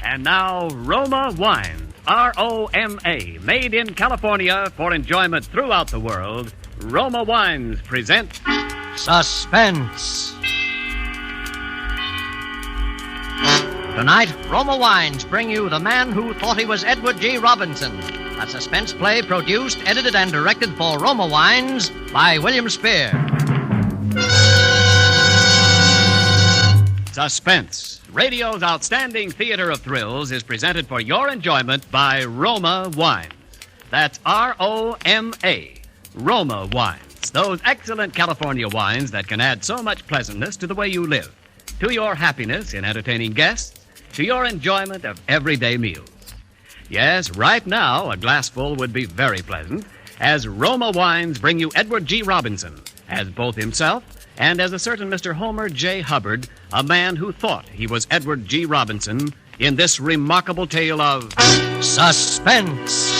And now, Roma Wines, R-O-M-A, made in California for enjoyment throughout the world. Roma Wines present Suspense. Tonight, Roma Wines bring you The Man Who Thought He Was Edward G. Robinson, a suspense play produced, edited, and directed for Roma Wines by William Spear. Suspense, radio's outstanding theater of thrills, is presented for your enjoyment by Roma Wines. That's R-O-M-A, Roma Wines. Those excellent California wines that can add so much pleasantness to the way you live, to your happiness in entertaining guests, to your enjoyment of everyday meals. Yes, right now, a glassful would be very pleasant, as Roma Wines bring you Edward G. Robinson, as both himself and as a certain Mr. Homer J. Hubbard, a man who thought he was Edward G. Robinson, in this remarkable tale of Suspense.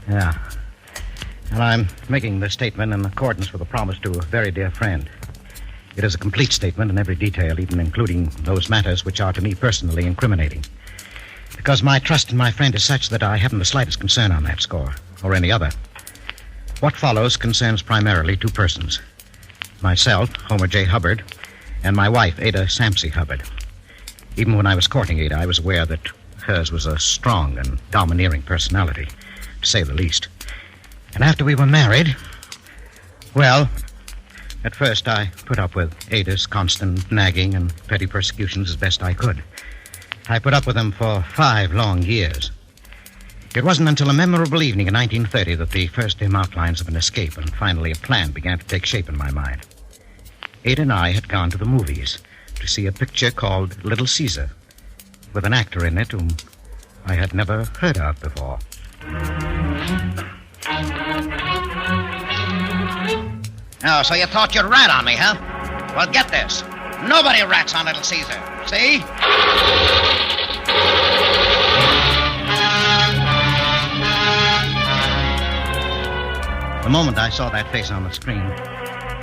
Yeah. And I'm making this statement in accordance with a promise to a very dear friend. It is a complete statement in every detail, even including those matters which are to me personally incriminating. Because my trust in my friend is such that I haven't the slightest concern on that score, or any other. What follows concerns primarily two persons. Myself, Homer J. Hubbard, and my wife, Ada Sampsey Hubbard. Even when I was courting Ada, I was aware that hers was a strong and domineering personality, to say the least. And after we were married, well, at first I put up with Ada's constant nagging and petty persecutions as best I could. I put up with them for 5 long years. It wasn't until a memorable evening in 1930 that the first dim outlines of an escape and finally a plan began to take shape in my mind. Ada and I had gone to the movies to see a picture called Little Caesar, with an actor in it whom I had never heard of before. Oh, so you thought you'd rat on me, huh? Well, get this. Nobody rats on Little Caesar. See? The moment I saw that face on the screen,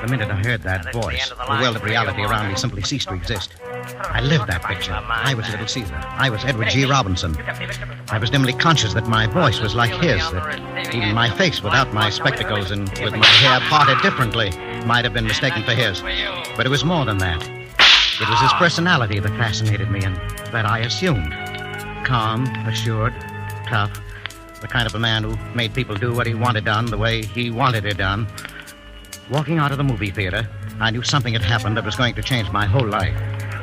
the minute I heard that voice, the world of reality around me simply ceased to exist. I lived that picture. I was Little Caesar. I was Edward G. Robinson. I was dimly conscious that my voice was like his, that even my face without my spectacles and with my hair parted differently might have been mistaken for his. But it was more than that. It was his personality that fascinated me and that I assumed. Calm, assured, tough, the kind of a man who made people do what he wanted done the way he wanted it done. Walking out of the movie theater, I knew something had happened that was going to change my whole life.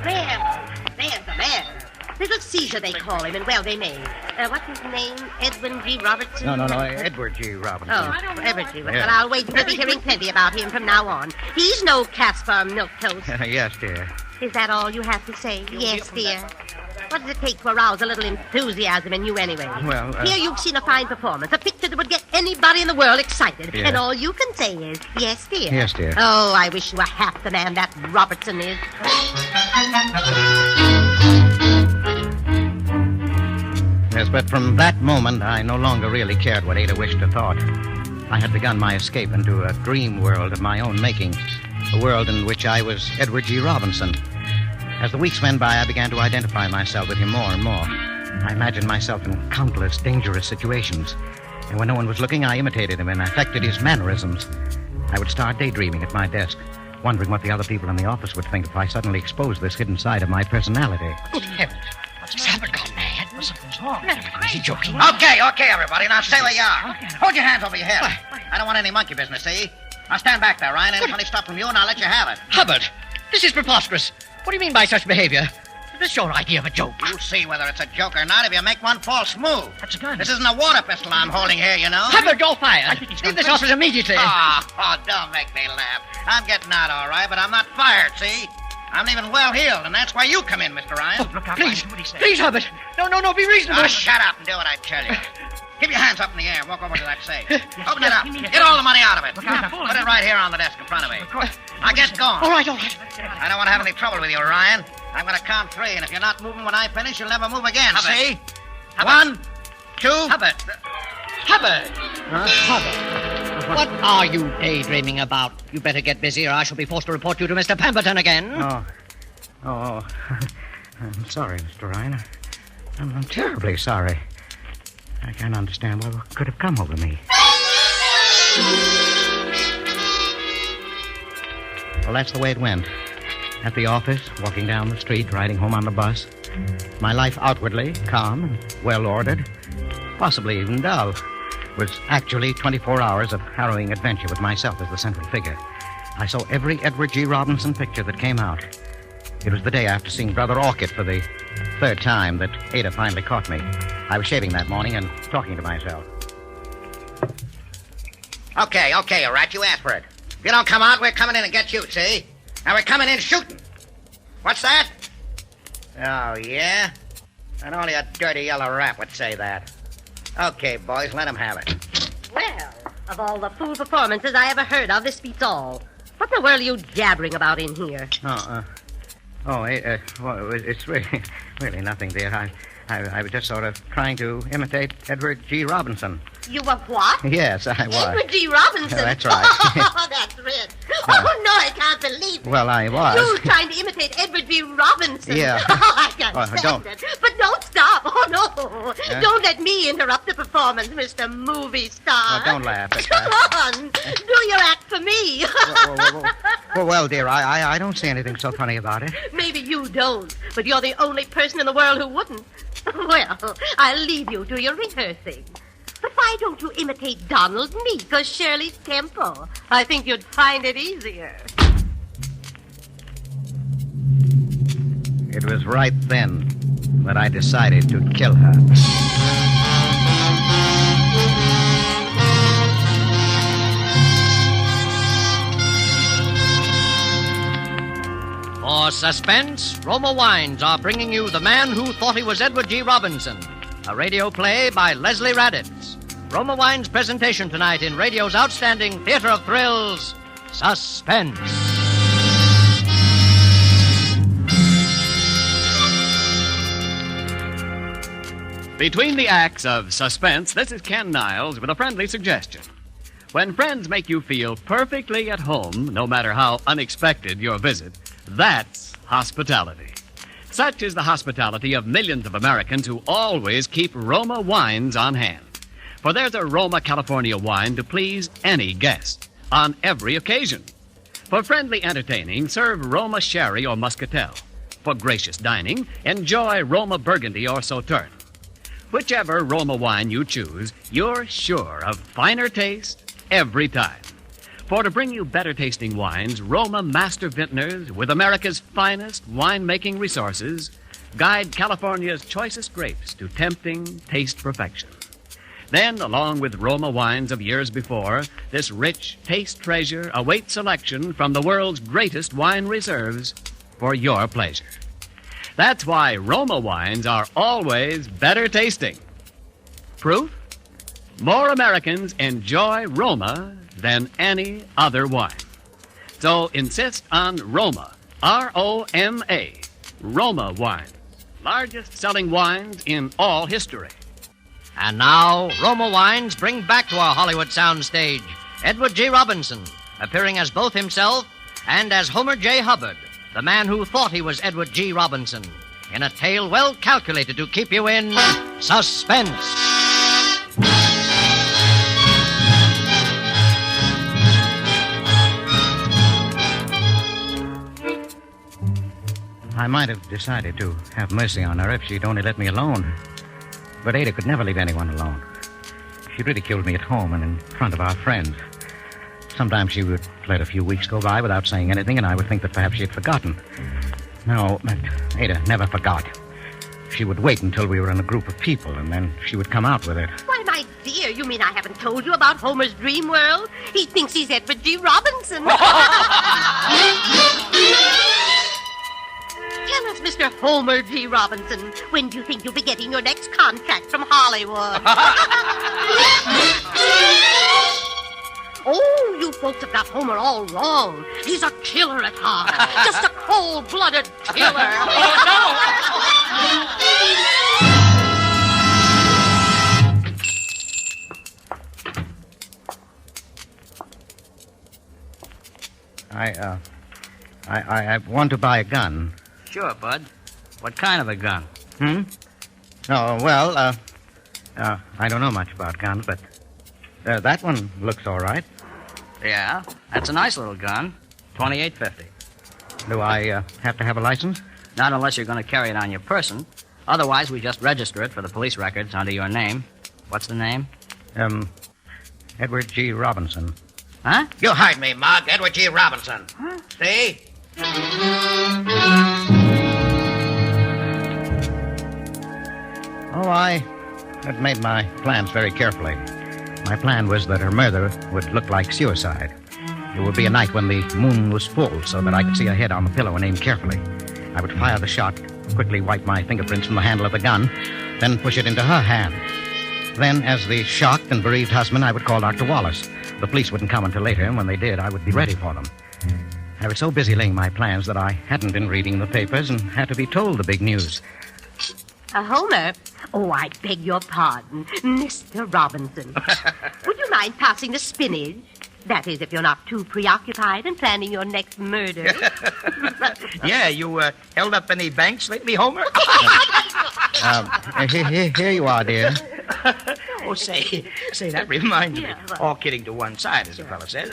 There's the man. Little Caesar, they call him, and well, they may. What's his name? Edwin G. Robertson? No, Edward G. Robinson. Oh, Edward G. Well, I'll wait. You'll be hearing plenty about him from now on. He's no Caspar Milquetoast. Yes, dear. Is that all you have to say? Yes, dear. What does it take to arouse a little enthusiasm in you anyway? Well, Here you've seen a fine performance, a picture that would get anybody in the world excited. Yeah. And all you can say is, yes, dear. Yes, dear. Oh, I wish you were half the man that Robertson is. Yes, but from that moment, I no longer really cared what Ada wished or thought. I had begun my escape into a dream world of my own making, a world in which I was Edward G. Robinson. As the weeks went by, I began to identify myself with him more and more. I imagined myself in countless dangerous situations, and when no one was looking, I imitated him and affected his mannerisms. I would start daydreaming at my desk, wondering what the other people in the office would think if I suddenly exposed this hidden side of my personality. Good heavens. What's happened, man? Something's wrong. Is he joking? Okay, everybody. Now stay where you are. Hold your hands over your head. I don't want any monkey business, see? Now stand back there, Ryan. Any funny stuff from you, and I'll let you have it. Hubbard, this is preposterous. What do you mean by such behavior? Is this your idea of a joke? You'll see whether it's a joke or not if you make one false move. That's a gun. This isn't a water pistol I'm holding here, you know. Hubbard, you're fired. Leave this office immediately. Oh, don't make me laugh. I'm getting out all right, but I'm not fired, see? I'm leaving well-heeled, and that's where you come in, Mr. Ryan. Oh, look out, please, please, Hubbard. No, be reasonable. Oh, shut up and do what I tell you. Keep your hands up in the air. Walk over to that safe. Open it up. Get all the money out of it. Put it right here on the desk in front of me. Now get going. All right. I don't want to have any trouble with you, Ryan. I'm going to count 3, and if you're not moving when I finish, you'll never move again, see? 1, 2. Hubbard! What are you daydreaming about? You better get busy or I shall be forced to report you to Mr. Pemberton again. Oh. I'm sorry, Mr. Ryan. I'm terribly sorry. I can't understand what could have come over me. Well, that's the way it went. At the office, walking down the street, riding home on the bus. My life outwardly calm and well-ordered, possibly even dull, was actually 24 hours of harrowing adventure with myself as the central figure. I saw every Edward G. Robinson picture that came out. It was the day after seeing Brother Orchid for the 3rd time that Ada finally caught me. I was shaving that morning and talking to myself. Okay, all right. You asked for it. If you don't come out, we're coming in and get you, see? Now we're coming in shooting. What's that? Oh, yeah? And only a dirty yellow rat would say that. Okay, boys, let him have it. Well, of all the fool performances I ever heard of, this beats all. What the world are you jabbering about in here? Well, it's really nothing, dear. I was just sort of trying to imitate Edward G. Robinson. You were what? Yes, I was. Edward G. Robinson? That's right. Oh, that's rich. Oh, no, I can't believe it. Well, I was. You trying to imitate Edward G. Robinson? Yeah. Oh, I can't stand it. But don't stop. Oh, no. Don't let me interrupt the performance, Mr. Movie Star. Oh, don't laugh at Come that. on. Do your act for me. Well, dear, I don't see anything so funny about it. Maybe you don't, but you're the only person in the world who wouldn't. Well, I'll leave you to your rehearsing. But why don't you imitate Donald Meek or Shirley Temple? I think you'd find it easier. It was right then that I decided to kill her. For Suspense, Roma Wines are bringing you The Man Who Thought He Was Edward G. Robinson, a radio play by Leslie Raditz. Roma Wines' presentation tonight in radio's outstanding theater of thrills, Suspense. Between the acts of Suspense, this is Ken Niles with a friendly suggestion. When friends make you feel perfectly at home, no matter how unexpected your visit, that's hospitality. Such is the hospitality of millions of Americans who always keep Roma wines on hand. For there's a Roma California wine to please any guest, on every occasion. For friendly entertaining, serve Roma Sherry or Muscatel. For gracious dining, enjoy Roma Burgundy or Sauterne. Whichever Roma wine you choose, you're sure of finer taste every time. For to bring you better-tasting wines, Roma Master Vintners, with America's finest wine-making resources, guide California's choicest grapes to tempting taste perfection. Then, along with Roma wines of years before, this rich taste treasure awaits selection from the world's greatest wine reserves for your pleasure. That's why Roma wines are always better tasting. Proof? More Americans enjoy Roma than any other wine. So insist on Roma, R-O-M-A, Roma wines, largest selling wines in all history. And now, Roma Wines bring back to our Hollywood soundstage Edward G. Robinson, appearing as both himself and as Homer J. Hubbard, the man who thought he was Edward G. Robinson, in a tale well calculated to keep you in suspense. I might have decided to have mercy on her if she'd only let me alone. But Ada could never leave anyone alone. She ridiculed me at home and in front of our friends. Sometimes she would let a few weeks go by without saying anything, and I would think that perhaps she had forgotten. No, but Ada never forgot. She would wait until we were in a group of people, and then she would come out with it. Why, my dear, you mean I haven't told you about Homer's dream world? He thinks he's Edward G. Robinson. Tell us, Mr. Homer G. Robinson, when do you think you'll be getting your next contract from Hollywood? Oh, you folks have got Homer all wrong. He's a killer at heart. Just a cold-blooded killer. Oh, no! I want to buy a gun. Sure, Bud. What kind of a gun? Oh, well, I don't know much about guns, but that one looks all right. Yeah, that's a nice little gun. .2850. Do I have to have a license? Not unless you're going to carry it on your person. Otherwise, we just register it for the police records under your name. What's the name? Edward G. Robinson. Huh? You heard me, Mug. Edward G. Robinson. Huh? See? Oh, I had made my plans very carefully. My plan was that her murder would look like suicide. It would be a night when the moon was full so that I could see her head on the pillow and aim carefully. I would fire the shot, quickly wipe my fingerprints from the handle of the gun, then push it into her hand. Then, as the shocked and bereaved husband, I would call Dr. Wallace. The police wouldn't come until later, and when they did, I would be ready for them. I was so busy laying my plans that I hadn't been reading the papers and had to be told the big news. Homer? Oh, I beg your pardon. Mr. Robinson. Would you mind passing the spinach? That is, if you're not too preoccupied in planning your next murder. Yeah, you held up any banks lately, Homer? Here you are, dear. Oh, say, that reminds me. All kidding to one side, as the fellow says.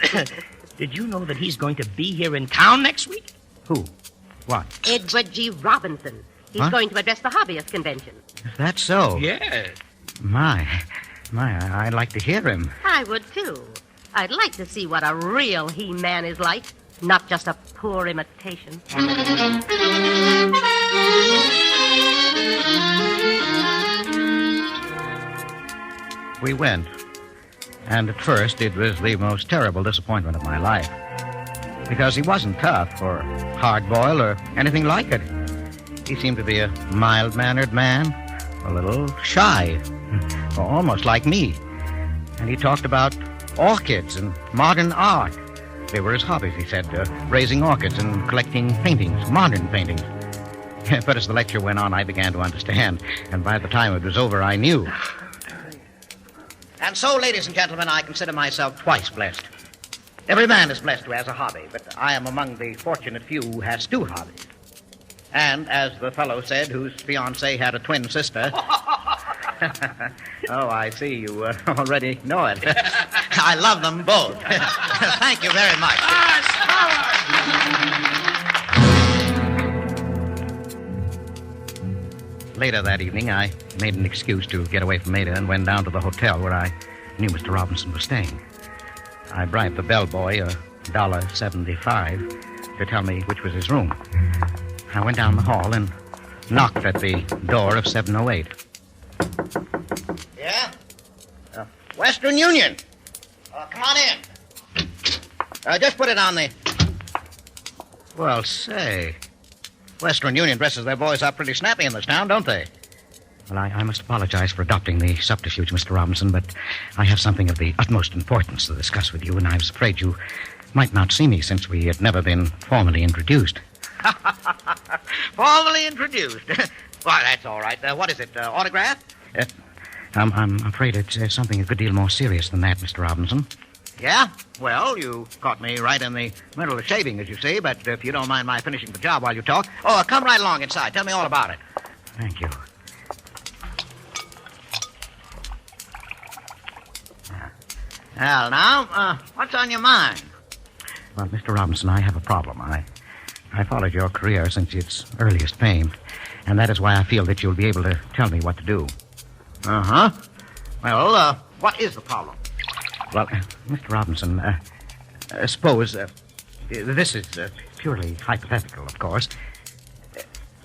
Did you know that he's going to be here in town next week? Who? What? Edward G. Robinson. He's going to address the hobbyist convention. Is that so? Yeah. My, I'd like to hear him. I would, too. I'd like to see what a real He-Man is like, not just a poor imitation. We went. And at first, it was the most terrible disappointment of my life. Because he wasn't tough or hard-boiled or anything like it. He seemed to be a mild-mannered man, a little shy, almost like me. And he talked about orchids and modern art. They were his hobbies, he said, raising orchids and collecting paintings, modern paintings. But as the lecture went on, I began to understand. And by the time it was over, I knew. And so, ladies and gentlemen, I consider myself twice blessed. Every man is blessed who has a hobby, but I am among the fortunate few who has two hobbies. And, as the fellow said, whose fiancée had a twin sister... Oh, I see. You already know it. I love them both. Thank you very much. Later that evening, I made an excuse to get away from Ada and went down to the hotel where I knew Mr. Robinson was staying. I bribed the bellboy $1.75 to tell me which was his room. I went down the hall and knocked at the door of 708. Yeah? Western Union. Come on in. Just put it on the... Well, say, Western Union dresses their boys up pretty snappy in this town, don't they? Well, I must apologize for adopting the subterfuge, Mr. Robinson, but I have something of the utmost importance to discuss with you, and I was afraid you might not see me since we had never been formally introduced. Formally introduced? Well, that's all right. What is it, autograph? I'm afraid it's something a good deal more serious than that, Mr. Robinson. Yeah? Well, you caught me right in the middle of shaving, as you see, but if you don't mind my finishing the job while you talk... Oh, come right along inside. Tell me all about it. Thank you. Well, now, what's on your mind? Well, Mr. Robinson, I have a problem. I followed your career since its earliest fame, and that is why I feel that you'll be able to tell me what to do. Uh-huh. Well, what is the problem? Well, Mr. Robinson, suppose... this is purely hypothetical, of course.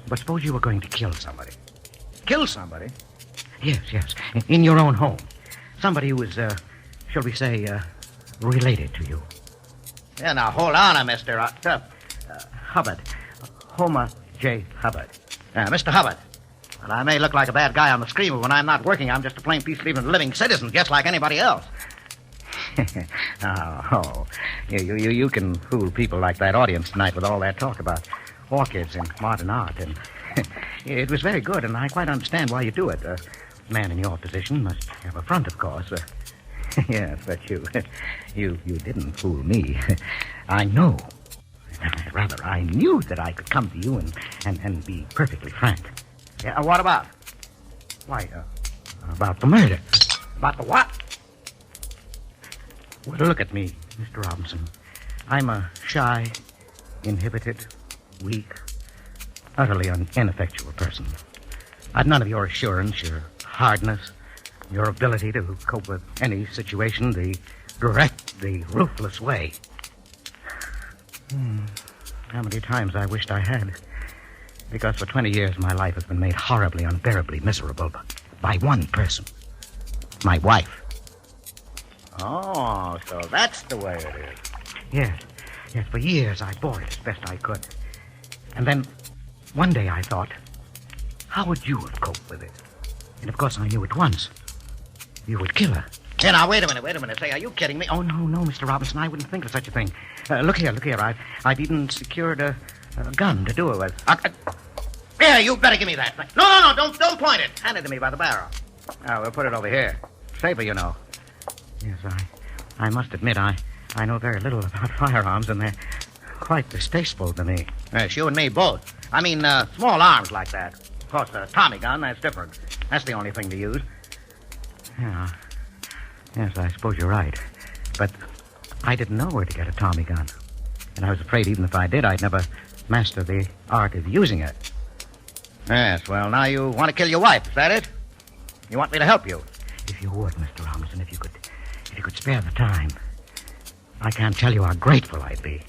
But suppose you were going to kill somebody. Kill somebody? Yes. In your own home. Somebody who is, shall we say, related to you. Yeah, now, hold on Mr. Hubbard. Homer J. Hubbard. Mr. Hubbard. Well, I may look like a bad guy on the screen, but when I'm not working, I'm just a plain peace-leaving living citizen, just like anybody else. You can fool people like that audience tonight with all that talk about orchids and modern art, and it was very good, and I quite understand why you do it. A man in your position must have a front, of course. Yes, but you didn't fool me. I know Rather, I knew that I could come to you and be perfectly frank. Yeah, what about? Why, about the murder. About the what? Well, look at me, Mr. Robinson. I'm a shy, inhibited, weak, utterly ineffectual person. I've none of your assurance, your hardness, your ability to cope with any situation the direct, the ruthless way. How many times I wished I had. Because for 20 years my life has been made horribly, unbearably miserable by one person. My wife. Oh, so that's the way it is. Yes, for years I bore it as best I could. And then, one day I thought, how would you have coped with it? And of course I knew at once. You would kill her. Hey, now, wait a minute. Say, are you kidding me? Oh, no, Mr. Robinson, I woun't think of such a thing. Look here. I've even secured a gun to do it with. Here, you better give me that. No, don't point it. Hand it to me by the barrel. Oh, we'll put it over here. Safer, you know. Yes, I must admit, I know very little about firearms, and they're quite distasteful to me. Yes, you and me both. I mean, small arms like that. Of course, a Tommy gun, that's different. That's the only thing to use. Yeah. Yes, I suppose you're right. But I didn't know where to get a Tommy gun. And I was afraid even if I did, I'd never master the art of using it. Yes, well, now you want to kill your wife, is that it? You want me to help you? If you would, Mr. Robinson, if you could spare the time. I can't tell you how grateful I'd be.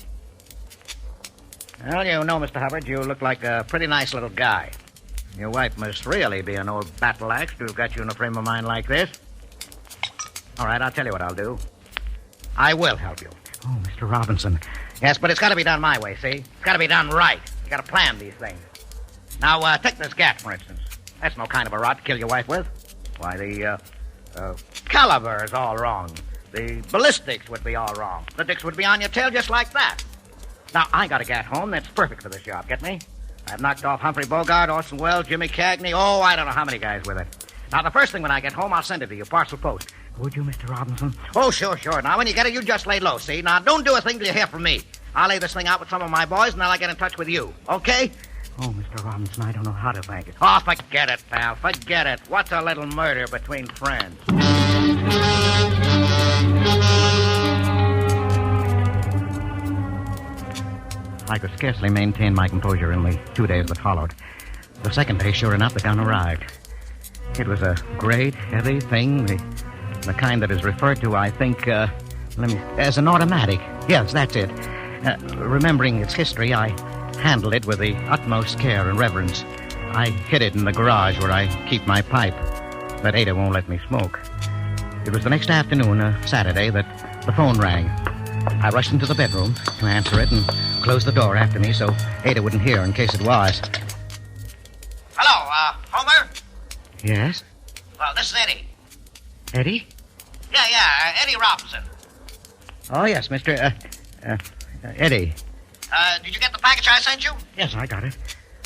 Well, you know, Mr. Hubbard, you look like a pretty nice little guy. Your wife must really be an old battle axe to have got you in a frame of mind like this. All right, I'll tell you what I'll do. I will help you. Oh, Mr. Robinson. Yes, but it's got to be done my way, see? It's got to be done right. You got to plan these things. Now, take this gat, for instance. That's no kind of a rod to kill your wife with. Why, the caliber is all wrong. The ballistics would be all wrong. The dicks would be on your tail just like that. Now, I got a gat home that's perfect for this job, get me? I've knocked off Humphrey Bogart, Orson Welles, Jimmy Cagney. Oh, I don't know how many guys with it. Now, the first thing when I get home, I'll send it to you, parcel post. Would you, Mr. Robinson? Oh, sure. Now, when you get it, you just lay low, see? Now, don't do a thing till you hear from me. I'll lay this thing out with some of my boys, and then I'll get in touch with you, okay? Oh, Mr. Robinson, I don't know how to thank you. Oh, forget it, pal. Forget it. What's a little murder between friends? I could scarcely maintain my composure in the 2 days that followed. The second day, sure enough, the gun arrived. It was a great, heavy thing, the kind that is referred to, I think, as an automatic. Yes, that's it. Remembering its history, I handled it with the utmost care and reverence. I hid it in the garage where I keep my pipe, but Ada won't let me smoke. It was the next afternoon, a Saturday, that the phone rang. I rushed into the bedroom to answer it and closed the door after me so Ada wouldn't hear in case it was. Hello, Homer? Yes? Well, this is Eddie. Eddie? Yeah, Eddie Robinson. Oh, yes, Mr. Eddie. Did you get the package I sent you? Yes, I got it.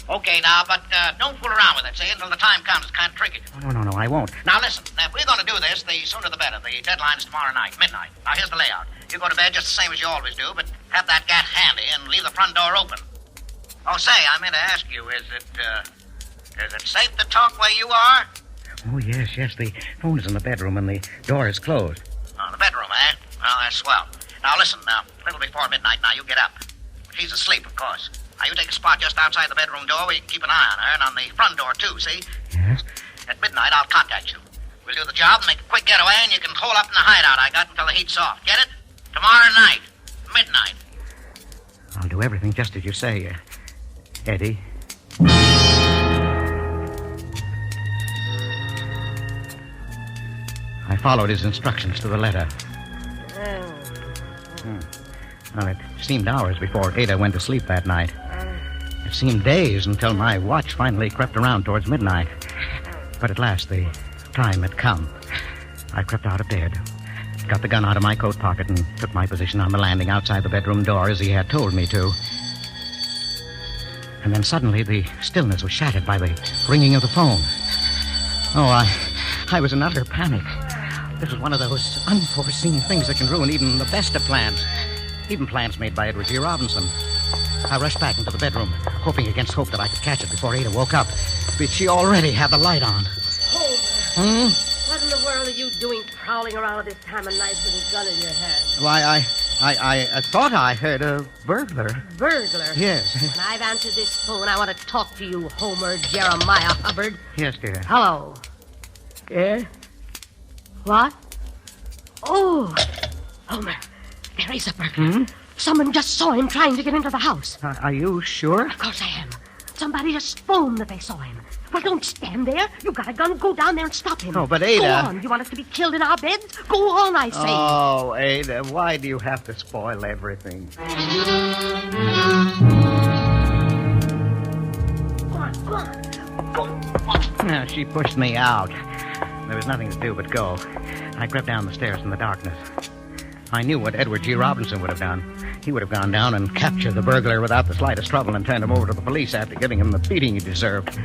Okay, now, but don't fool around with it, see, until the time comes. It's kind of tricky. Oh, no, I won't. Now, listen, if we're going to do this, the sooner the better. The deadline is tomorrow night, midnight. Now, here's the layout. You go to bed just the same as you always do, but have that gat handy and leave the front door open. Oh, say, I meant to ask you, is it safe to talk where you are? Oh, yes, the phone is in the bedroom and the door is closed. Oh, the bedroom, eh? Well, that's swell. Now, listen, a little before midnight now, you get up. She's asleep, of course. Now, you take a spot just outside the bedroom door where you can keep an eye on her, and on the front door, too, see? Yes? At midnight, I'll contact you. We'll do the job and make a quick getaway, and you can hole up in the hideout I got until the heat's off. Get it? Tomorrow night, midnight. I'll do everything just as you say, Eddie. I followed his instructions to the letter. Well, it seemed hours before Ada went to sleep that night. It seemed days until my watch finally crept around towards midnight. But at last, the time had come. I crept out of bed, got the gun out of my coat pocket, and took my position on the landing outside the bedroom door as he had told me to. And then suddenly, the stillness was shattered by the ringing of the phone. Oh, I was in utter panic. This was one of those unforeseen things that can ruin even the best of plans. Even plans made by Edward G. Robinson. I rushed back into the bedroom, hoping against hope that I could catch it before Ada woke up. But she already had the light on. Homer. What in the world are you doing prowling around at this time of night with a gun in your hand? Why, I thought I heard a burglar. Burglar? Yes. When I've answered this phone, I want to talk to you, Homer Jeremiah Hubbard. Yes, dear. Hello. Yeah? What? Oh, Homer, there is a burglar. Someone just saw him trying to get into the house. Are you sure? Of course I am. Somebody just phoned that they saw him. Well, don't stand there. You got a gun. Go down there and stop him. Oh, but Ada... Go on. You want us to be killed in our beds? Go on, I say. Oh, Ada, why do you have to spoil everything? Go on. Yeah, she pushed me out. There was nothing to do but go. I crept down the stairs in the darkness. I knew what Edward G. Robinson would have done. He would have gone down and captured the burglar without the slightest trouble and turned him over to the police after giving him the beating he deserved.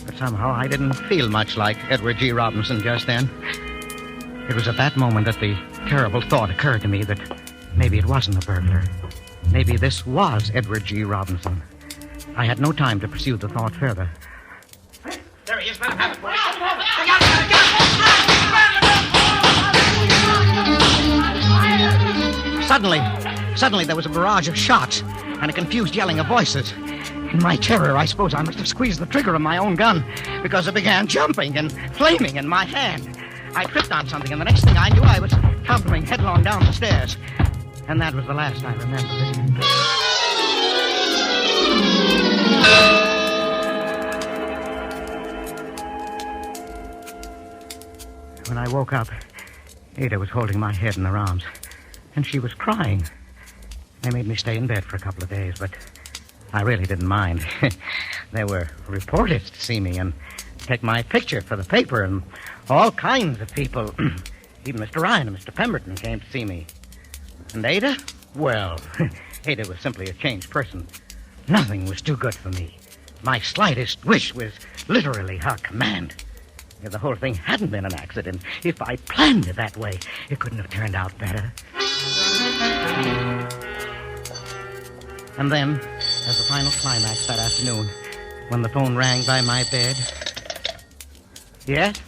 But somehow I didn't feel much like Edward G. Robinson just then. It was at that moment that the terrible thought occurred to me that maybe it wasn't a burglar. Maybe this was Edward G. Robinson. I had no time to pursue the thought further. There he is. Let him have it. Suddenly there was a barrage of shots and a confused yelling of voices. In my terror, I suppose I must have squeezed the trigger of my own gun because it began jumping and flaming in my hand. I tripped on something, and the next thing I knew, I was tumbling headlong down the stairs. And that was the last I remember. When I woke up, Ada was holding my head in her arms, and she was crying. They made me stay in bed for a couple of days, but I really didn't mind. There were reporters to see me and take my picture for the paper, and all kinds of people. Even Mr. Ryan and Mr. Pemberton came to see me. And Ada? Well, Ada was simply a changed person. Nothing was too good for me. My slightest wish was literally her command. If the whole thing hadn't been an accident, if I planned it that way, it couldn't have turned out better. And then, as the final climax that afternoon, when the phone rang by my bed... Yes?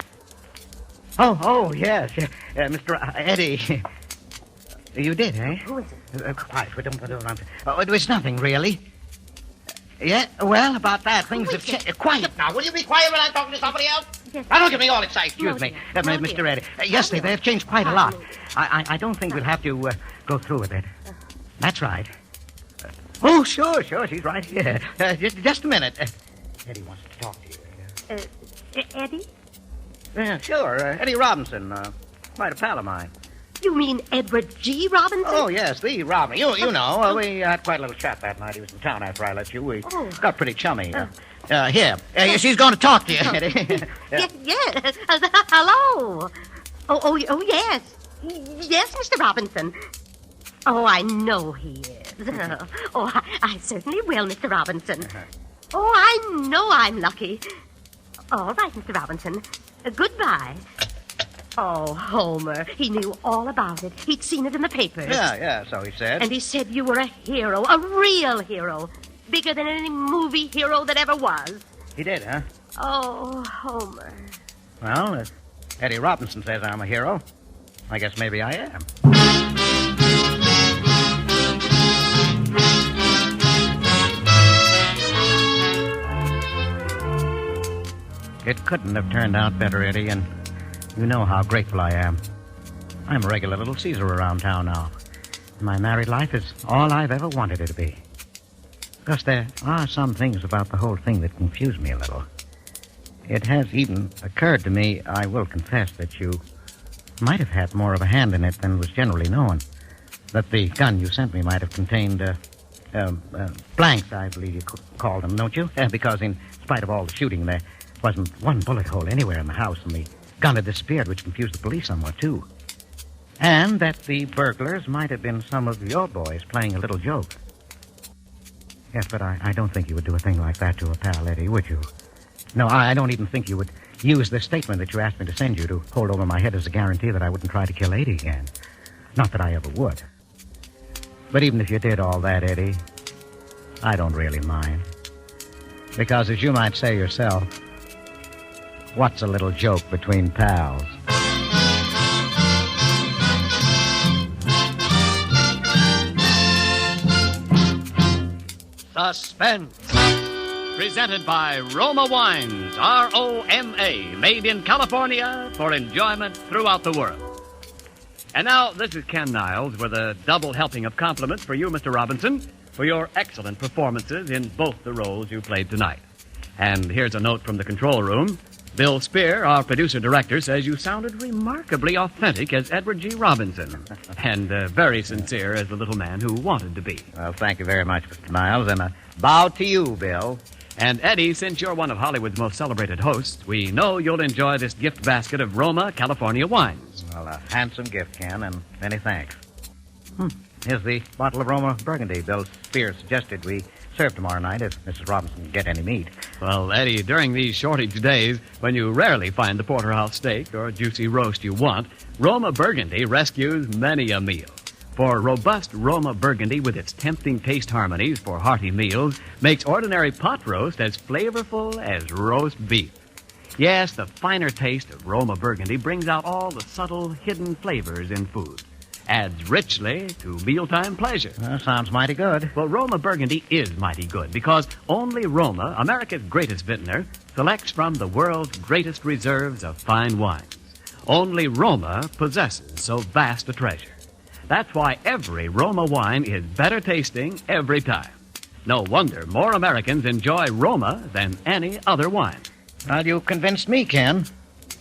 Oh, yes. Mr. Eddie. You did, eh? Who is it? Quiet. It was nothing, really. Yeah, well, about that, things have changed. Quiet now. Will you be quiet when I'm talking to somebody else? Yes. Now, don't get me all excited. Excuse me. No, Mr. Eddie. Yes, they have changed quite a lot. I don't think we'll have to go through with it. That's right. Oh, sure. She's right here. Just a minute. Eddie wants to talk to you. Eddie? Yeah, sure. Eddie Robinson. Quite a pal of mine. You mean Edward G. Robinson? Oh, yes, the Robin. You know. We had quite a little chat that night. He was in town after I left you. We got pretty chummy. Here. She's going to talk to you, Eddie. Yes. Hello. Oh, yes. Yes, Mr. Robinson. Oh, I know he is. Oh, I certainly will, Mr. Robinson. Oh, I know I'm lucky. All right, Mr. Robinson. Goodbye. Oh, Homer, he knew all about it. He'd seen it in the papers. Yeah, so he said. And he said you were a hero, a real hero. Bigger than any movie hero that ever was. He did, huh? Oh, Homer. Well, if Eddie Robinson says I'm a hero, I guess maybe I am. It couldn't have turned out better, Eddie, and you know how grateful I am. I'm a regular little Caesar around town now. My married life is all I've ever wanted it to be. Because there are some things about the whole thing that confuse me a little. It has even occurred to me, I will confess, that you might have had more of a hand in it than was generally known. That the gun you sent me might have contained blanks, I believe you call them, don't you? Because in spite of all the shooting, there wasn't one bullet hole anywhere in the house, and the gun had disappeared, which confused the police somewhat, too. And that the burglars might have been some of your boys playing a little joke. Yes, but I don't think you would do a thing like that to a pal, Eddie, would you? No, I don't even think you would use the statement that you asked me to send you to hold over my head as a guarantee that I wouldn't try to kill Eddie again. Not that I ever would. But even if you did all that, Eddie, I don't really mind. Because, as you might say yourself, what's a little joke between pals? Suspense. Presented by Roma Wines, R-O-M-A, made in California for enjoyment throughout the world. And now, this is Ken Niles with a double helping of compliments for you, Mr. Robinson, for your excellent performances in both the roles you played tonight. And here's a note from the control room. Bill Spear, our producer-director, says you sounded remarkably authentic as Edward G. Robinson, and very sincere as the little man who wanted to be. Well, thank you very much, Mr. Niles, and a bow to you, Bill. And, Eddie, since you're one of Hollywood's most celebrated hosts, we know you'll enjoy this gift basket of Roma, California wines. Well, a handsome gift, Ken, and many thanks. Here's the bottle of Roma Burgundy Bill Spear suggested we serve tomorrow night if Mrs. Robinson can get any meat. Well, Eddie, during these shortage days, when you rarely find the porterhouse steak or juicy roast you want, Roma Burgundy rescues many a meal. For robust Roma Burgundy, with its tempting taste harmonies for hearty meals, makes ordinary pot roast as flavorful as roast beef. Yes, the finer taste of Roma Burgundy brings out all the subtle, hidden flavors in food. Adds richly to mealtime pleasure. Sounds mighty good. Well, Roma Burgundy is mighty good because only Roma, America's greatest vintner, selects from the world's greatest reserves of fine wines. Only Roma possesses so vast a treasure. That's why every Roma wine is better tasting every time. No wonder more Americans enjoy Roma than any other wine. Well, you convinced me, Ken.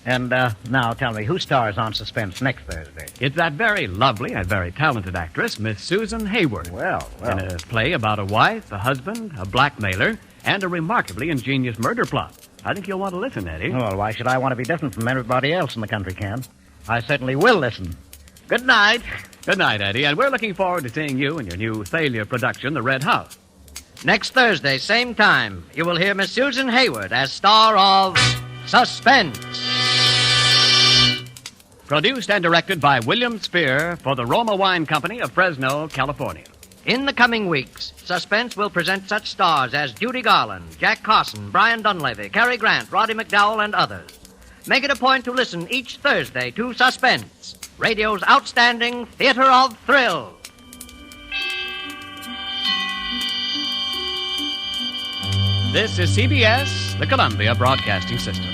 And now tell me, who stars on Suspense next Thursday? It's that very lovely and very talented actress, Miss Susan Hayward. Well. In a play about a wife, a husband, a blackmailer, and a remarkably ingenious murder plot. I think you'll want to listen, Eddie. Well, why should I want to be different from everybody else in the country, Ken? I certainly will listen. Good night. Good night, Eddie, and we're looking forward to seeing you in your new Thalia production, The Red House. Next Thursday, same time, you will hear Miss Susan Hayward as star of Suspense. Produced and directed by William Spear for the Roma Wine Company of Fresno, California. In the coming weeks, Suspense will present such stars as Judy Garland, Jack Carson, Brian Dunleavy, Cary Grant, Roddy McDowell, and others. Make it a point to listen each Thursday to Suspense, radio's outstanding theater of thrills. This is CBS, the Columbia Broadcasting System.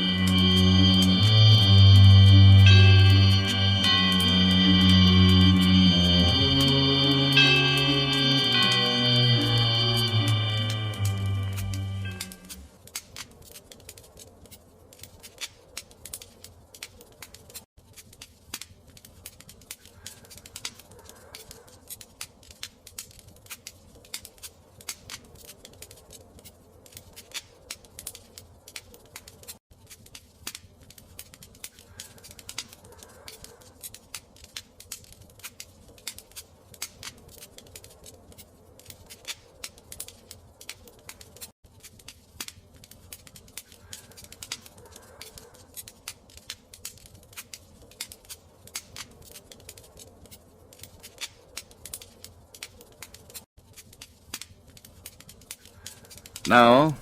Now,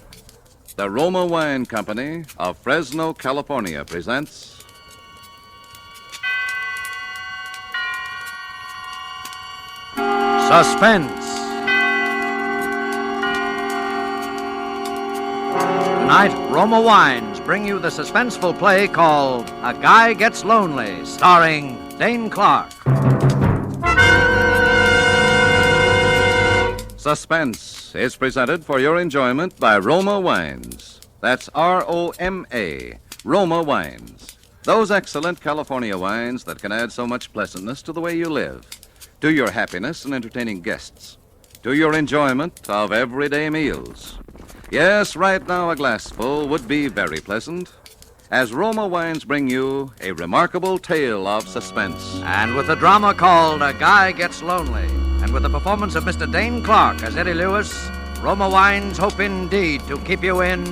the Roma Wine Company of Fresno, California presents Suspense. Tonight, Roma Wines bring you the suspenseful play called A Guy Gets Lonely, starring Dane Clark. Suspense is presented for your enjoyment by Roma Wines. That's R-O-M-A, Roma Wines. Those excellent California wines that can add so much pleasantness to the way you live, to your happiness in entertaining guests, to your enjoyment of everyday meals. Yes, right now a glassful would be very pleasant, as Roma Wines bring you a remarkable tale of suspense. And with a drama called A Guy Gets Lonely, and with the performance of Mr. Dane Clark as Eddie Lewis, Roma Wines hope indeed to keep you in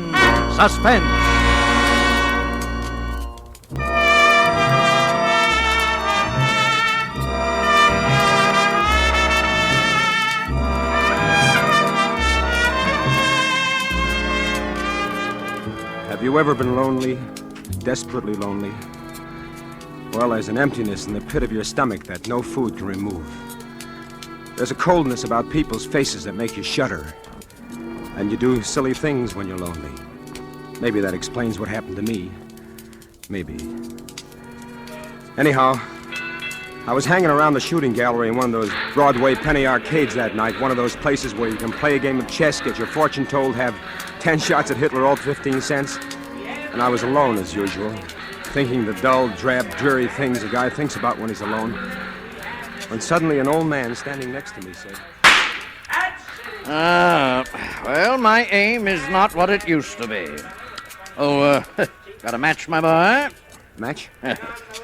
suspense. you ever been lonely, desperately lonely? Well, there's an emptiness in the pit of your stomach that no food can remove. There's a coldness about people's faces that make you shudder. And you do silly things when you're lonely. Maybe that explains what happened to me. Maybe. Anyhow, I was hanging around the shooting gallery in one of those Broadway penny arcades that night, one of those places where you can play a game of chess, get your fortune told, have 10 shots at Hitler, all 15 cents. And I was alone, as usual, thinking the dull, drab, dreary things a guy thinks about when he's alone. When suddenly an old man standing next to me said... Well, my aim is not what it used to be. Oh, got a match, my boy? Match?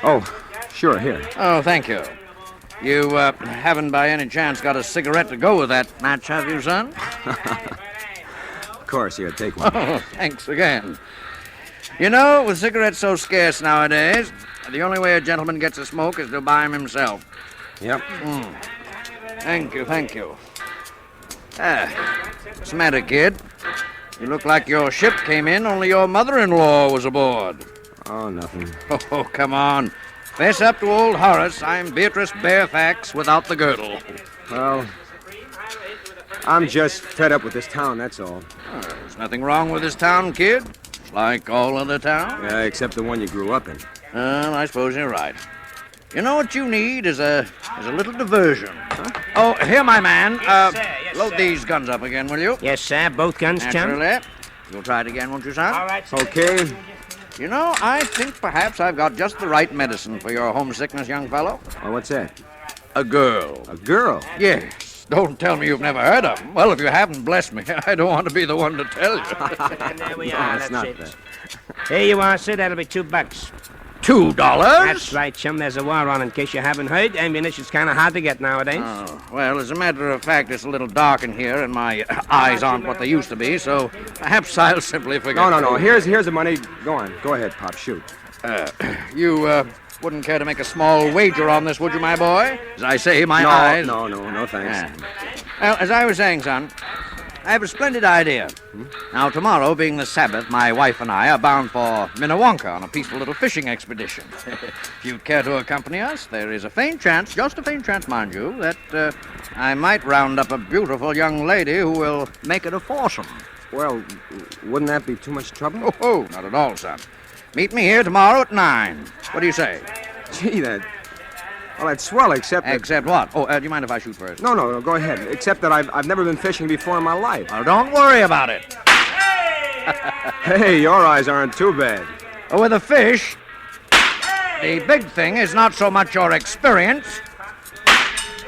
Oh, sure, here. Oh, thank you. You haven't by any chance got a cigarette to go with that match, have you, son? Of course, here, take one. Oh, thanks again. You know, with cigarettes so scarce nowadays, the only way a gentleman gets a smoke is to buy them himself. Yep. Thank you, thank you. What's the matter, kid? You look like your ship came in, only your mother-in-law was aboard. Oh, nothing. Oh, come on. Fess up to old Horace. I'm Beatrice Barefax without the girdle. Well, I'm just fed up with this town, that's all. Oh, there's nothing wrong with this town, kid. It's like all other towns. Yeah, except the one you grew up in. Well, I suppose you're right. You know what you need is a little diversion. Huh? Oh, here, my man. Load these guns up again, will you? Yes, sir. Both guns, chum. Naturally. You'll try it again, won't you, son? All right, sir. Okay. You know, I think perhaps I've got just the right medicine for your homesickness, young fellow. Well, what's that? A girl. A girl? Yes. Don't tell me you've never heard of them. Well, if you haven't, bless me. I don't want to be the one to tell you. And there we No, are. it's That's not it. that. Here you are, sir. That'll be $2. $2? That's right, chum. There's a war on, in case you haven't heard. Ammunition's kind of hard to get nowadays. Oh, well, as a matter of fact, it's a little dark in here, and my eyes aren't what they used to be, so perhaps I'll simply forget. No. Here's the money. Go on. Go ahead, Pop. Shoot. You wouldn't care to make a small wager on this, would you, my boy? As I say, my eyes... No, thanks. Well, as I was saying, son, I have a splendid idea. Now, tomorrow, being the Sabbath, my wife and I are bound for Minnewanka on a peaceful little fishing expedition. If you'd care to accompany us, there is a faint chance, just a faint chance, mind you, that I might round up a beautiful young lady who will make it a foursome. Well, wouldn't that be too much trouble? Oh, not at all, son. Meet me here tomorrow at 9. What do you say? Gee, that's swell, except that... Except what? Oh, do you mind if I shoot first? No, go ahead. Except that I've never been fishing before in my life. Well, don't worry about it. Hey, your eyes aren't too bad. With a fish, the big thing is not so much your experience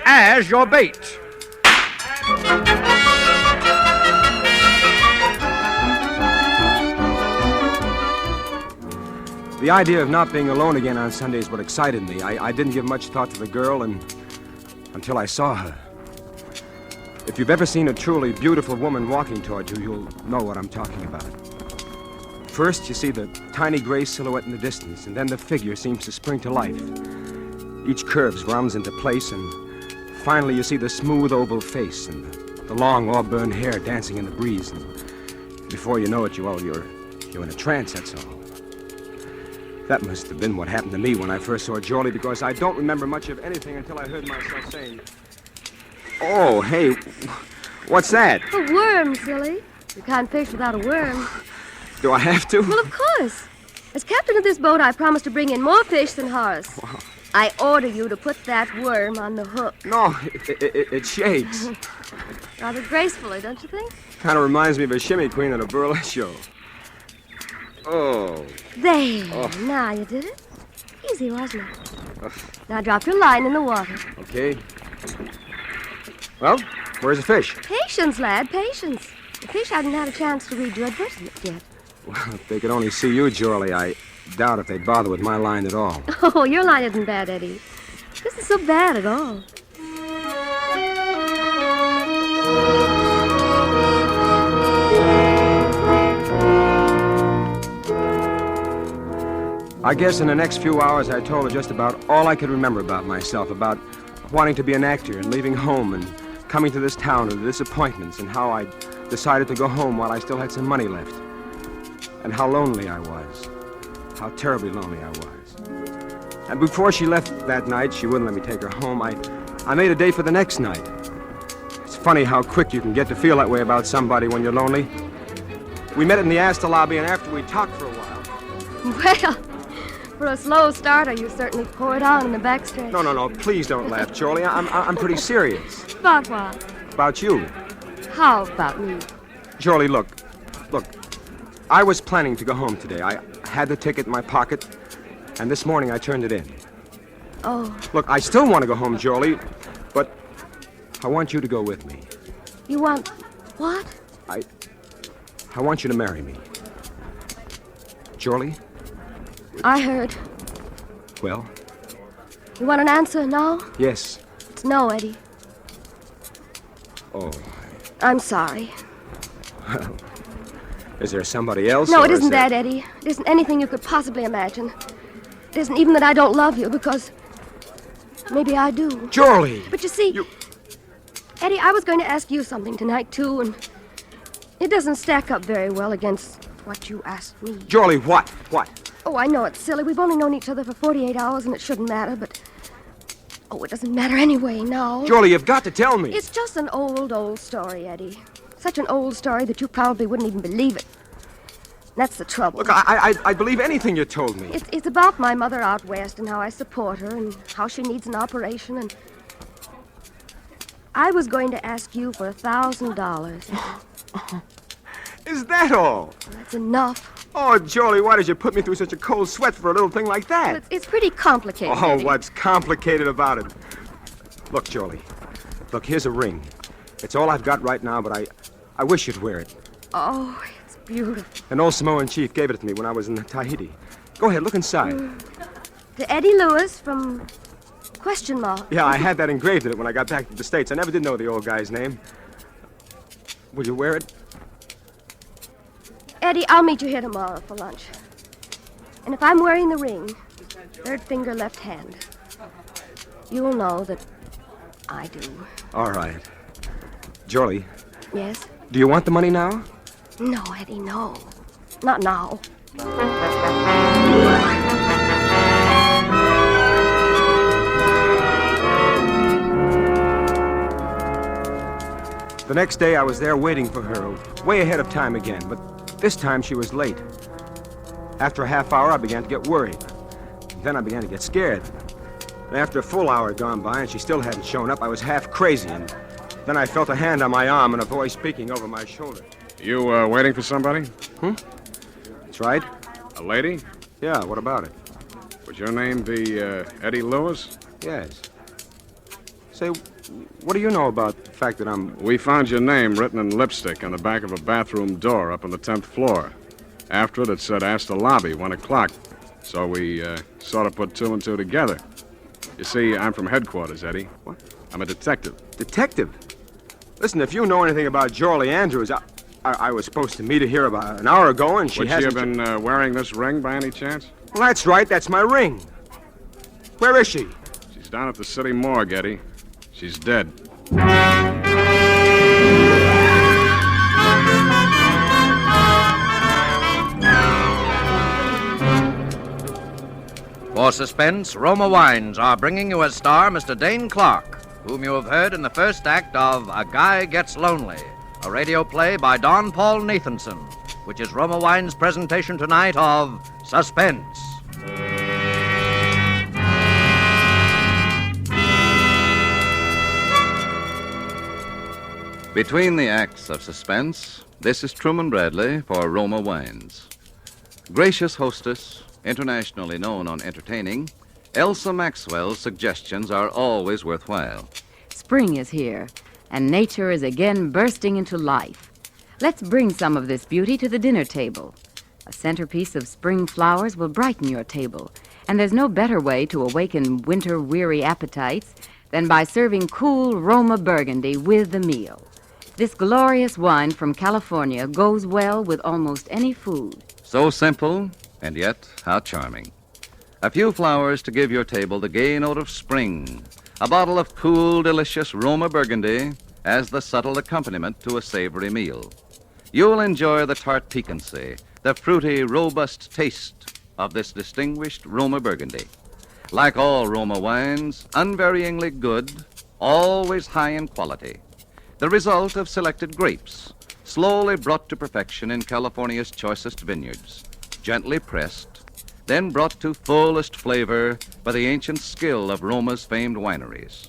as your bait. The idea of not being alone again on Sunday is what excited me. I didn't give much thought to the girl until I saw her. If you've ever seen a truly beautiful woman walking toward you, you'll know what I'm talking about. First, you see the tiny gray silhouette in the distance, and then the figure seems to spring to life. Each curve rounds into place, and finally you see the smooth oval face and the long auburn hair dancing in the breeze. And before you know it, you're in a trance, that's all. That must have been what happened to me when I first saw Jolie, because I don't remember much of anything until I heard myself saying, "Oh, hey, what's that?" A worm, silly. You can't fish without a worm. Do I have to? Well, of course. As captain of this boat, I promised to bring in more fish than Horace. Wow. I order you to put that worm on the hook. No, it shakes. Rather gracefully, don't you think? Kind of reminds me of a shimmy queen at a burlesque show. Oh. There. Oh. Now you did it. Easy, wasn't it? Now drop your line in the water. Okay. Well, where's the fish? Patience, lad, patience. The fish haven't had a chance to read your advertisement yet. Well, if they could only see you, Jolie, I doubt if they'd bother with my line at all. Oh, your line isn't bad, Eddie. This isn't so bad at all. I guess in the next few hours I told her just about all I could remember about myself, about wanting to be an actor and leaving home and coming to this town and the disappointments and how I decided to go home while I still had some money left. and how lonely I was. How terribly lonely I was. And before she left that night, she wouldn't let me take her home. I made a date for the next night. It's funny how quick you can get to feel that way about somebody when you're lonely. We met in the Astor lobby, and after we talked for a while... Well, for a slow starter, you certainly poured on in the backstretch. No, please don't laugh, Charlie. I'm pretty serious. About what? About you. How about me? Charlie, look. I was planning to go home today. I had the ticket in my pocket, and this morning I turned it in. Oh. Look, I still want to go home, Charlie, but I want you to go with me. You want what? I want you to marry me. Charlie? I heard. Well? You want an answer now? Yes. It's no, Eddie. Oh. I'm sorry. Well, is there somebody else? No, it isn't that, Eddie. It isn't anything you could possibly imagine. It isn't even that I don't love you, because maybe I do. Charlie! But you see, Eddie, I was going to ask you something tonight, too, and it doesn't stack up very well against what you asked me. Charlie, what? What? Oh, I know it's silly. We've only known each other for 48 hours, and it shouldn't matter, but... Oh, it doesn't matter anyway now. Charlie, you've got to tell me. It's just an old story, Eddie. Such an old story that you probably wouldn't even believe it. That's the trouble. Look, I believe anything you told me. It's about my mother out west and how I support her and how she needs an operation, and... I was going to ask you for $1,000. Is that all? That's enough. Oh, Charlie, why did you put me through such a cold sweat for a little thing like that? Well, it's pretty complicated. Oh, Eddie. what's complicated about it? Look, Charlie. Look, here's a ring. It's all I've got right now, but I wish you'd wear it. Oh, it's beautiful. An old Samoan chief gave it to me when I was in Tahiti. Go ahead, look inside. To Eddie Lewis from... ? Yeah, I had that engraved in it when I got back to the States. I never did know the old guy's name. Will you wear it? Eddie, I'll meet you here tomorrow for lunch. And if I'm wearing the ring, third finger, left hand, you'll know that I do. All right. Charlie. Yes? Do you want the money now? No, Eddie, no. Not now. The next day, I was there waiting for her, way ahead of time again, but this time she was late. After a half hour, I began to get worried. Then I began to get scared. And after a full hour had gone by and she still hadn't shown up, I was half crazy, and then I felt a hand on my arm and a voice speaking over my shoulder. You, waiting for somebody? That's right. A lady? Yeah, what about it? Would your name be, Eddie Lewis? Yes. Say, what do you know about the fact that I'm... We found your name written in lipstick on the back of a bathroom door up on the 10th floor. After it said Astor Lobby, 1 o'clock. So we, sort of put 2 and 2 together. You see, I'm from headquarters, Eddie. What? I'm a detective. Detective? Listen, if you know anything about Jorley Andrews, I was supposed to meet her here about an hour ago, and Would she have been wearing this ring by any chance? Well, that's right. That's my ring. Where is she? She's down at the city morgue, Eddie. She's dead. For Suspense, Roma Wines are bringing you as star Mr. Dane Clark, whom you have heard in the first act of A Guy Gets Lonely, a radio play by Don Paul Nathanson, which is Roma Wines' presentation tonight of Suspense. Between the acts of suspense, this is Truman Bradley for Roma Wines. Gracious hostess, internationally known on entertaining, Elsa Maxwell's suggestions are always worthwhile. Spring is here, and nature is again bursting into life. Let's bring some of this beauty to the dinner table. A centerpiece of spring flowers will brighten your table, and there's no better way to awaken winter-weary appetites than by serving cool Roma Burgundy with the meal. This glorious wine from California goes well with almost any food. So simple, and yet how charming. A few flowers to give your table the gay note of spring. A bottle of cool, delicious Roma Burgundy as the subtle accompaniment to a savory meal. You'll enjoy the tart piquancy, the fruity, robust taste of this distinguished Roma Burgundy. Like all Roma wines, unvaryingly good, always high in quality. The result of selected grapes, slowly brought to perfection in California's choicest vineyards, gently pressed, then brought to fullest flavor by the ancient skill of Roma's famed wineries.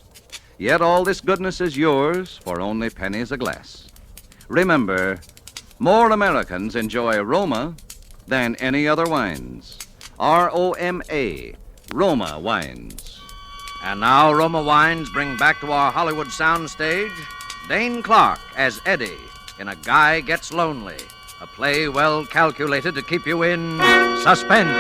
Yet all this goodness is yours for only pennies a glass. Remember, more Americans enjoy Roma than any other wines. R-O-M-A, Roma Wines. And now Roma Wines bring back to our Hollywood soundstage Dane Clark as Eddie in A Guy Gets Lonely, a play well calculated to keep you in suspense.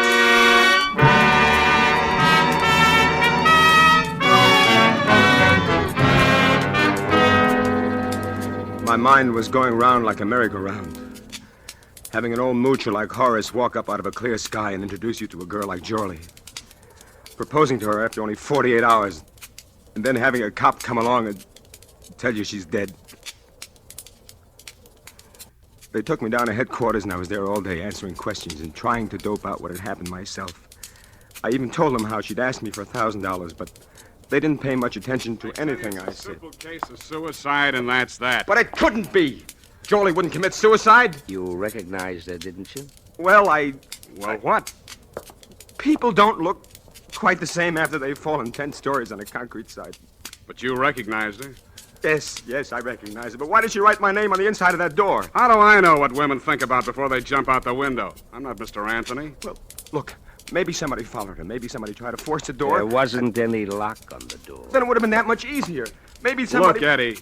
My mind was going round like a merry-go-round. Having an old moocher like Horace walk up out of a clear sky and introduce you to a girl like Jorlie. Proposing to her after only 48 hours, and then having a cop come along and tell you she's dead. They took me down to headquarters, and I was there all day answering questions and trying to dope out what had happened myself. I even told them how she'd asked me for $1,000, but they didn't pay much attention to anything I said. Simple case of suicide, and that's that. But it couldn't be. Jorlie wouldn't commit suicide. You recognized her, didn't you? Well, what? People don't look quite the same after they've fallen 10 stories on a concrete side. But you recognized her? Yes, I recognize her. But why did she write my name on the inside of that door? How do I know what women think about before they jump out the window? I'm not Mr. Anthony. Well, look, maybe somebody followed her. Maybe somebody tried to force the door. There wasn't any lock on the door. Then it would have been that much easier. Maybe somebody... Look, Eddie,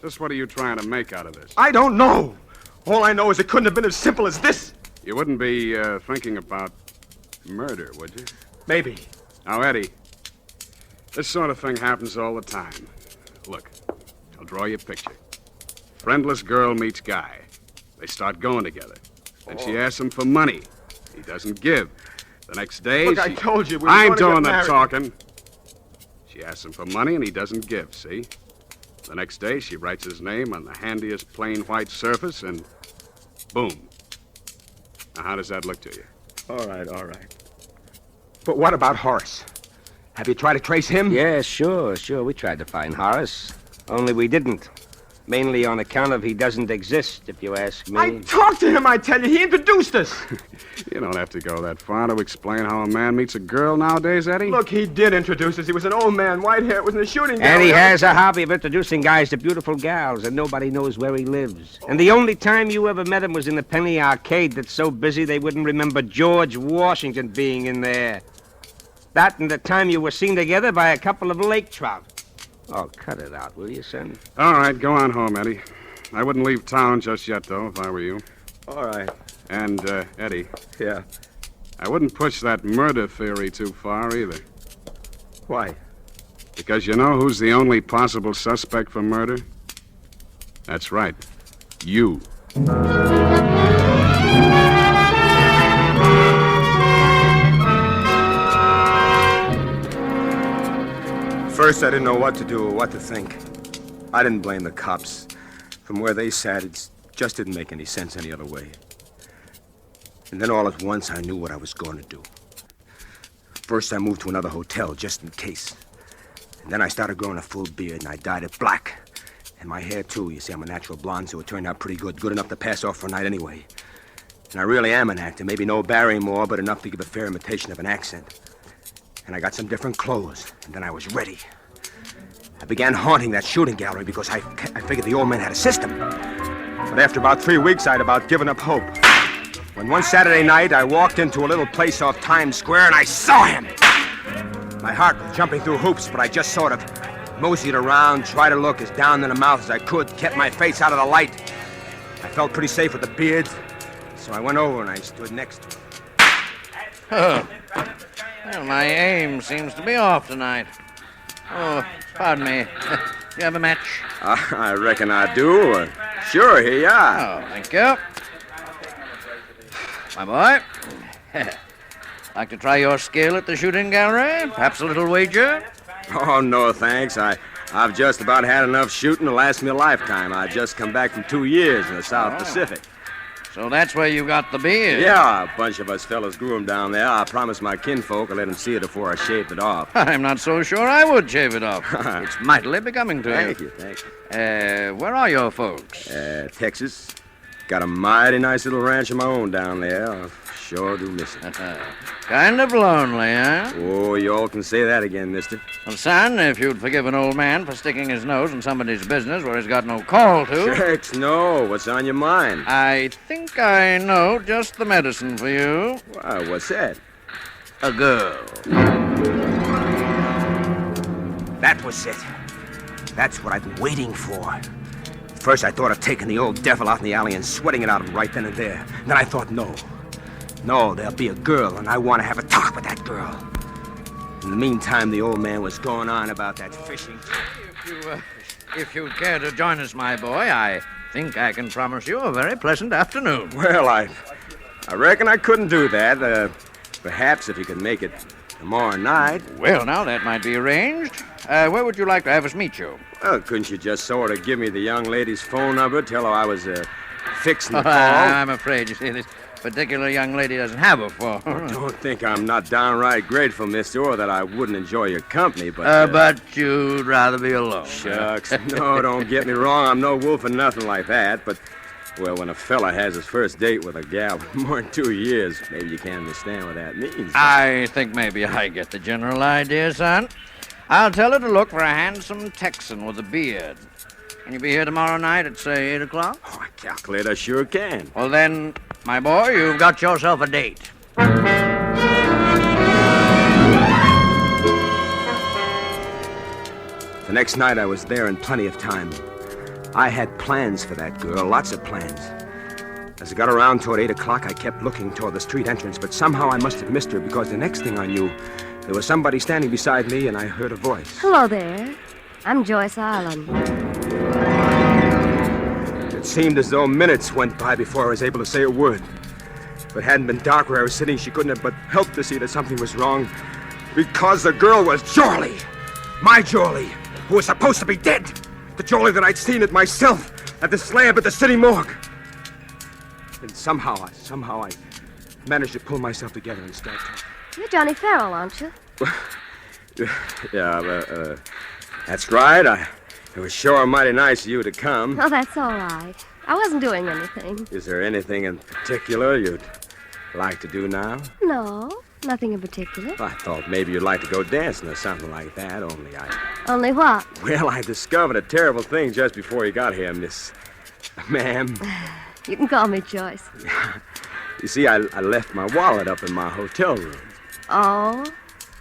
just what are you trying to make out of this? I don't know. All I know is it couldn't have been as simple as this. You wouldn't be thinking about murder, would you? Maybe. Now, Eddie, this sort of thing happens all the time. Look, I'll draw you a picture. Friendless girl meets guy. They start going together. Then she asks him for money. He doesn't give. The next day, Look, I told you we were I'm going to doing get the married. talking. She asks him for money, and he doesn't give, see? The next day, she writes his name on the handiest plain white surface, and boom. Now, how does that look to you? All right. But what about Horace? Have you tried to trace him? Yes, sure. We tried to find Horace. Only we didn't. Mainly on account of he doesn't exist, if you ask me. I talked to him, I tell you. He introduced us. You don't have to go that far to explain how a man meets a girl nowadays, Eddie. Look, he did introduce us. He was an old man, white hair. It was in the shooting gallery. And he has a hobby of introducing guys to beautiful gals, and nobody knows where he lives. And the only time you ever met him was in the Penny Arcade that's so busy they wouldn't remember George Washington being in there. That and the time you were seen together by a couple of lake trout. Oh, cut it out, will you, son? All right, go on home, Eddie. I wouldn't leave town just yet, though, if I were you. All right. And, Eddie. Yeah. I wouldn't push that murder theory too far, either. Why? Because you know who's the only possible suspect for murder? That's right. You. First, I didn't know what to do or what to think. I didn't blame the cops. From where they sat, it just didn't make any sense any other way. And then all at once, I knew what I was going to do. First, I moved to another hotel, just in case. And then I started growing a full beard, and I dyed it black. And my hair, too. You see, I'm a natural blonde, so it turned out pretty good. Good enough to pass off for a night anyway. And I really am an actor. Maybe no Barrymore, but enough to give a fair imitation of an accent. And I got some different clothes, and then I was ready. I began haunting that shooting gallery because I figured the old man had a system. But after about 3 weeks, I'd about given up hope. When one Saturday night, I walked into a little place off Times Square, and I saw him. My heart was jumping through hoops, but I just sort of moseyed around, tried to look as down in the mouth as I could, kept my face out of the light. I felt pretty safe with the beard, so I went over and I stood next to him. Oh. Well, my aim seems to be off tonight. Oh, pardon me. You have a match? I reckon I do. Sure, here you are. Oh, thank you. My boy. Like to try your skill at the shooting gallery? Perhaps a little wager? Oh, no, thanks. I've just about had enough shooting to last me a lifetime. I just come back from 2 years in the South Pacific. So that's where you got the beard? Yeah, a bunch of us fellas grew him down there. I promised my kinfolk I'd let him see it before I shaved it off. I'm not so sure I would shave it off. It's mightily becoming to you. Thank you. Where are your folks? Texas. Got a mighty nice little ranch of my own down there. I sure do miss it. Kind of lonely, huh? Oh, you all can say that again, mister. Well, son, if you'd forgive an old man for sticking his nose in somebody's business where he's got no call to. Shucks, no. What's on your mind? I think I know just the medicine for you. Why, what's that? A girl. That was it. That's what I've been waiting for. First, I thought of taking the old devil out in the alley and sweating it out of him right then and there. Then I thought, no, there'll be a girl, and I want to have a talk with that girl. In the meantime, the old man was going on about that fishing. If you'd care to join us, my boy, I think I can promise you a very pleasant afternoon. Well, I reckon I couldn't do that. Perhaps if you could make it tomorrow night. Well, now, that might be arranged. Where would you like to have us meet you? Well, couldn't you just sort of give me the young lady's phone number, tell her I was fixing the call? I'm afraid, you see, this particular young lady doesn't have a phone. Oh, don't think I'm not downright grateful, mister, or that I wouldn't enjoy your company, but... But you'd rather be alone. Shucks. No, don't get me wrong. I'm no wolf or nothing like that, but... Well, when a fella has his first date with a gal for more than 2 years, maybe you can't understand what that means. I think maybe I get the general idea, son. I'll tell her to look for a handsome Texan with a beard. Can you be here tomorrow night at, say, 8 o'clock? Oh, I calculate I sure can. Well, then, my boy, you've got yourself a date. The next night, I was there in plenty of time. I had plans for that girl, lots of plans. As I got around toward 8 o'clock, I kept looking toward the street entrance, but somehow I must have missed her because the next thing I knew, there was somebody standing beside me and I heard a voice. Hello there. I'm Joyce Island. It seemed as though minutes went by before I was able to say a word. If it hadn't been dark where I was sitting, she couldn't have but helped to see that something was wrong. Because the girl was Jorlie. My Jorlie, who was supposed to be dead. The Jorlie that I'd seen it myself at the slab at the city morgue. And somehow I managed to pull myself together and start talking. You're Johnny Farrell, aren't you? Yeah, that's right. It was sure mighty nice of you to come. Oh, that's all right. I wasn't doing anything. Is there anything in particular you'd like to do now? No, nothing in particular. I thought maybe you'd like to go dancing or something like that, Only what? Well, I discovered a terrible thing just before you got here, Miss... Ma'am. You can call me Joyce. You see, I left my wallet up in my hotel room. Oh?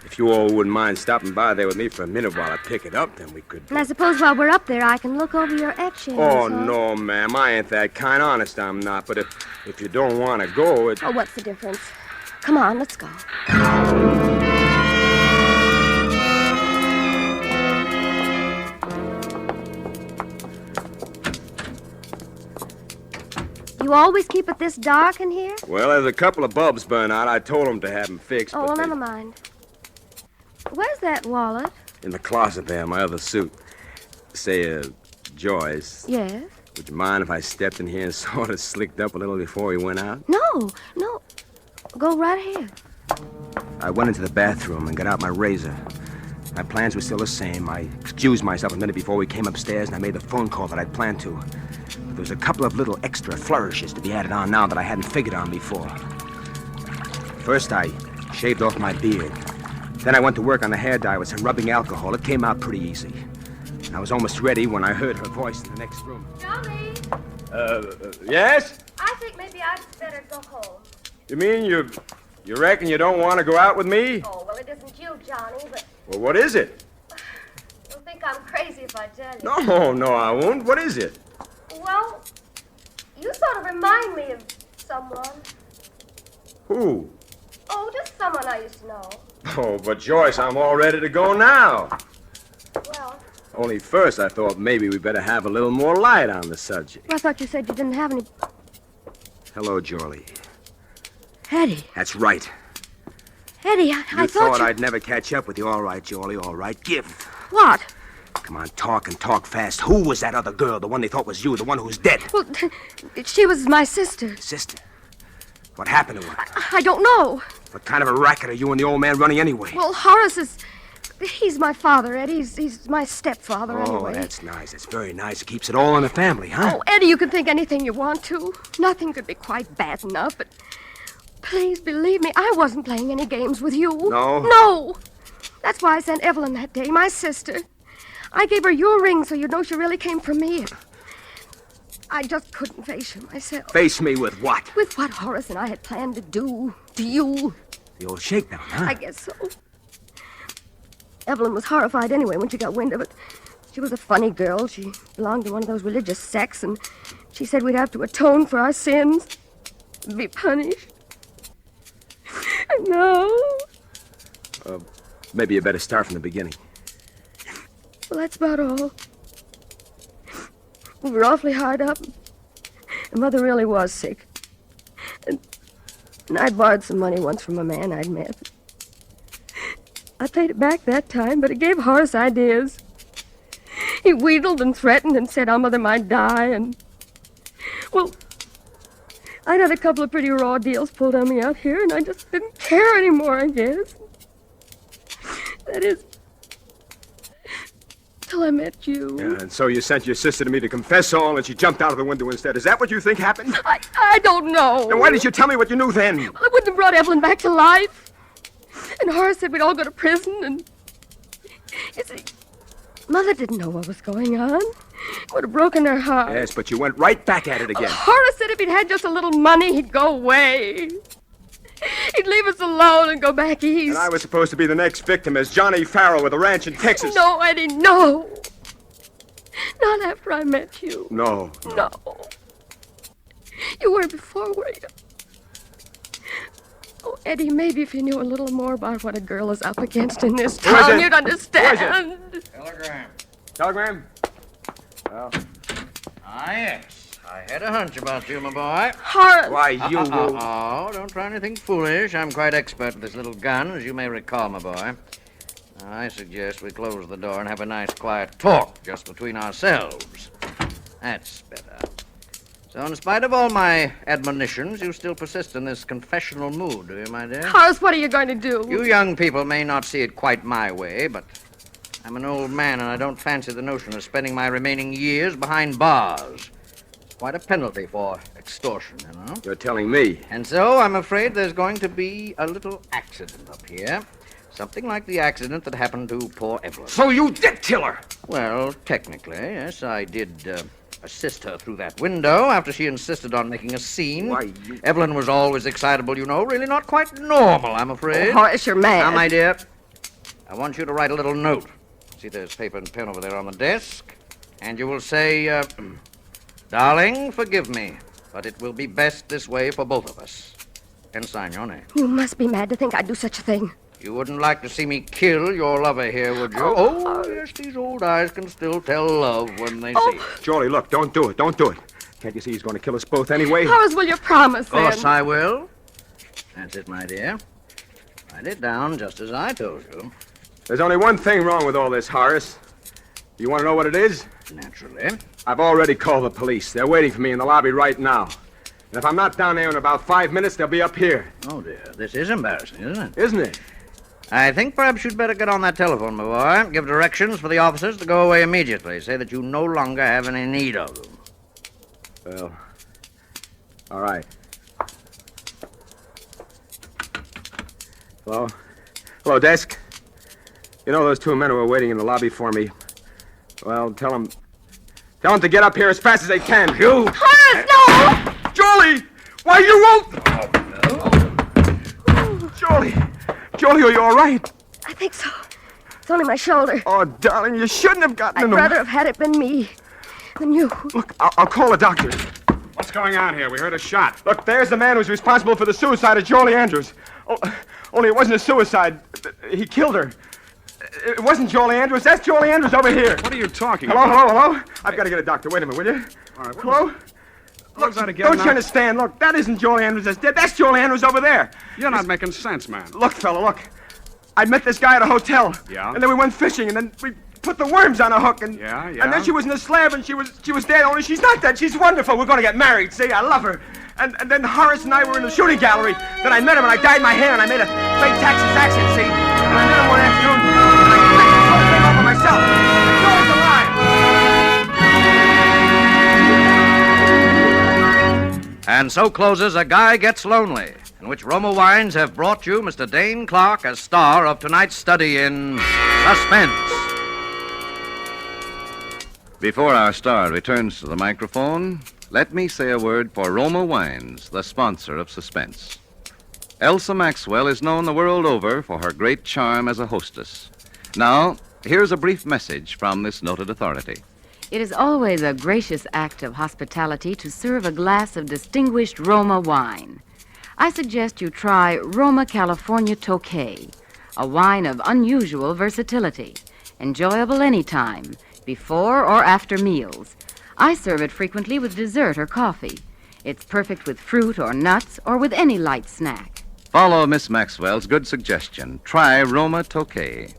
If you all wouldn't mind stopping by there with me for a minute while I pick it up, then we could... And I suppose while we're up there, I can look over your etchings. Oh, no, ma'am. I ain't that kind. Honest, I'm not. But if you don't want to go, it... Oh, what's the difference? Come on, let's go. You always keep it this dark in here? Well, there's a couple of bulbs burn out. I told them to have them fixed. Oh, well, never mind. Where's that wallet? In the closet there, my other suit. Say, Joyce. Yes? Would you mind if I stepped in here and sort of slicked up a little before we went out? No. Go right ahead. I went into the bathroom and got out my razor. My plans were still the same. I excused myself a minute before we came upstairs, and I made the phone call that I'd planned to. But there was a couple of little extra flourishes to be added on now that I hadn't figured on before. First, I shaved off my beard. Then I went to work on the hair dye with some rubbing alcohol. It came out pretty easy. And I was almost ready when I heard her voice in the next room. Johnny? Yes? I think maybe I'd better go home. You mean you reckon you don't want to go out with me? Oh, well, it isn't you, Johnny, but... Well, what is it? You'll think I'm crazy if I tell you. No, I won't. What is it? Well, you sort of remind me of someone. Who? Oh, just someone I used to know. Oh, but Joyce, I'm all ready to go now. Well... Only first I thought maybe we better have a little more light on the subject. Well, I thought you said you didn't have any... Hello, Jorlie. Eddie. That's right. Eddie, I thought I'd never catch up with you. All right, Jorlie, all right. Give. What? Come on, talk and talk fast. Who was that other girl, the one they thought was you, the one who was dead? Well, she was my sister. Sister? What happened to her? I don't know. What kind of a racket are you and the old man running anyway? Well, Horace is... He's my father, Eddie. He's my stepfather, Oh, anyway. that's nice. That's very nice. It keeps it all in the family, huh? Oh, Eddie, you can think anything you want to. Nothing could be quite bad enough, but... Please believe me, I wasn't playing any games with you. No? No! That's why I sent Evelyn that day, my sister. I gave her your ring so you'd know she really came from me. I just couldn't face you myself. Face me with what? With what Horace and I had planned to do to you. The old shakedown, huh? I guess so. Evelyn was horrified anyway when she got wind of it. She was a funny girl. She belonged to one of those religious sects, and she said we'd have to atone for our sins, be punished. No. Maybe you better start from the beginning. Well, that's about all. We were awfully hard up. And Mother really was sick. And I'd borrowed some money once from a man I'd met. I paid it back that time, but it gave Horace ideas. He wheedled and threatened and said our mother might die, and... Well, I'd had a couple of pretty raw deals pulled on me out here, and I just didn't care anymore, I guess. That is... till I met you. Yeah, and so you sent your sister to me to confess all, and she jumped out of the window instead. Is that what you think happened? I don't know. Then why did you tell me what you knew then? Well, I wouldn't have brought Evelyn back to life. And Horace said we'd all go to prison, and... You see, Mother didn't know what was going on. It would have broken her heart. Yes, but you went right back at it again. Horace said if he'd had just a little money, he'd go away. He'd leave us alone and go back east. And I was supposed to be the next victim as Johnny Farrell with a ranch in Texas. No, Eddie, no. Not after I met you. No. No. You were before, were you? Oh, Eddie, maybe if you knew a little more about what a girl is up against in this town, you'd understand. Telegram. Telegram? Well. Yes. I had a hunch about you, my boy. Horace. Why, you... Oh, don't try anything foolish. I'm quite expert with this little gun, as you may recall, my boy. Now, I suggest we close the door and have a nice, quiet talk just between ourselves. That's better. So, in spite of all my admonitions, you still persist in this confessional mood, do you, my dear? Horace, what are you going to do? You young people may not see it quite my way, but I'm an old man, and I don't fancy the notion of spending my remaining years behind bars. It's quite a penalty for extortion, you know. You're telling me. And so I'm afraid there's going to be a little accident up here. Something like the accident that happened to poor Evelyn. So you did kill her? Well, technically, yes, I did assist her through that window after she insisted on making a scene. Why, Evelyn was always excitable, you know. Really not quite normal, I'm afraid. Oh, Horace, you're mad. Now, my dear, I want you to write a little note. See, there's paper and pen over there on the desk. And you will say, darling, forgive me, but it will be best this way for both of us. And sign your name. You must be mad to think I'd do such a thing. You wouldn't like to see me kill your lover here, would you? Oh, yes, these old eyes can still tell love when they see it. Charlie, look, don't do it. Don't do it. Can't you see he's going to kill us both anyway? Horace, will you promise, Of course then? I will. That's it, my dear. Write it down just as I told you. There's only one thing wrong with all this, Horace. You want to know what it is? Naturally. I've already called the police. They're waiting for me in the lobby right now. And if I'm not down there in about 5 minutes, they'll be up here. Oh, dear. This is embarrassing, isn't it? Isn't it? I think perhaps you'd better get on that telephone, my boy. Give directions for the officers to go away immediately. Say that you no longer have any need of them. Well, all right. Hello? Hello, desk. You know those two men who are waiting in the lobby for me? Well, tell them to get up here as fast as they can. You! Horace, no! Jolie! Why, you won't! Jolie! Jolie, are you all right? I think so. It's only my shoulder. Oh, darling, you shouldn't have gotten I'd in the... rather have had it been me than you. Look, I'll call a doctor. What's going on here? We heard a shot. Look, there's the man who's responsible for the suicide of Jolie Andrews. Oh, only it wasn't a suicide. He killed her. It wasn't Jolie Andrews. That's Jolie Andrews over here. What are you talking Hello, about? hello? I've got to get a doctor. Wait a minute, will you? All right. Hello? Look, don't you understand? Look, that isn't Jolie Andrews that's dead. That's Jolie Andrews over there. You're not making sense, man. Look, fella, look. I met this guy at a hotel. Yeah? And then we went fishing, and then put the worms on a hook, and Yeah. and then she was in a slab, and she was dead. Only she's not dead. She's wonderful. We're going to get married. See, I love her. And then Horace and I were in the shooting gallery. Then I met him, and I dyed my hair, and I made a fake Texas accent. See, and I met him one afternoon, and I picked this whole thing over myself. Joy's alive. And so closes A Guy Gets Lonely, in which Roma Wines have brought you Mr. Dane Clark as star of tonight's study in Suspense. Before our star returns to the microphone, let me say a word for Roma Wines, the sponsor of Suspense. Elsa Maxwell is known the world over for her great charm as a hostess. Now, here's a brief message from this noted authority. It is always a gracious act of hospitality to serve a glass of distinguished Roma wine. I suggest you try Roma California Tokay, a wine of unusual versatility, enjoyable any time, before or after meals. I serve it frequently with dessert or coffee. It's perfect with fruit or nuts or with any light snack. Follow Miss Maxwell's good suggestion. Try Roma Tokay.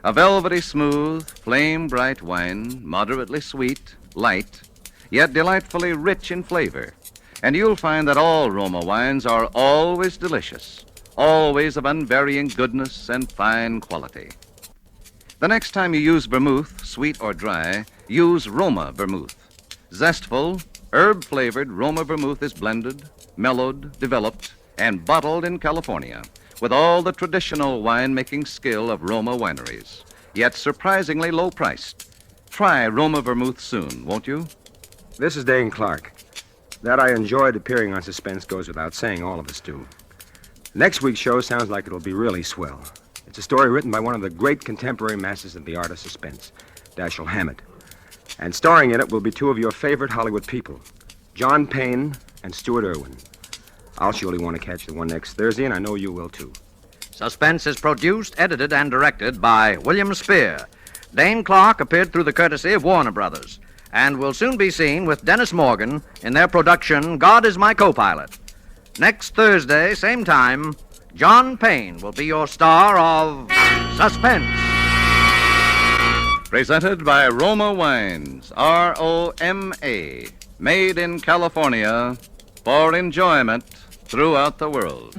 A velvety smooth, flame-bright wine, moderately sweet, light, yet delightfully rich in flavor. And you'll find that all Roma wines are always delicious, always of unvarying goodness and fine quality. The next time you use vermouth, sweet or dry, use Roma vermouth. Zestful, herb-flavored Roma vermouth is blended, mellowed, developed, and bottled in California with all the traditional wine-making skill of Roma wineries, yet surprisingly low-priced. Try Roma vermouth soon, won't you? This is Dane Clark. That I enjoyed appearing on Suspense goes without saying. All of us do. Next week's show sounds like it'll be really swell. It's a story written by one of the great contemporary masters of the art of suspense, Dashiell Hammett. And starring in it will be two of your favorite Hollywood people, John Payne and Stuart Irwin. I'll surely want to catch the one next Thursday, and I know you will, too. Suspense is produced, edited, and directed by William Spear. Dane Clark appeared through the courtesy of Warner Brothers and will soon be seen with Dennis Morgan in their production, God is My Co-Pilot. Next Thursday, same time, John Payne will be your star of Suspense. Presented by Roma Wines, R-O-M-A, made in California for enjoyment throughout the world.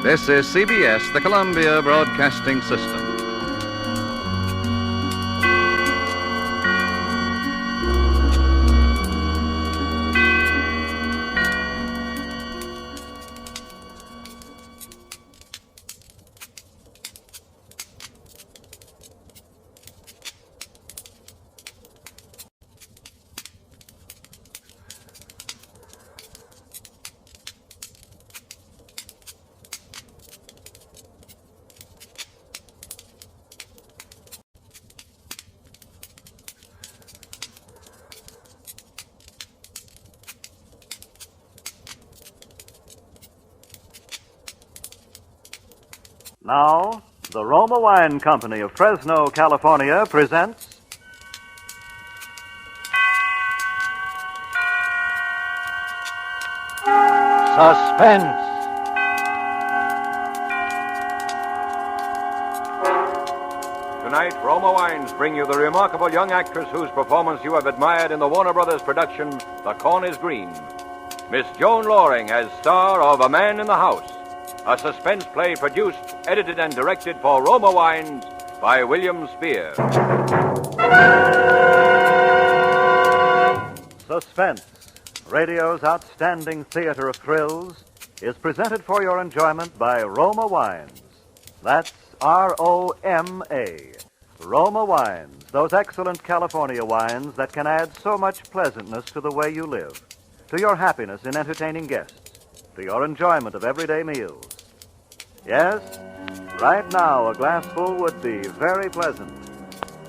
This is CBS, the Columbia Broadcasting System. Now, the Roma Wine Company of Fresno, California presents Suspense. Tonight, Roma Wines bring you the remarkable young actress whose performance you have admired in the Warner Brothers production, The Corn is Green. Miss Joan Loring as star of A Man in the House, a suspense play produced, edited, and directed for Roma Wines by William Spear. Suspense, radio's outstanding theater of thrills, is presented for your enjoyment by Roma Wines. That's R-O-M-A. Roma Wines, those excellent California wines that can add so much pleasantness to the way you live, to your happiness in entertaining guests, to your enjoyment of everyday meals. Yes, right now a glassful would be very pleasant.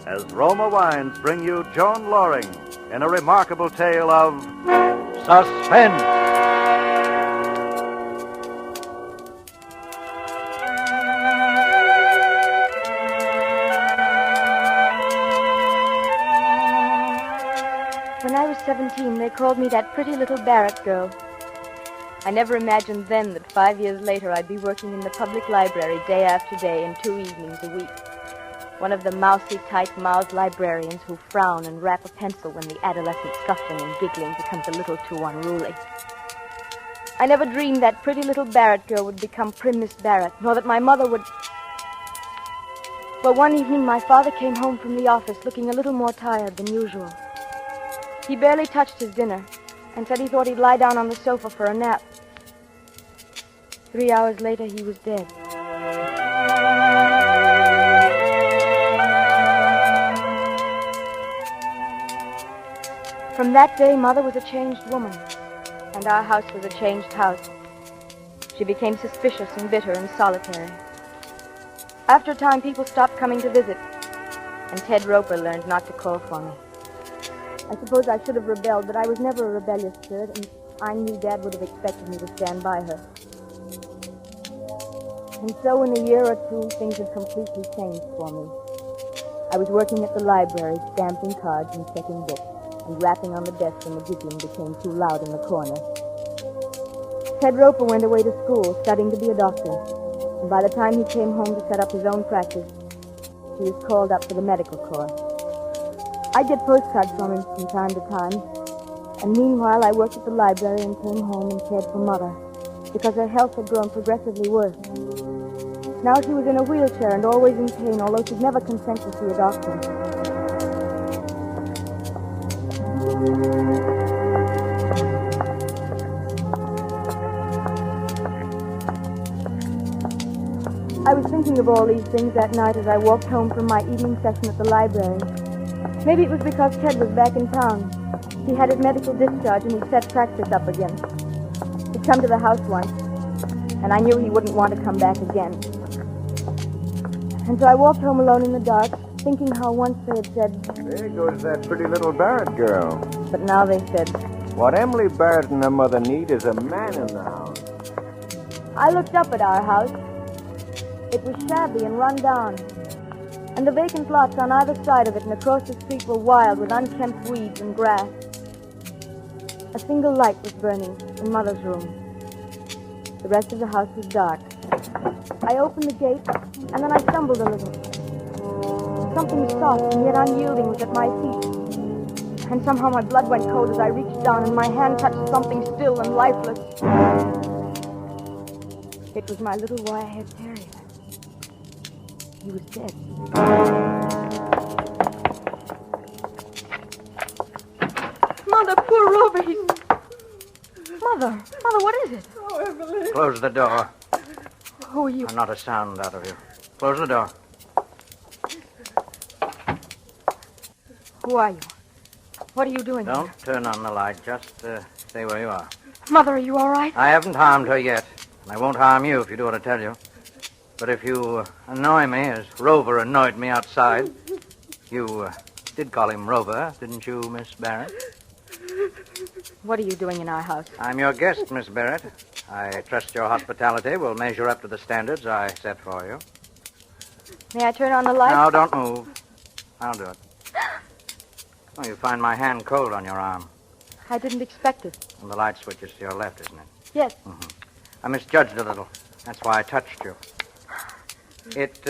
As Roma Wines bring you Joan Loring in a remarkable tale of suspense. When I was 17, they called me that pretty little Barrett girl. I never imagined then that 5 years later I'd be working in the public library day after day and 2 evenings a week. One of the mousy, tight-mouthed librarians who frown and rap a pencil when the adolescent scuffling and giggling becomes a little too unruly. I never dreamed that pretty little Barrett girl would become prim Miss Barrett, nor that my mother would... Well, one evening my father came home from the office looking a little more tired than usual. He barely touched his dinner and said he thought he'd lie down on the sofa for a nap. 3 hours later, he was dead. From that day, Mother was a changed woman, and our house was a changed house. She became suspicious and bitter and solitary. After a time, people stopped coming to visit, and Ted Roper learned not to call for me. I suppose I should have rebelled, but I was never a rebellious spirit, and I knew Dad would have expected me to stand by her. And so in a year or two, things had completely changed for me. I was working at the library, stamping cards and checking books, and rapping on the desk when the giggling became too loud in the corner. Ted Roper went away to school, studying to be a doctor, and by the time he came home to set up his own practice, he was called up for the medical corps. I'd get postcards from him from time to time, and meanwhile I worked at the library and came home and cared for Mother, because her health had grown progressively worse. Now she was in a wheelchair and always in pain, although she'd never consent to see a doctor. I was thinking of all these things that night as I walked home from my evening session at the library. Maybe it was because Ted was back in town. He had his medical discharge and he'd set practice up again. He'd come to the house once, and I knew he wouldn't want to come back again. And so I walked home alone in the dark, thinking how once they had said... There goes that pretty little Barrett girl. But now they said... What Emily Barrett and her mother need is a man in the house. I looked up at our house. It was shabby and run down. And the vacant lots on either side of it and across the street were wild with unkempt weeds and grass. A single light was burning in Mother's room. The rest of the house was dark. I opened the gate, and then I stumbled a little. Something soft and yet unyielding was at my feet. And somehow my blood went cold as I reached down, and my hand touched something still and lifeless. It was my little wire-haired terrier. He was dead. Mother, poor Rover, Mother, what is it? Oh, Emily. Close the door. Who are you? Not a sound out of you. Close the door. Who are you? What are you doing Don't here? turn on the light. Just stay where you are. Mother, are you all right? I haven't harmed her yet, and I won't harm you if you do what I tell you. But if you annoy me, as Rover annoyed me outside, you did call him Rover, didn't you, Miss Barrett? What are you doing in our house? I'm your guest, Miss Barrett. I trust your hospitality will measure up to the standards I set for you. May I turn on the light? No, don't move. I'll do it. Oh, you find my hand cold on your arm. I didn't expect it. And the light switch is to your left, isn't it? Yes. Mm-hmm. I misjudged a little. That's why I touched you. It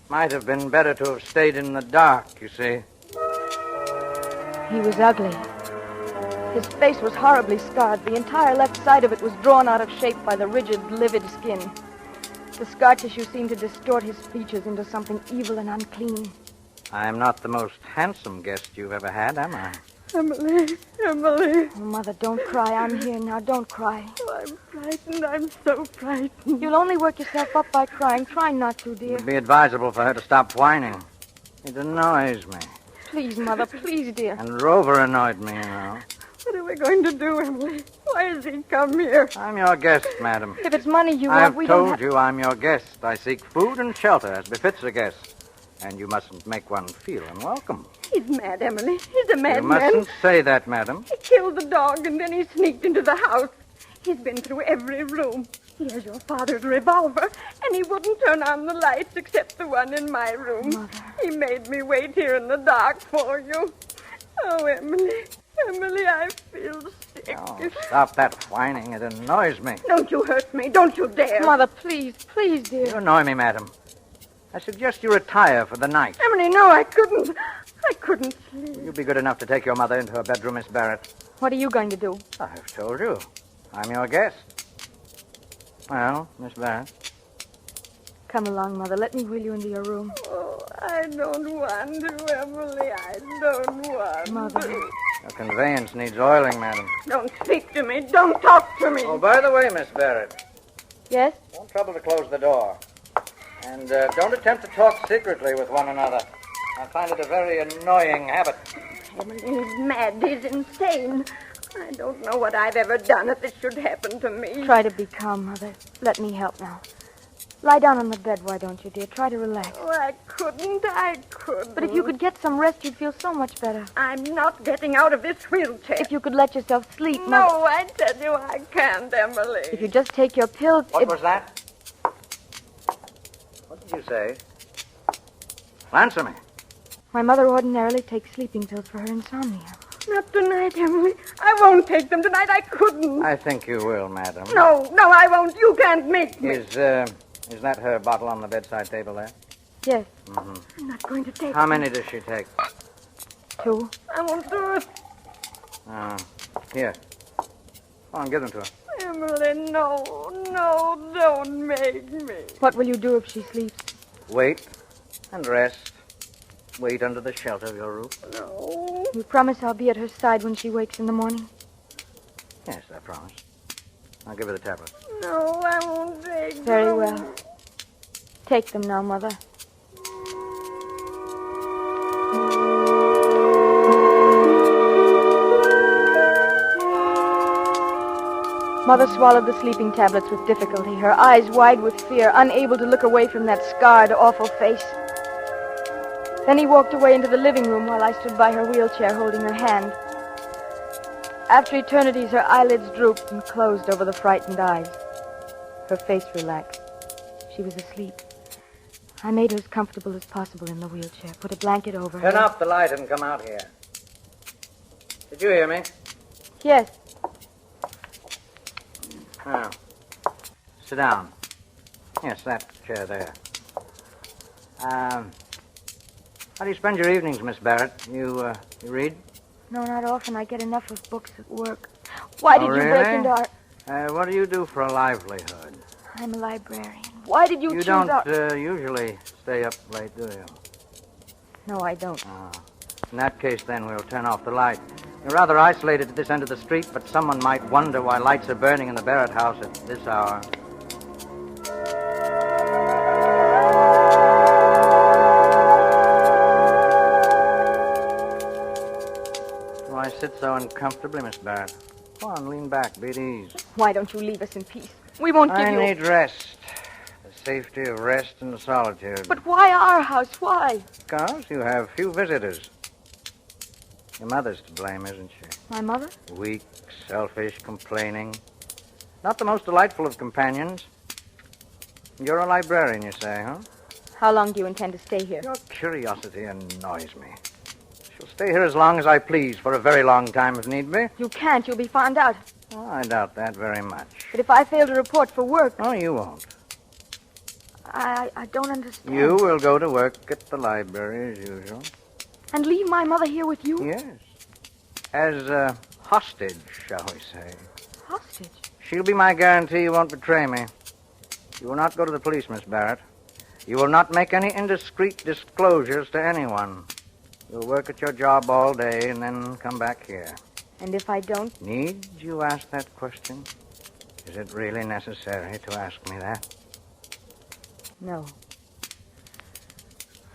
might have been better to have stayed in the dark, you see. He was ugly. His face was horribly scarred. The entire left side of it was drawn out of shape by the rigid, livid skin. The scar tissue seemed to distort his features into something evil and unclean. I'm not the most handsome guest you've ever had, am I? Emily. Oh, Mother, don't cry. I'm here now. Don't cry. Oh, I'm frightened. I'm so frightened. You'll only work yourself up by crying. Try not to, dear. It would be advisable for her to stop whining. It annoys me. Please, Mother, please, dear. And Rover annoyed me, you know. What are we going to do, Emily? Why has he come here? I'm your guest, madam. If it's money you want, we don't have... I've told you I'm your guest. I seek food and shelter as befits a guest. And you mustn't make one feel unwelcome. He's mad, Emily. He's a madman. You mustn't say that, madam. He killed the dog, and then he sneaked into the house. He's been through every room. He has your father's revolver, and he wouldn't turn on the lights except the one in my room. Mother. He made me wait here in the dark for you. Oh, Emily. Emily, I feel sick. Oh, stop that whining. It annoys me. Don't you hurt me. Don't you dare. Mother, please, dear. You annoy me, madam. I suggest you retire for the night. Emily, no, I couldn't. I couldn't sleep. Will you be good enough to take your mother into her bedroom, Miss Barrett? What are you going to do? I've told you. I'm your guest. Well, Miss Barrett. Come along, Mother. Let me wheel you into your room. Oh, I don't want to, Emily. I don't want Mother. to. Your conveyance needs oiling, madam. Don't speak to me. Don't talk to me. Oh, by the way, Miss Barrett, Yes? don't trouble to close the door. And don't attempt to talk secretly with one another. I find it a very annoying habit. Emily, he's mad. He's insane. I don't know what I've ever done if it should happen to me. Try to be calm, Mother. Let me help now. Lie down on the bed, why don't you, dear? Try to relax. Oh, I couldn't. But if you could get some rest, you'd feel so much better. I'm not getting out of this wheelchair. If you could let yourself sleep, Mother. No, I tell you I can't, Emily. If you just take your pills... What was that? What did you say? Answer me. My mother ordinarily takes sleeping pills for her insomnia. Not tonight, Emily. I won't take them tonight. I couldn't. I think you will, madam. No, I won't. You can't make me. Is that her bottle on the bedside table there? Yes. Mm-hmm. I'm not going to take How them. many does she take? 2. I won't do it. Here. Come on, give them to her. Emily, no, don't make me. What will you do if she sleeps? Wait and rest. Wait under the shelter of your roof. No. You promise I'll be at her side when she wakes in the morning? Yes, I promise. I'll give her the tablet. No, I won't take them. Very well. Take them now, Mother. Mother swallowed the sleeping tablets with difficulty, her eyes wide with fear, unable to look away from that scarred, awful face. Then he walked away into the living room while I stood by her wheelchair holding her hand. After eternities, her eyelids drooped and closed over the frightened eyes. Her face relaxed. She was asleep. I made her as comfortable as possible in the wheelchair, put a blanket over her. Turn off the light and come out here. Did you hear me? Yes. Now, sit down. Yes, that chair there. How do you spend your evenings, Miss Barrett? You read? No, not often. I get enough of books at work. Why did you break into our... What do you do for a livelihood? I'm a librarian. Why did you choose don't our... usually stay up late, do you? No, I don't. In that case, then, we'll turn off the light. You're rather isolated at this end of the street, but someone might wonder why lights are burning in the Barrett house at this hour. Why sit so uncomfortably, Miss Barrett? Come on, lean back, be at ease. Why don't you leave us in peace? We won't give you... I need rest. The safety of rest and solitude. But why our house? Why? Because you have few visitors. Your mother's to blame, isn't she? My mother? Weak, selfish, complaining. Not the most delightful of companions. You're a librarian, you say, huh? How long do you intend to stay here? Your curiosity annoys me. She'll stay here as long as I please, for a very long time if need be. You can't. You'll be found out. Oh, I doubt that very much. But if I fail to report for work... Oh, you won't. I don't understand. You will go to work at the library as usual. And leave my mother here with you? Yes. As a hostage, shall we say. Hostage? She'll be my guarantee you won't betray me. You will not go to the police, Miss Barrett. You will not make any indiscreet disclosures to anyone. You'll work at your job all day and then come back here. And if I don't? Need you ask that question? Is it really necessary to ask me that? No.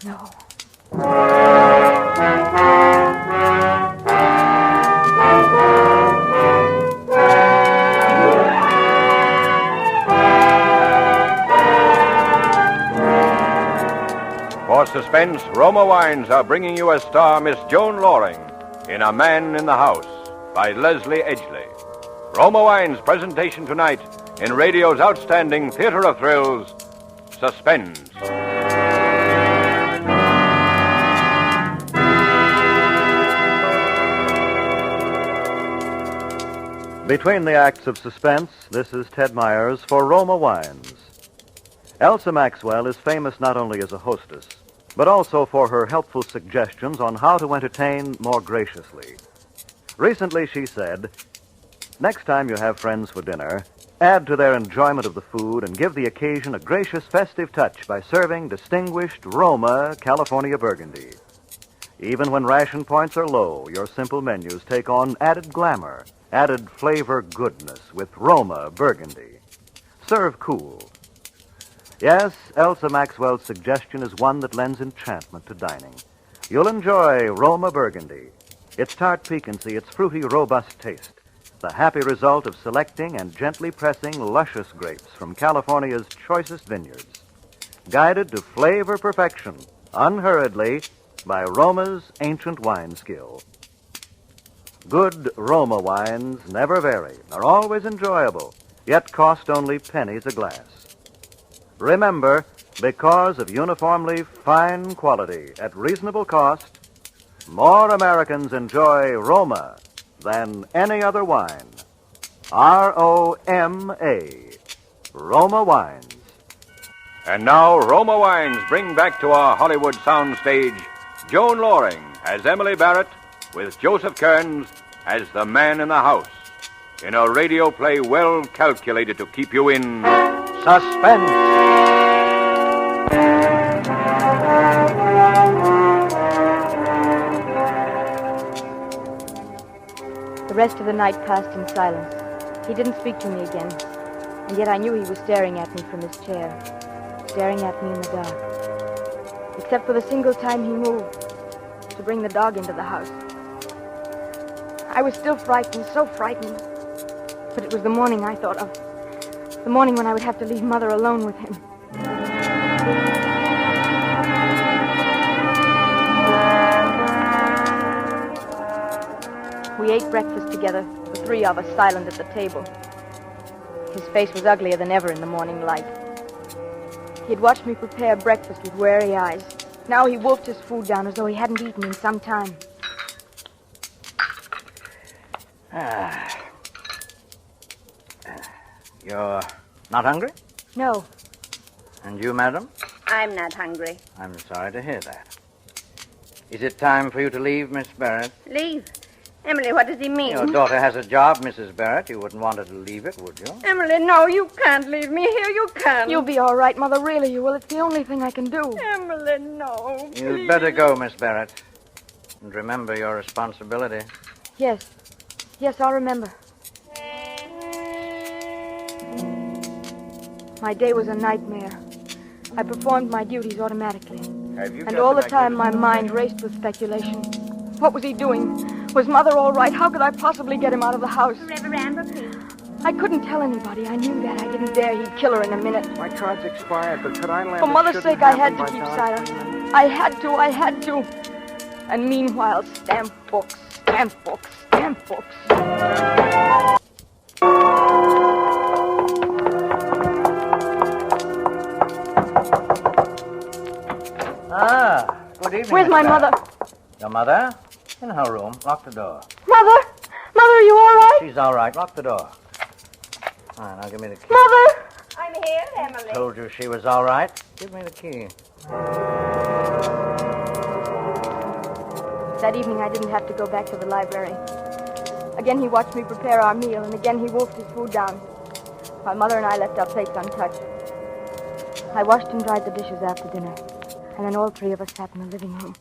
No. For Suspense, Roma Wines are bringing you a star, Miss Joan Loring, in A Man in the House by Leslie Edgley. Roma Wines' presentation tonight in radio's outstanding theater of thrills, Suspense. Between the acts of suspense, this is Ted Myers for Roma Wines. Elsa Maxwell is famous not only as a hostess, but also for her helpful suggestions on how to entertain more graciously. Recently, she said, "Next time you have friends for dinner, add to their enjoyment of the food and give the occasion a gracious festive touch by serving distinguished Roma California Burgundy. Even when ration points are low, your simple menus take on added glamour, added flavor goodness with Roma Burgundy. Serve cool." Yes, Elsa Maxwell's suggestion is one that lends enchantment to dining. You'll enjoy Roma Burgundy. Its tart piquancy, its fruity, robust taste, the happy result of selecting and gently pressing luscious grapes from California's choicest vineyards. Guided to flavor perfection, unhurriedly, by Roma's ancient wine skill. Good Roma wines never vary, are always enjoyable, yet cost only pennies a glass. Remember, because of uniformly fine quality at reasonable cost, more Americans enjoy Roma than any other wine. R-O-M-A. Roma Wines. And now, Roma Wines bring back to our Hollywood soundstage Joan Loring as Emily Barrett, with Joseph Kearns as the man in the house, in a radio play well calculated to keep you in suspense. The rest of the night passed in silence. He didn't speak to me again, and yet I knew he was staring at me from his chair, staring at me in the dark. Except for the single time he moved to bring the dog into the house. I was still frightened, so frightened. But it was the morning I thought of. The morning when I would have to leave Mother alone with him. We ate breakfast together, the three of us silent at the table. His face was uglier than ever in the morning light. He had watched me prepare breakfast with wary eyes. Now he wolfed his food down as though he hadn't eaten in some time. You're not hungry? No. And you, madam? I'm not hungry. I'm sorry to hear that. Is it time for you to leave, Miss Barrett? Leave? Emily, what does he mean? Your daughter has a job, Mrs. Barrett. You wouldn't want her to leave it, would you? Emily, no, you can't leave me here. You can't. You'll be all right, Mother. Really, you will. It's the only thing I can do. Emily, no. You'd please. better go, Miss Barrett. And remember your responsibility. Yes. Yes, I'll remember. My day was a nightmare. I performed my duties automatically. And all the time my mind raced with speculation. What was he doing? Was Mother all right? How could I possibly get him out of the house? Reverend Amber, please. I couldn't tell anybody. I knew that. I didn't dare. He'd kill her in a minute. My card's expired, but could I land? For Mother's sake, I had to keep silent. I had to. And meanwhile, stamp books. Good evening. Where's my mother? Your mother? In her room. Lock the door. Mother, are you all right? She's all right. Lock the door. All right, now give me the key. Mother! I'm here, Emily. Told you she was all right. Give me the key. That evening, I didn't have to go back to the library. Again, he watched me prepare our meal, and again, he wolfed his food down. My mother and I left our plates untouched. I washed and dried the dishes after dinner, and then all three of us sat in the living room.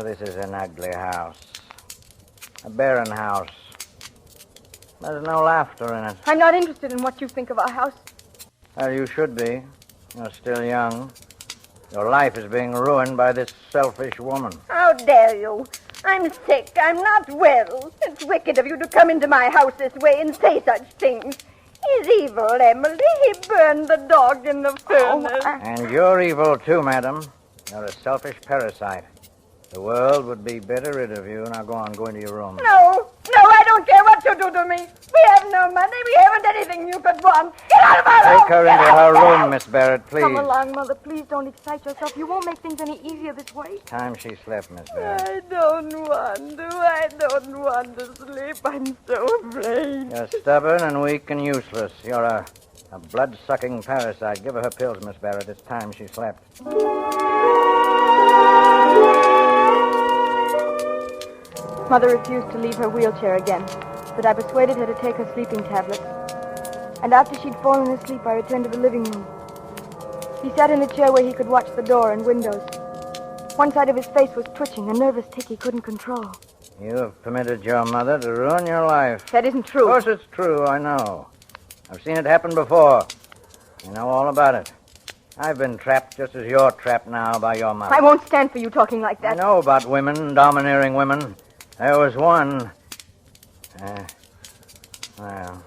This is an ugly house. A barren house. There's no laughter in it. I'm not interested in what you think of our house. Well, you should be. You're still young. Your life is being ruined by this selfish woman. How dare you? I'm sick. I'm not well. It's wicked of you to come into my house this way and say such things. He's evil, Emily. He burned the dog in the furnace. And you're evil, too, madam. You're a selfish parasite. The world would be better rid of you. Now go on, go into your room. No, I don't don't care what you do to me. We have no money. We haven't anything you could want. Get out of my room! Take her into her room, Miss Barrett, please. Come along, Mother. Please don't excite yourself. You won't make things any easier this way. Time she slept, Miss Barrett. I don't want to. I don't want to sleep. I'm so afraid. You're stubborn and weak and useless. You're a blood-sucking parasite. Give her her pills, Miss Barrett. It's time she slept. Mother refused to leave her wheelchair again, but I persuaded her to take her sleeping tablets. And after she'd fallen asleep, I returned to the living room. He sat in a chair where he could watch the door and windows. One side of his face was twitching, a nervous tic he couldn't control. You have permitted your mother to ruin your life. That isn't true. Of course it's true, I know. I've seen it happen before. I know all about it. I've been trapped just as you're trapped now by your mother. I won't stand for you talking like that. I know about women, domineering women. There was one. Well,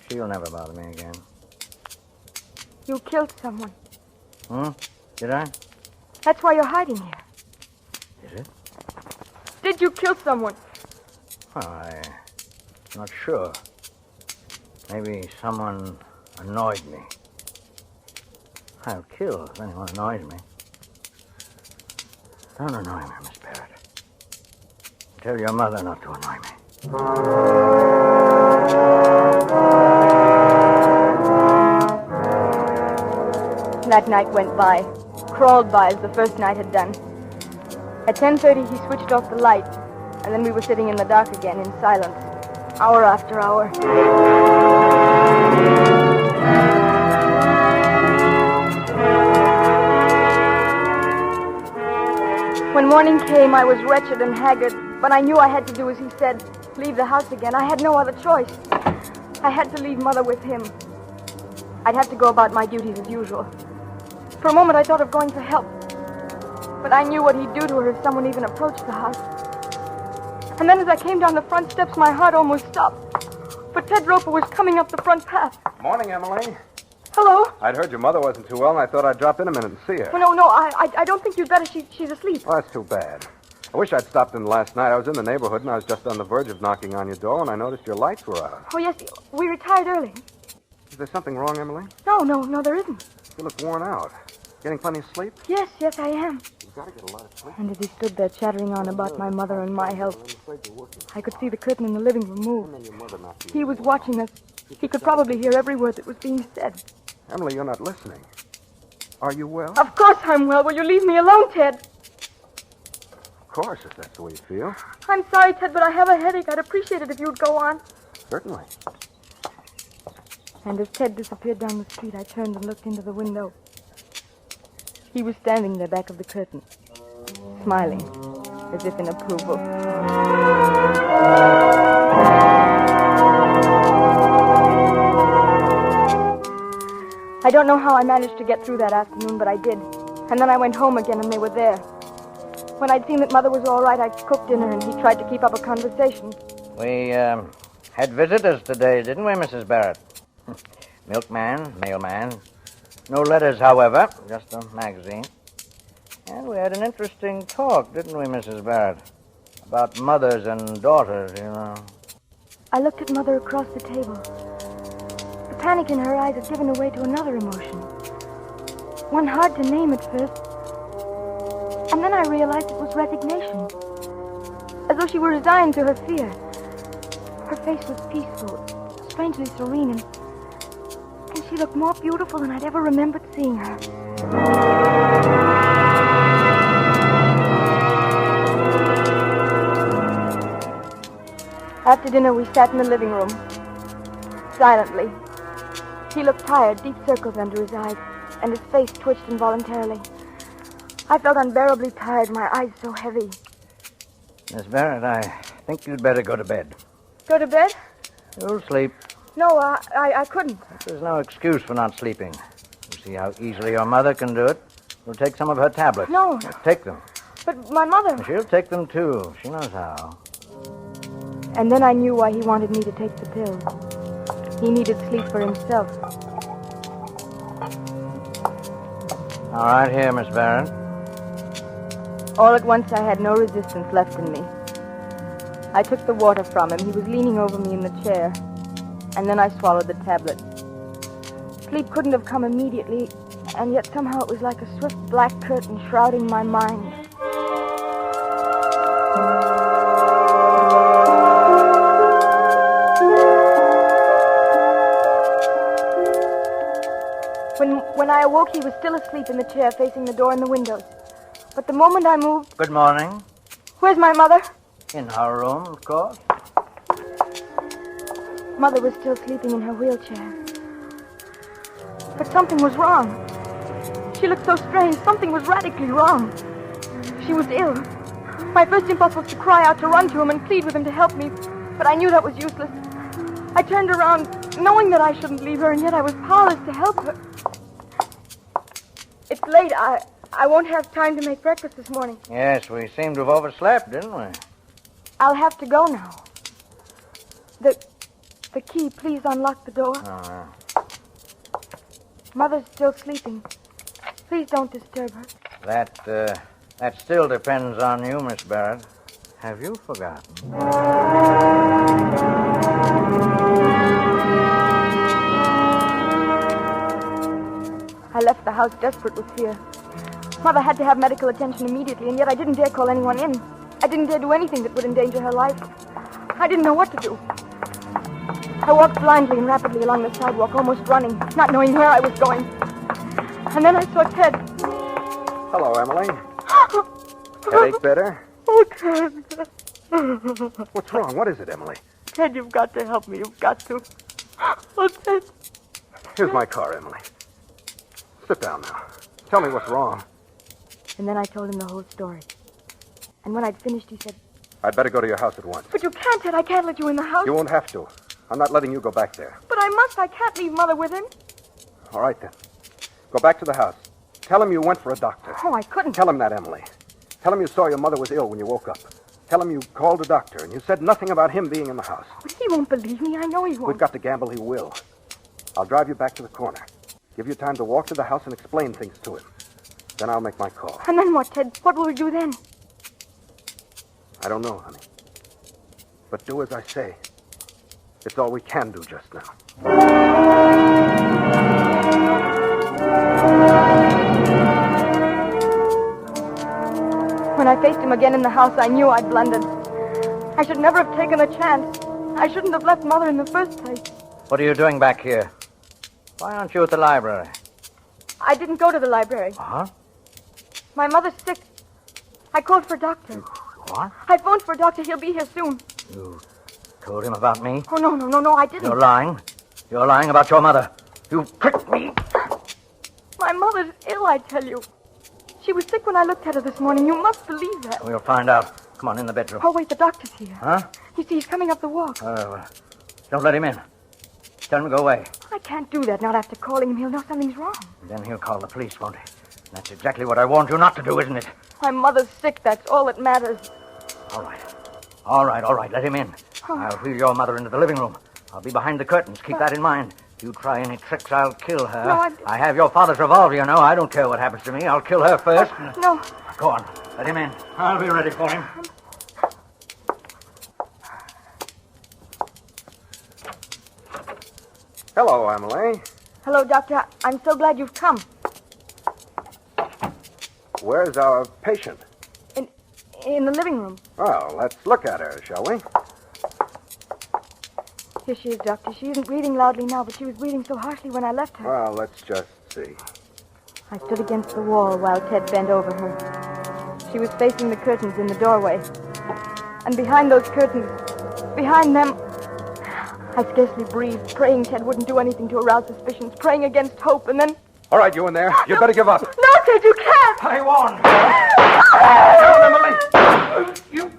she'll never bother me again. You killed someone. Did I? That's why you're hiding here. Is it? Did you kill someone? Well, I'm not sure. Maybe someone annoyed me. I'll kill if anyone annoys me. Don't annoy me, Miss Barrett. Tell your mother not to annoy me. That night went by, crawled by as the first night had done. At 10:30, he switched off the light, and then we were sitting in the dark again in silence, hour after hour. When morning came, I was wretched and haggard, but I knew I had to do as he said, leave the house again. I had no other choice. I had to leave Mother with him. I'd have to go about my duties as usual. For a moment, I thought of going for help, but I knew what he'd do to her if someone even approached the house. And then as I came down the front steps, my heart almost stopped, for Ted Roper was coming up the front path. Morning, Emily. Hello? I'd heard your mother wasn't too well, and I thought I'd drop in a minute and see her. Well, no, I don't think you'd better. She's asleep. Well, that's too bad. I wish I'd stopped in last night. I was in the neighborhood, and I was just on the verge of knocking on your door, and I noticed your lights were out. Oh, yes, we retired early. Is there something wrong, Emily? No, there isn't. You look worn out. Getting plenty of sleep? Yes, I am. You've got to get a lot of sleep. And as he stood there chattering on about my mother and my health, I could see the curtain in the living room move. He was watching us. He could probably hear every word that was being said. Emily, you're not listening. Are you well? Of course I'm well. Will you leave me alone, Ted? Of course, if that's the way you feel. I'm sorry, Ted, but I have a headache. I'd appreciate it if you'd go on. Certainly. And as Ted disappeared down the street, I turned and looked into the window. He was standing there back of the curtain, smiling, as if in approval. I don't know how I managed to get through that afternoon, but I did. And then I went home again, and they were there. When I'd seen that Mother was all right, I cooked dinner, and he tried to keep up a conversation. We, had visitors today, didn't we, Mrs. Barrett? Milkman, mailman. No letters, however, just a magazine. And we had an interesting talk, didn't we, Mrs. Barrett? About mothers and daughters, you know. I looked at Mother across the table. The panic in her eyes had given way to another emotion. One hard to name at first. And then I realized it was resignation. As though she were resigned to her fear. Her face was peaceful, strangely serene, and she looked more beautiful than I'd ever remembered seeing her. After dinner, we sat in the living room, silently. He looked tired, deep circles under his eyes, and his face twitched involuntarily. I felt unbearably tired, my eyes so heavy. Miss Barrett, I think you'd better go to bed. Go to bed? You'll sleep. No, I couldn't. There's no excuse for not sleeping. You see how easily your mother can do it? You'll take some of her tablets. No. Take them. But my mother... She'll take them, too. She knows how. And then I knew why he wanted me to take the pills. He needed sleep for himself. All right, here, Miss Barrett. All at once, I had no resistance left in me. I took the water from him. He was leaning over me in the chair. And then I swallowed the tablet. Sleep couldn't have come immediately, and yet somehow it was like a swift black curtain shrouding my mind. When I awoke, he was still asleep in the chair facing the door and the windows. But the moment I moved... Good morning. Where's my mother? In her room, of course. Mother was still sleeping in her wheelchair. But something was wrong. She looked so strange. Something was radically wrong. She was ill. My first impulse was to cry out, to run to him and plead with him to help me. But I knew that was useless. I turned around, knowing that I shouldn't leave her, and yet I was powerless to help her. It's late. I won't have time to make breakfast this morning. Yes, we seem to have overslept, didn't we? I'll have to go now. The key, please unlock the door. Oh, Mother's still sleeping. Please don't disturb her. That still depends on you, Miss Barrett. Have you forgotten? I left the house desperate with fear. Mother had to have medical attention immediately, and yet I didn't dare call anyone in. I didn't dare do anything that would endanger her life. I didn't know what to do. I walked blindly and rapidly along the sidewalk, almost running, not knowing where I was going. And then I saw Ted. Hello, Emily. Headache better? Oh, Ted. What's wrong? What is it, Emily? Ted, you've got to help me. You've got to. Oh, Ted. Here's my car, Emily. Sit down now. Tell me what's wrong. And then I told him the whole story. And when I'd finished, he said, I'd better go to your house at once. But you can't, Ted. I can't let you in the house. You won't have to. I'm not letting you go back there. But I must. I can't leave Mother with him. All right, then. Go back to the house. Tell him you went for a doctor. Oh, I couldn't. Tell him that, Emily. Tell him you saw your mother was ill when you woke up. Tell him you called a doctor and you said nothing about him being in the house. But he won't believe me. I know he won't. We've got to gamble he will. I'll drive you back to the corner. Give you time to walk to the house and explain things to him. Then I'll make my call. And then what, Ted? What will we do then? I don't know, honey. But do as I say. It's all we can do just now. When I faced him again in the house, I knew I'd blundered. I should never have taken a chance. I shouldn't have left Mother in the first place. What are you doing back here? Why aren't you at the library? I didn't go to the library. Huh? My mother's sick. I called for a doctor. What? I phoned for a doctor. He'll be here soon. You told him about me? Oh, no, I didn't. You're lying. You're lying about your mother. You tricked me. My mother's ill, I tell you. She was sick when I looked at her this morning. You must believe that. We'll find out. Come on, in the bedroom. Oh, wait, the doctor's here. Huh? You see, he's coming up the walk. Don't let him in. Tell him to go away. I can't do that, not after calling him. He'll know something's wrong. Then he'll call the police, won't he? That's exactly what I warned you not to do, isn't it? My mother's sick. That's all that matters. All right. Let him in. I'll wheel your mother into the living room. I'll be behind the curtains. Keep that in mind. If you try any tricks, I'll kill her. No, I have your father's revolver, you know. I don't care what happens to me. I'll kill her first. No. Go on. Let him in. I'll be ready for him. Hello, Emily. Hello, Doctor. I'm so glad you've come. Where's our patient? In the living room. Well, let's look at her, shall we? Here she is, Doctor. She isn't breathing loudly now, but she was breathing so harshly when I left her. Well, let's just see. I stood against the wall while Ted bent over her. She was facing the curtains in the doorway. And behind those curtains, behind them, I scarcely breathed, praying Ted wouldn't do anything to arouse suspicions, praying against hope, and then... All right, you in there. You'd better give up. No, Ted, you can't! I won't! Down, Emily! You...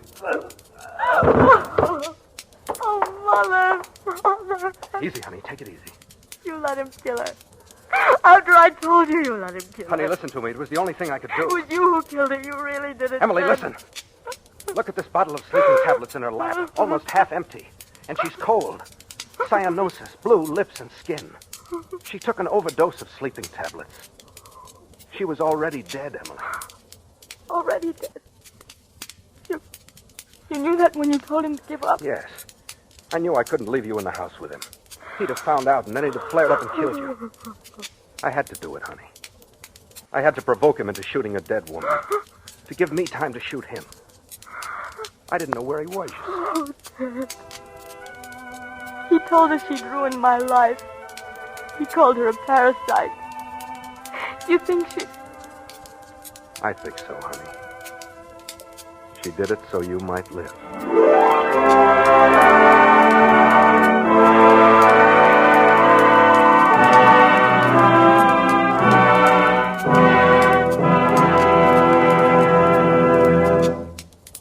Oh, Mother. Easy, honey. Take it easy. You let him kill her. After I told you, you let him kill her. Honey, listen to me. It was the only thing I could do. It was you who killed her. You really did it. Emily, Ted. listen. Look at this bottle of sleeping tablets in her lap, almost half empty. And she's cold. Cyanosis, blue lips and skin. She took an overdose of sleeping tablets. She was already dead, Emily. Already dead. You knew that when you told him to give up? Yes. I knew I couldn't leave you in the house with him. He'd have found out, and then he'd have flared up and killed you. I had to do it, honey. I had to provoke him into shooting a dead woman. To give me time to shoot him. I didn't know where he was. Oh, Ted. He told us she'd ruined my life. He called her a parasite. You think she... I think so, honey. She did it so you might live.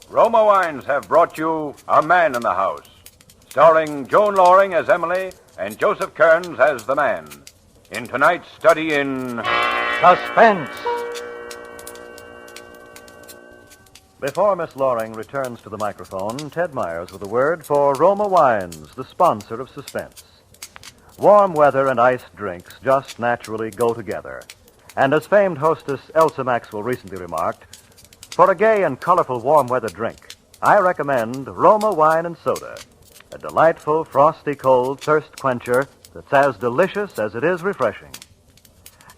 Roma Wines have brought you A Man in the House, starring Joan Loring as Emily and Joseph Kearns as the man, in tonight's study in Suspense. Before Miss Loring returns to the microphone, Ted Myers with a word for Roma Wines, the sponsor of Suspense. Warm weather and iced drinks just naturally go together. And as famed hostess Elsa Maxwell recently remarked, for a gay and colorful warm weather drink, I recommend Roma Wine and Soda, a delightful, frosty, cold thirst quencher that's as delicious as it is refreshing.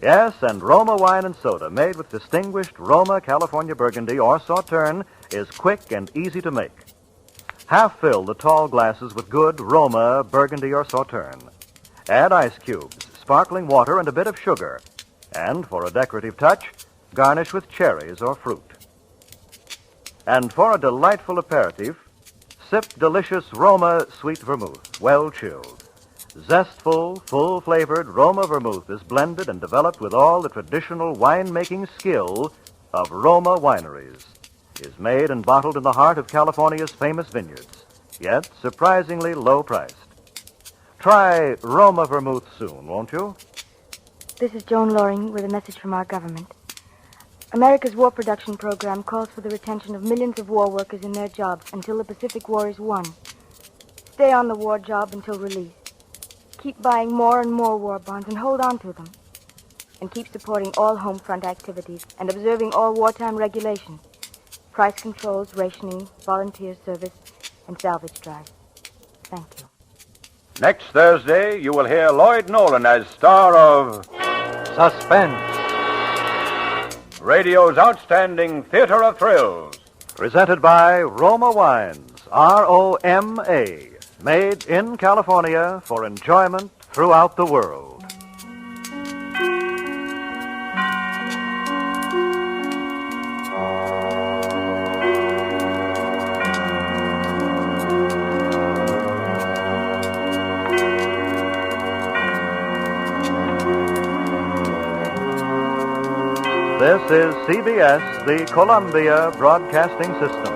Yes, and Roma Wine and Soda, made with distinguished Roma California Burgundy or Sauterne, is quick and easy to make. Half fill the tall glasses with good Roma Burgundy or Sauterne. Add ice cubes, sparkling water, and a bit of sugar. And for a decorative touch, garnish with cherries or fruit. And for a delightful aperitif, sip delicious Roma sweet vermouth, well chilled. Zestful, full-flavored Roma vermouth is blended and developed with all the traditional winemaking skill of Roma wineries. Is made and bottled in the heart of California's famous vineyards, yet surprisingly low-priced. Try Roma vermouth soon, won't you? This is Joan Loring with a message from our government. America's war production program calls for the retention of millions of war workers in their jobs until the Pacific War is won. Stay on the war job until release. Keep buying more and more war bonds and hold on to them. And keep supporting all home front activities and observing all wartime regulations. Price controls, rationing, volunteer service, and salvage drives. Thank you. Next Thursday, you will hear Lloyd Nolan as star of Suspense, radio's outstanding theater of thrills. Presented by Roma Wines, R-O-M-A, made in California for enjoyment throughout the world. This is CBS, the Columbia Broadcasting System.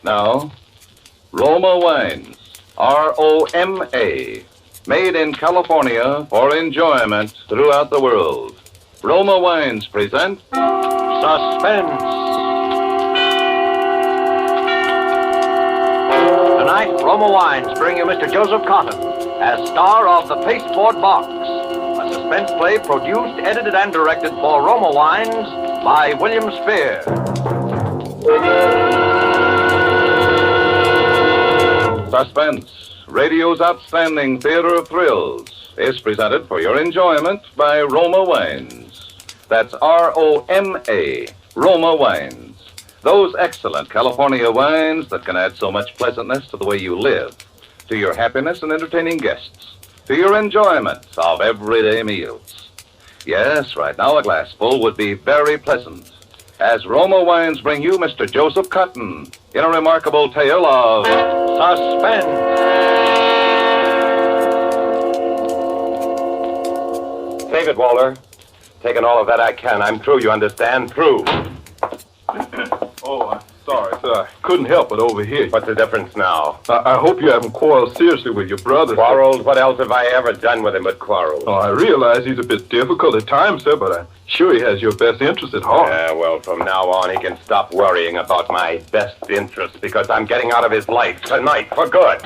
Now, Roma Wines, R-O-M-A, made in California for enjoyment throughout the world. Roma Wines present Suspense. Tonight, Roma Wines bring you Mr. Joseph Cotton as star of The Pasteboard Box, a suspense play produced, edited, and directed for Roma Wines by William Spear. Suspense, radio's outstanding theater of thrills, is presented for your enjoyment by Roma Wines. That's R-O-M-A, Roma Wines. Those excellent California wines that can add so much pleasantness to the way you live, to your happiness and entertaining guests. to your enjoyment of everyday meals. Yes, right now a glassful would be very pleasant, as Roma Wines bring you Mr. Joseph Cotton in a remarkable tale of suspense. Save it, Walter. Taking all of that I can. I'm through, you understand? Through. Oh, I'm sorry, sir. I couldn't help but overhear you. What's the difference now? I hope you haven't quarreled seriously with your brother. Quarreled? What else have I ever done with him but quarrel? Oh, I realize he's a bit difficult at times, sir, but I'm sure he has your best interest at heart. Yeah, well, from now on, he can stop worrying about my best interest because I'm getting out of his life tonight for good.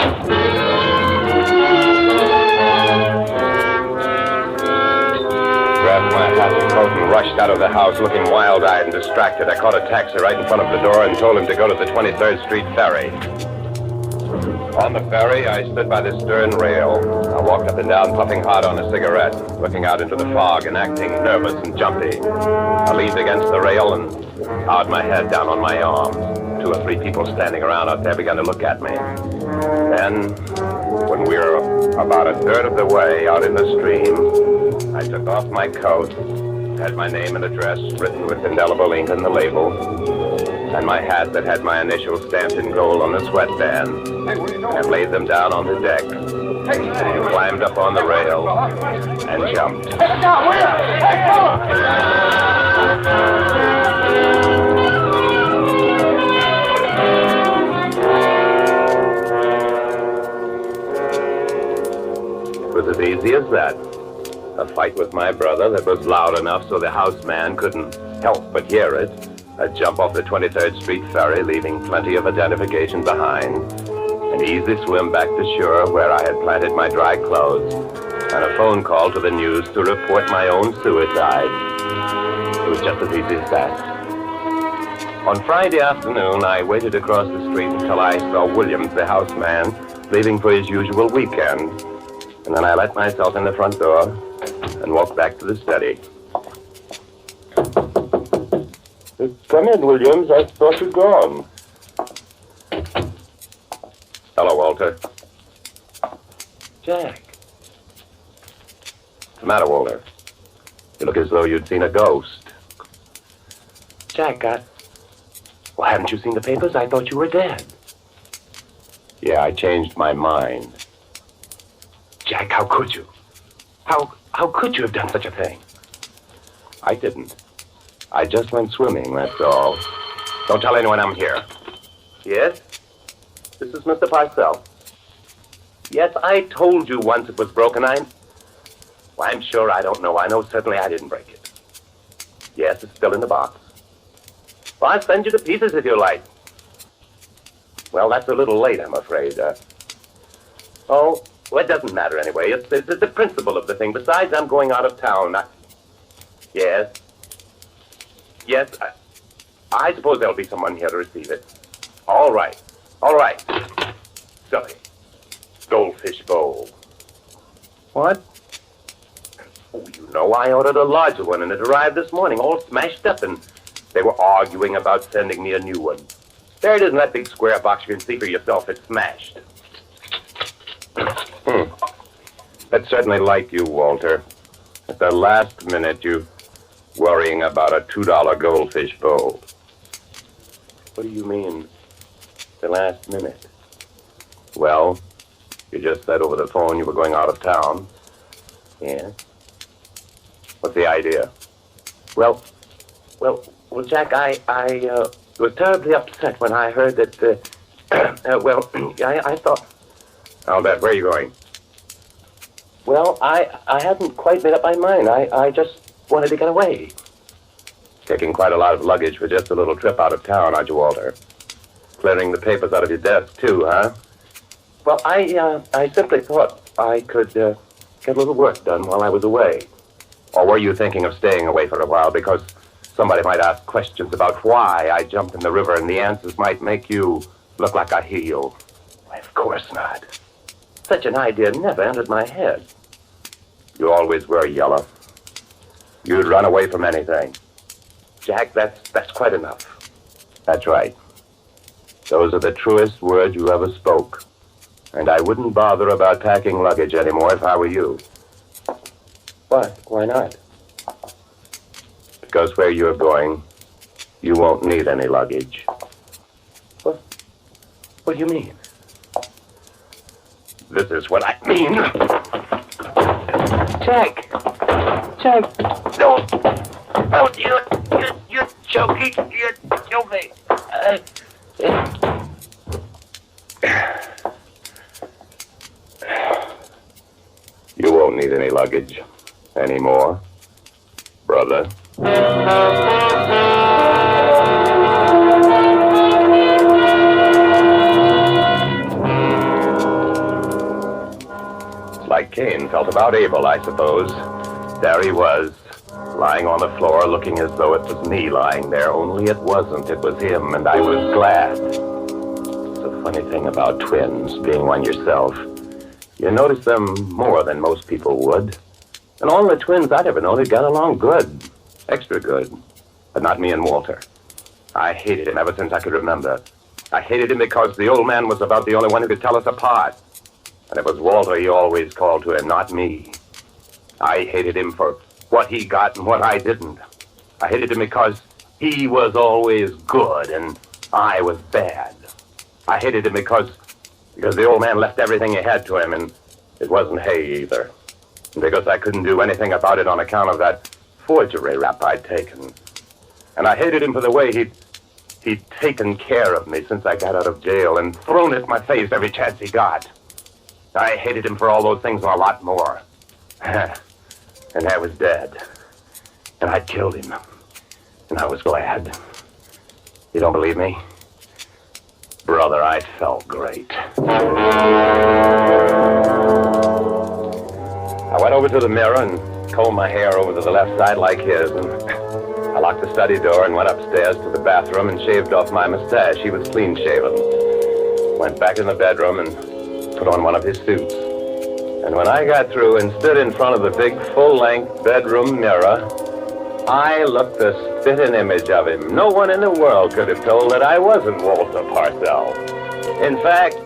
Grabbed my hat and coat and rushed out of the house looking wild-eyed and distracted. I caught a taxi right in front of the door and told him to go to the 23rd Street ferry. On the ferry, I stood by the stern rail. I walked up and down, puffing hard on a cigarette, looking out into the fog and acting nervous and jumpy. I leaned against the rail and bowed my head down on my arms. 2 or 3 people standing around out there began to look at me. Then, when we were about a third of the way out in the stream, I took off my coat, had my name and address written with indelible ink on the label, and my hat that had my initials stamped in gold on the sweatband, and laid them down on the deck, climbed up on the rail, and jumped. It was as easy as that. A fight with my brother that was loud enough so the houseman couldn't help but hear it. A jump off the 23rd Street ferry, leaving plenty of identification behind. An easy swim back to shore where I had planted my dry clothes. And a phone call to the news to report my own suicide. It was just as easy as that. On Friday afternoon, I waited across the street until I saw Williams, the houseman, leaving for his usual weekend. And then I let myself in the front door and walked back to the study. Come in, Williams. I thought you'd gone. Hello, Walter. Jack. What's the matter, Walter? You look as though you'd seen a ghost. Jack, well, haven't you seen the papers? I thought you were dead. Yeah, I changed my mind. Jack, how could you? How could you have done such a thing? I didn't. I just went swimming, that's all. Don't tell anyone I'm here. Yes? This is Mr. Parcell. Yes, I told you once it was broken. Well, I'm sure I don't know. I know certainly I didn't break it. Yes, it's still in the box. Well, I'll send you to pieces if you like. Well, that's a little late, I'm afraid. Well, it doesn't matter anyway. It's the principle of the thing. Besides, I'm going out of town. Yes. Yes, I suppose there'll be someone here to receive it. All right. Silly. Goldfish bowl. What? Oh, you know, I ordered a larger one, and it arrived this morning, all smashed up, and they were arguing about sending me a new one. There it is in that big square box. You can see for yourself it's smashed. That's certainly like you, Walter. At the last minute, you worrying about a $2 goldfish bowl. What do you mean, the last minute? Well, you just said over the phone you were going out of town. Yeah? What's the idea? Well, Jack, I was terribly upset when I heard that, I thought... I'll bet. Where are you going? Well, I hadn't quite made up my mind. I just wanted to get away. Taking quite a lot of luggage for just a little trip out of town, aren't you, Walter? Clearing the papers out of your desk, too, huh? Well, I simply thought I could get a little work done while I was away. Or were you thinking of staying away for a while because somebody might ask questions about why I jumped in the river and the answers might make you look like a heel? Why, of course not. Such an idea never entered my head. You always were yellow. You'd run away from anything. Jack, that's quite enough. That's right. Those are the truest words you ever spoke. And I wouldn't bother about packing luggage anymore if I were you. What? Why not? Because where you're going, you won't need any luggage. What do you mean? This is what I mean. Jack! Jack! Don't! Don't! You're joking! You're joking! You won't need any luggage anymore, brother. Like Cain felt about Abel, I suppose. There he was, lying on the floor, looking as though it was me lying there, only it wasn't. It was him, and I was glad. It's a funny thing about twins, being one yourself. You notice them more than most people would. And all the twins I'd ever known had got along good. Extra good. But not me and Walter. I hated him ever since I could remember. I hated him because the old man was about the only one who could tell us apart. And it was Walter he always called to him, not me. I hated him for what he got and what I didn't. I hated him because he was always good and I was bad. I hated him because the old man left everything he had to him, and it wasn't hay either. And because I couldn't do anything about it on account of that forgery rap I'd taken. And I hated him for the way he'd taken care of me since I got out of jail and thrown at my face every chance he got. I hated him for all those things and a lot more. And I was dead. And I'd killed him. And I was glad. You don't believe me? Brother, I felt great. I went over to the mirror and combed my hair over to the left side like his, and I locked the study door and went upstairs to the bathroom and shaved off my mustache. He was clean shaven. Went back in the bedroom and put on one of his suits. And when I got through and stood in front of the big full-length bedroom mirror, I looked the spitting image of him. No one in the world could have told that I wasn't Walter Parcell. In fact,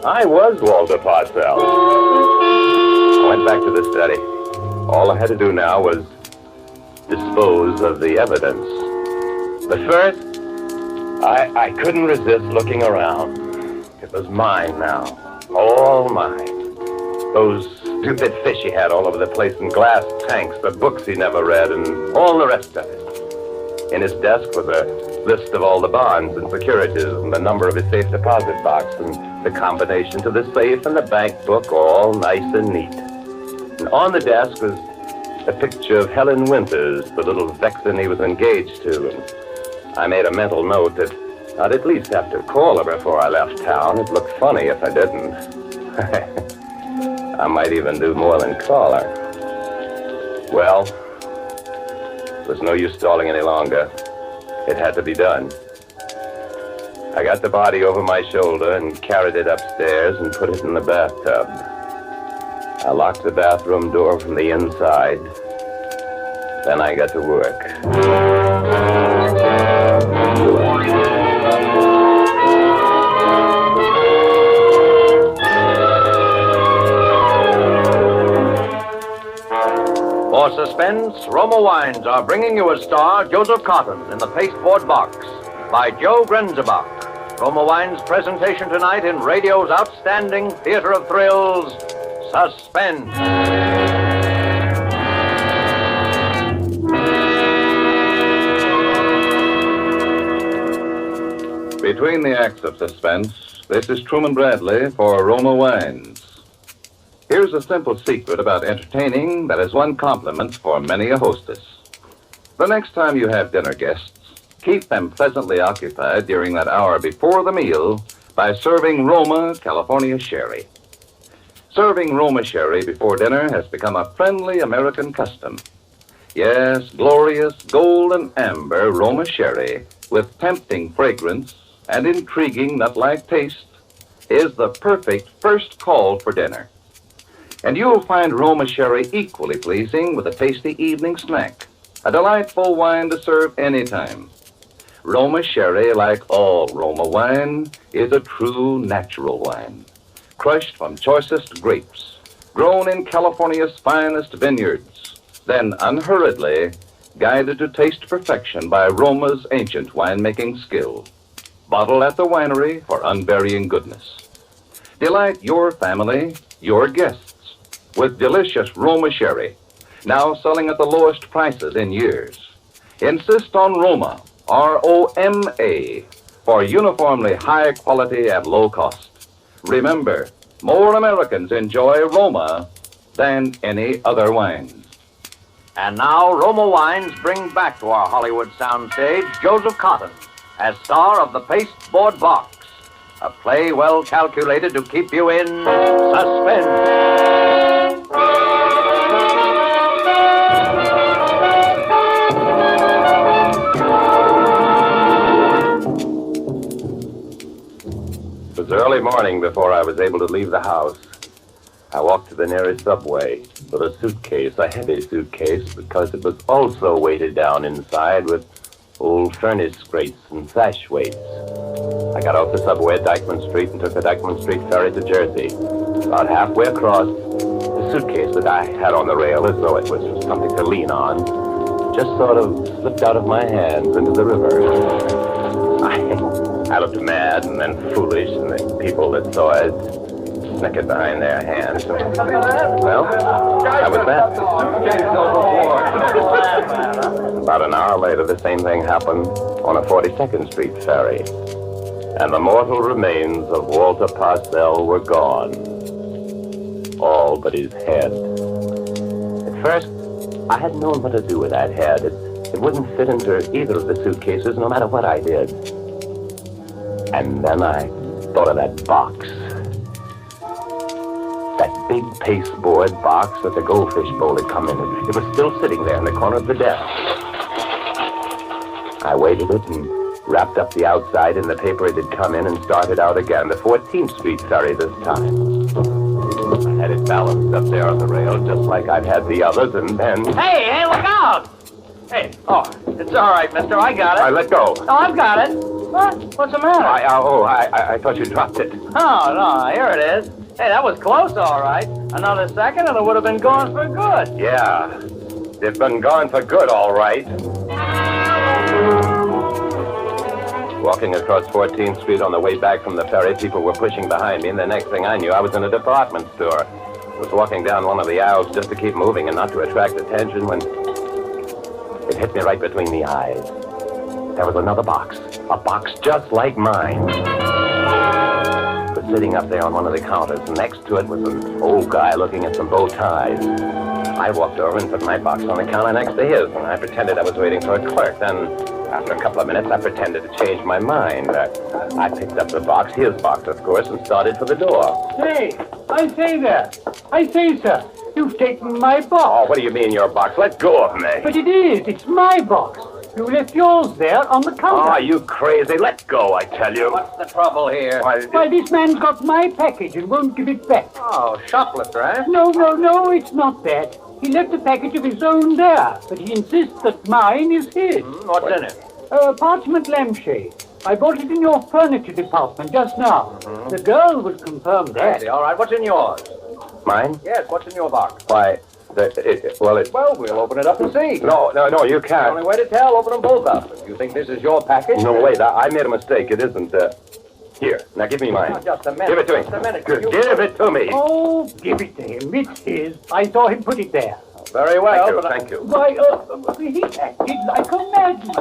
I was Walter Parcell. I went back to the study. All I had to do now was dispose of the evidence. But first, I couldn't resist looking around. It was mine now. All mine. Those stupid fish he had all over the place in glass tanks, the books he never read, and all the rest of it. In his desk was a list of all the bonds and securities and the number of his safe deposit box and the combination to the safe and the bank book, all nice and neat. And on the desk was a picture of Helen Winters, the little vixen he was engaged to. And I made a mental note that I'd at least have to call her before I left town. It'd look funny if I didn't. I might even do more than call her. Well, there's no use stalling any longer. It had to be done. I got the body over my shoulder and carried it upstairs and put it in the bathtub. I locked the bathroom door from the inside. Then I got to work. For Suspense, Roma Wines are bringing you a star, Joseph Cotton, in the pasteboard box by Joe Grenzebach. Roma Wines' presentation tonight in radio's outstanding theater of thrills, Suspense. Between the acts of Suspense, this is Truman Bradley for Roma Wines. Here's a simple secret about entertaining that has won compliments for many a hostess. The next time you have dinner guests, keep them pleasantly occupied during that hour before the meal by serving Roma California Sherry. Serving Roma Sherry before dinner has become a friendly American custom. Yes, glorious golden amber Roma Sherry with tempting fragrance and intriguing nut-like taste is the perfect first call for dinner. And you'll find Roma Sherry equally pleasing with a tasty evening snack, a delightful wine to serve anytime. Roma Sherry, like all Roma wine, is a true natural wine. crushed from choicest grapes, grown in California's finest vineyards, then unhurriedly guided to taste perfection by Roma's ancient winemaking skill. Bottled at the winery for unvarying goodness. Delight your family, your guests, with delicious Roma sherry, now selling at the lowest prices in years. Insist on Roma, R-O-M-A, for uniformly high quality at low cost. Remember, more Americans enjoy Roma than any other wines. And now, Roma Wines bring back to our Hollywood soundstage Joseph Cotton as star of The Pasteboard Box, a play well calculated to keep you in suspense. It was early morning before I was able to leave the house. I walked to the nearest subway with a suitcase, a heavy suitcase, because it was also weighted down inside with old furnace grates and sash weights. I got off the subway at Dyckman Street and took the Dyckman Street ferry to Jersey. About halfway across, the suitcase that I had on the rail, as though it was something to lean on, just sort of slipped out of my hands into the river. I looked mad and then foolish, and the people that saw it snickered behind their hands. Well, that was that. About an hour later, the same thing happened on a 42nd Street ferry, and the mortal remains of Walter Parcell were gone. All but his head. At first, I hadn't known what to do with that head. It wouldn't fit into either of the suitcases, no matter what I did. And then I thought of that box. That big pasteboard box that the goldfish bowl had come in. It was still sitting there in the corner of the desk. I weighted it and wrapped up the outside in the paper it had come in and started out again. The 14th Street ferry this time. I had it balanced up there on the rail just like I'd had the others, and then... Hey, look out! Hey, it's all right, mister. I got it. I let go. Oh, I've got it. What? What's the matter? I thought you dropped it. Oh, no, here it is. Hey, that was close, all right. Another second and it would have been gone for good. Yeah, it's been gone for good, all right. Walking across 14th Street on the way back from the ferry, people were pushing behind me, and the next thing I knew, I was in a department store. I was walking down one of the aisles just to keep moving and not to attract attention when it hit me right between the eyes. There was another box, a box just like mine. It was sitting up there on one of the counters, and next to it was an old guy looking at some bow ties. I walked over and put my box on the counter next to his, and I pretended I was waiting for a clerk. Then, after a couple of minutes, I pretended to change my mind. I picked up the box, his box, of course, and started for the door. Hey, I say there. I say, sir, you've taken my box. Oh, what do you mean, your box? Let go of me. But it is. It's my box. You left yours there on the counter. Oh, you crazy. Let go, I tell you. What's the trouble here? Why, this man's got my package and won't give it back. Oh, shoplifter, eh? No, it's not that. He left a package of his own there, but he insists that mine is his. What's in it? A parchment lampshade. I bought it in your furniture department just now. The girl will confirm that. All right, what's in yours? Mine? Yes, what's in your box? Why, Well, we'll open it up and see. No, you can't. The only way to tell, open them both up. If you think this is your package... No, wait, I made a mistake. It isn't, Here, now give me mine. Oh, just a minute. Give it to me. Just a minute. Good. Give it to me. Oh, give it to him. It's his. I saw him put it there. Very well. Thank you. Why, he acted like a madman.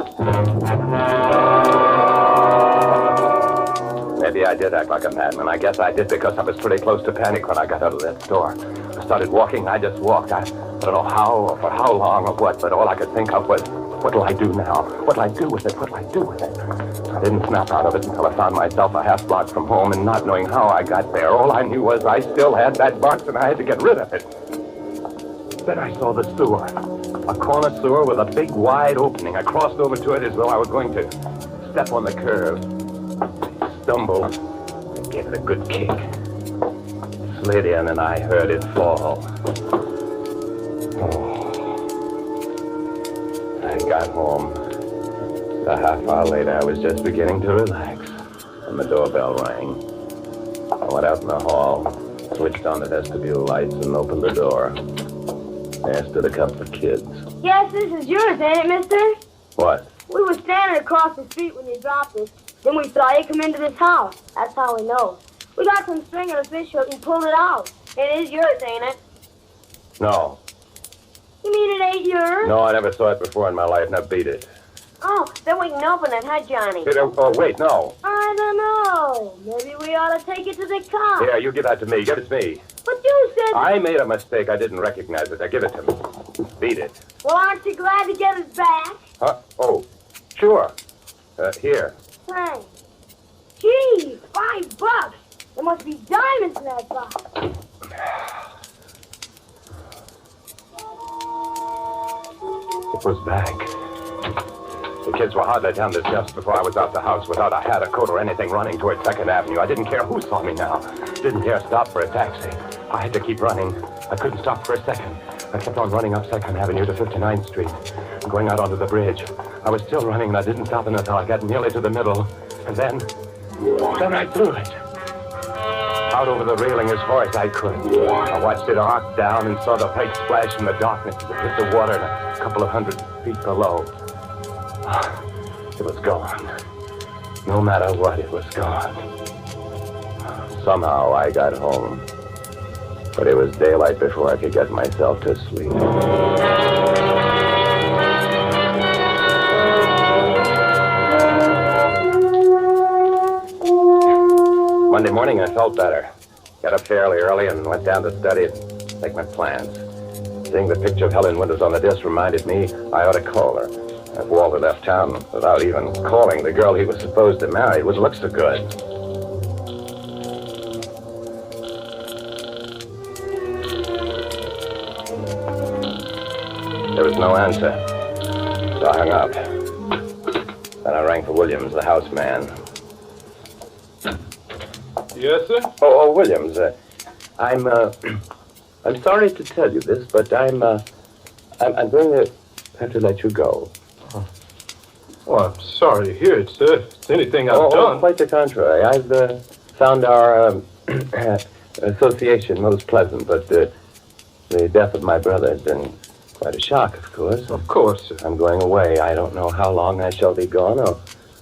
Maybe I did act like a madman. I guess I did because I was pretty close to panic when I got out of that store. I started walking. I just walked. I don't know how or for how long or what, but all I could think of was, what'll I do now? What'll I do with it? What'll I do with it? I didn't snap out of it until I found myself a half block from home, and not knowing how I got there, all I knew was I still had that box and I had to get rid of it. Then I saw the sewer. A corner sewer with a big, wide opening. I crossed over to it as though I was going to step on the curb. I stumbled and gave it a good kick. Slid in and I heard it fall. Oh. I got home. A half hour later, I was just beginning to relax, and the doorbell rang. went out in the hall, switched on the vestibule lights, and opened the door. There stood a couple of kids. Yes, this is yours, ain't it, mister? What? We were standing across the street when you dropped it. Then we saw you come into this house. That's how we know. We got some string on a fish hook and pulled it out. It is yours, ain't it? No. You mean it ain't yours? No, I never saw it before in my life. Now beat it. Oh, then we can open it, huh, Johnny? Wait, no. I don't know. Maybe we ought to take it to the cops. Here, you give that to me. Give it to me. But you said... I made a mistake. I didn't recognize it. Now give it to me. Beat it. Well, aren't you glad to get it back? Huh? Oh, sure. Here. Thanks. Gee, $5. There must be diamonds in that box. It was back. The kids were hardly down the steps before I was out the house without a hat, a coat, or anything running toward 2nd Avenue. I didn't care who saw me now. Didn't dare stop for a taxi. I had to keep running. I couldn't stop for a second. I kept on running up 2nd Avenue to 59th Street, going out onto the bridge. I was still running, and I didn't stop until I got nearly to the middle. And then I threw it. Out over the railing as far as I could. I watched it arc down and saw the white splash in the darkness as it hit the water and a couple of 100 feet below. It was gone. No matter what, it was gone. Somehow I got home. But it was daylight before I could get myself to sleep. Monday morning, I felt better. Got up fairly early and went down to study and make my plans. Seeing the picture of Helen Winters on the desk reminded me I ought to call her. If Walter left town without even calling the girl he was supposed to marry, it would look so good. There was no answer, so I hung up. Then I rang for Williams, the house man. Yes, sir? Oh, Williams, I'm sorry to tell you this, but I'm going to have to let you go. Oh, I'm sorry to hear it, sir. If it's anything I've done. Quite the contrary. I've found our association most pleasant, but the death of my brother has been quite a shock, of course. Of course, sir. I'm going away. I don't know how long I shall be gone, or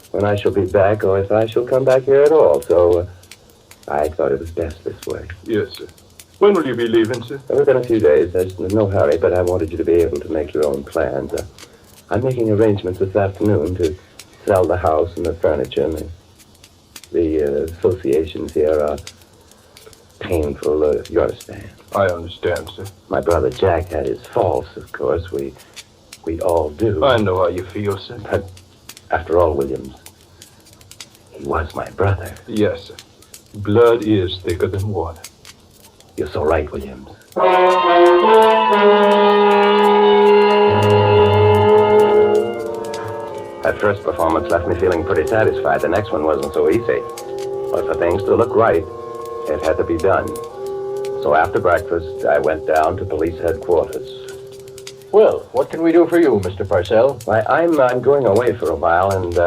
when I shall be back, or if I shall come back here at all. So I thought it was best this way. Yes, sir. When will you be leaving, sir? Within a few days. There's no hurry, but I wanted you to be able to make your own plans. I'm making arrangements this afternoon to sell the house and the furniture. And the associations here are painful, if you understand. I understand, sir. My brother Jack had his faults, of course. We all do. I know how you feel, sir. But after all, Williams, he was my brother. Yes, sir. Blood is thicker than water. You're so right, Williams. That first performance left me feeling pretty satisfied. The next one wasn't so easy. But for things to look right, it had to be done. So after breakfast, I went down to police headquarters. Well, what can we do for you, Mr. Parcell? I'm going away for a while, and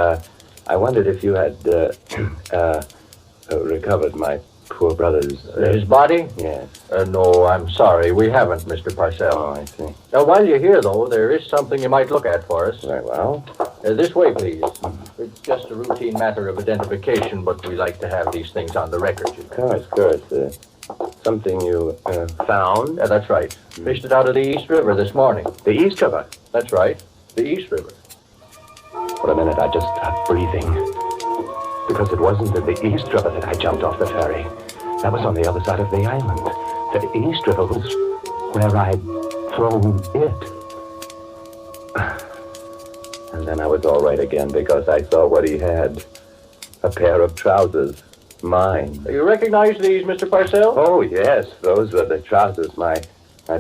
I wondered if you had recovered my poor brother's... His body? Yes. No, I'm sorry. We haven't, Mr. Parcell. Oh, I see. Now, while you're here, though, there is something you might look at for us. Very well. This way, please. It's just a routine matter of identification, but we like to have these things on the record. Of course. Something you found? That's right. Fished it out of the East River this morning. The East River? That's right. The East River. For a minute, I just stopped breathing. Because it wasn't at the East River that I jumped off the ferry. That was on the other side of the island. The East River was where I'd thrown it. And then I was all right again because I saw what he had. A pair of trousers. Mine. You recognize these, Mr. Parcell? Oh, yes. Those were the trousers my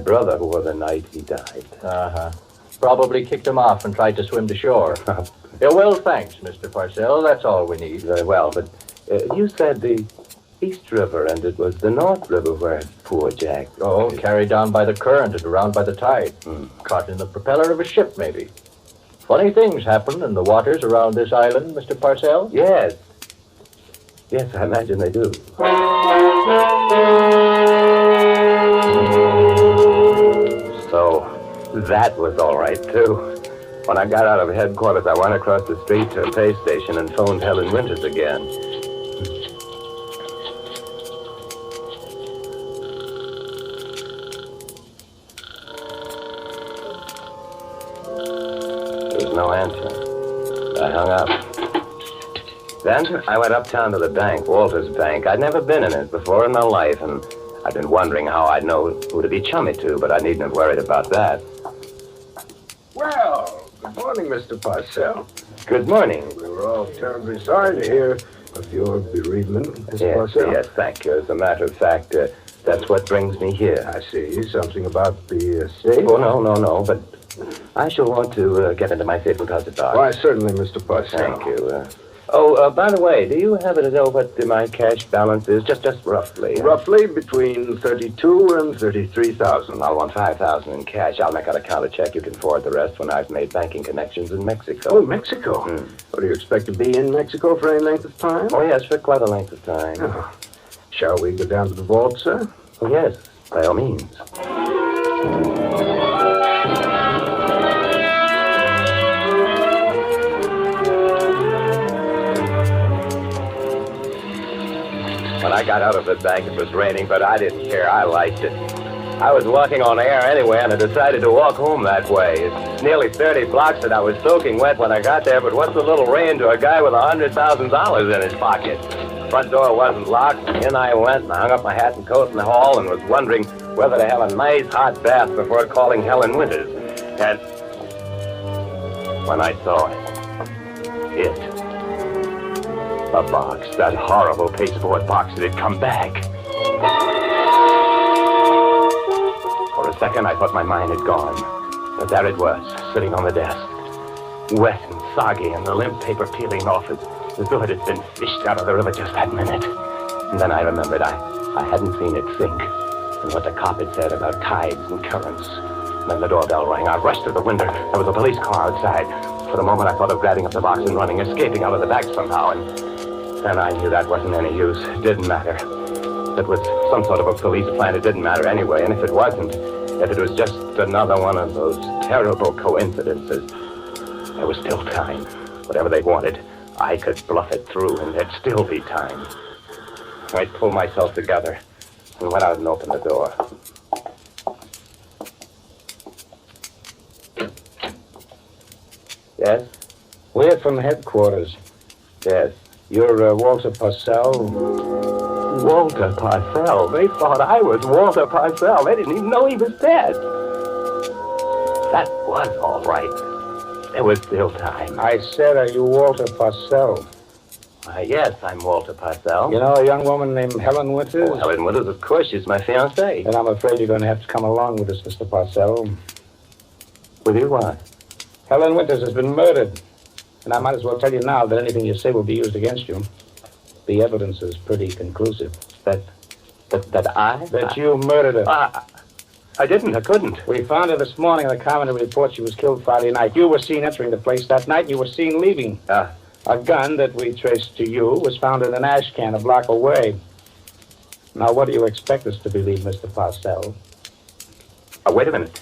brother wore the night he died. Uh-huh. Probably kicked them off and tried to swim to shore. Yeah, well, thanks, Mr. Parcell. That's all we need. Very well, but you said the East River, and it was the North River where poor Jack... Oh, carried down by the current and around by the tide. Caught in the propeller of a ship, maybe. Funny things happen in the waters around this island, Mr. Parcell. Yes. Yes, I imagine they do. So, that was all right, too. When I got out of headquarters, I went across the street to a pay station and phoned Helen Winters again. There was no answer. I hung up. Then I went uptown to the bank, Walter's Bank. I'd never been in it before in my life, and I'd been wondering how I'd know who to be chummy to, but I needn't have worried about that. Well, good morning, Mr. Parcell. Good morning. We were all terribly sorry to hear of your bereavement, Mr. Parcell. Yes, thank you. As a matter of fact, that's what brings me here. I see. Something about the estate? Oh, no, but I shall want to get into my safe deposit box. Why, certainly, Mr. Parcell. Thank you. By the way, do you happen to know what my cash balance is? Just roughly. Roughly between 32 and 33,000. I'll want 5,000 in cash. I'll make out a counter check. You can forward the rest when I've made banking connections in Mexico. Oh, Mexico? What, do you expect to be in Mexico for any length of time? Oh, yes, for quite a length of time. Oh. Shall we go down to the vault, sir? Oh, yes, by all means. When I got out of the bank, it was raining, but I didn't care. I liked it. I was walking on air anyway, and I decided to walk home that way. It's nearly 30 blocks, and I was soaking wet when I got there, but what's a little rain to a guy with $100,000 in his pocket? Front door wasn't locked. In I went, and I hung up my hat and coat in the hall, and was wondering whether to have a nice hot bath before calling Helen Winters. And when I saw it, a box, that horrible pasteboard box that had come back. For a second, I thought my mind had gone. But there it was, sitting on the desk. Wet and soggy, and the limp paper peeling off as though it had been fished out of the river just that minute. And then I remembered I hadn't seen it sink, and what the cop had said about tides and currents. And then the doorbell rang. I rushed to the window. There was a police car outside. For a moment, I thought of grabbing up the box and running, escaping out of the back somehow, and then I knew that wasn't any use. It didn't matter. It was some sort of a police plant. It didn't matter anyway. And if it wasn't, if it was just another one of those terrible coincidences, there was still time. Whatever they wanted, I could bluff it through, and there'd still be time. I pulled myself together and went out and opened the door. Yes? We're from headquarters. Yes. You're Walter Parcell? Walter Parcell? They thought I was Walter Parcell. They didn't even know he was dead. That was all right. There was still time. I said, are you Walter Parcell? Yes, I'm Walter Parcell. You know a young woman named Helen Winters? Oh, Helen Winters, of course. She's my fiancée. And I'm afraid you're going to have to come along with us, Mr. Parcell. With you, why? Helen Winters has been murdered. And I might as well tell you now that anything you say will be used against you. The evidence is pretty conclusive. That you murdered her. I didn't. I couldn't. We found her this morning in the coroner report. She was killed Friday night. You were seen entering the place that night, and you were seen leaving. A gun that we traced to you was found in an ash can a block away. Now, what do you expect us to believe, Mr. Parcell? Wait a minute.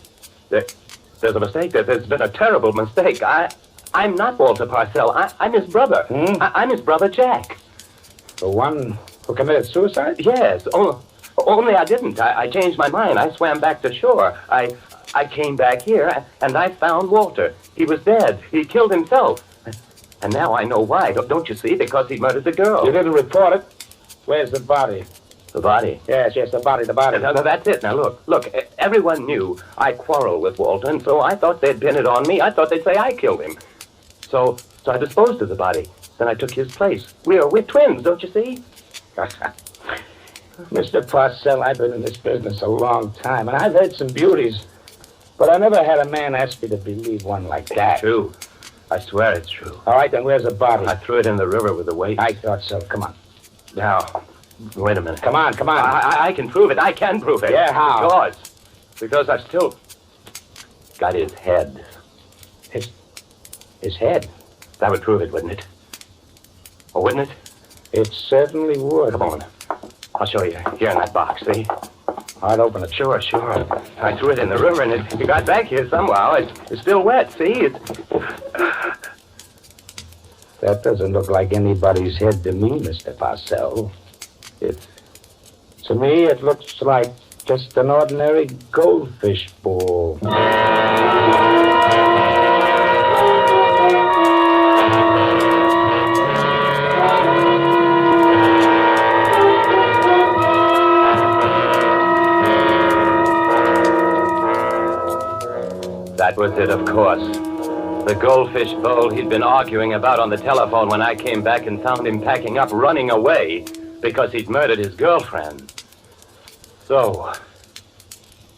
There's a mistake. There's been a terrible mistake. I'm not Walter Parcell. I'm his brother. I'm his brother, Jack. The one who committed suicide? Yes. Only I didn't. I changed my mind. I swam back to shore. I came back here, and I found Walter. He was dead. He killed himself. And now I know why. Don't you see? Because he murdered the girl. You didn't report it. Where's the body? The body? Yes, the body. No, that's it. Now, look. Everyone knew I quarreled with Walter, and so I thought they'd pin it on me. I thought they'd say I killed him. So I disposed of the body. Then I took his place. We're twins, don't you see? Mr. Parcell, I've been in this business a long time, and I've heard some beauties. But I never had a man ask me to believe one like that. It's true. I swear it's true. All right, then where's the body? I threw it in the river with the weight. I thought so. Come on. Now, wait a minute. Come on. I can prove it. I can prove it. Yeah, how? Because I've still got his head. His head? That would prove it, wouldn't it? Or wouldn't it? It certainly would. Come on. I'll show you. Here in that box, see? I'd open it. Sure. I threw it in the river, and it got back here somehow. It's still wet, see? That doesn't look like anybody's head to me, Mr. Parcell. To me, it looks like just an ordinary goldfish ball. That was it, of course. The goldfish bowl he'd been arguing about on the telephone when I came back and found him packing up, running away, because he'd murdered his girlfriend. So,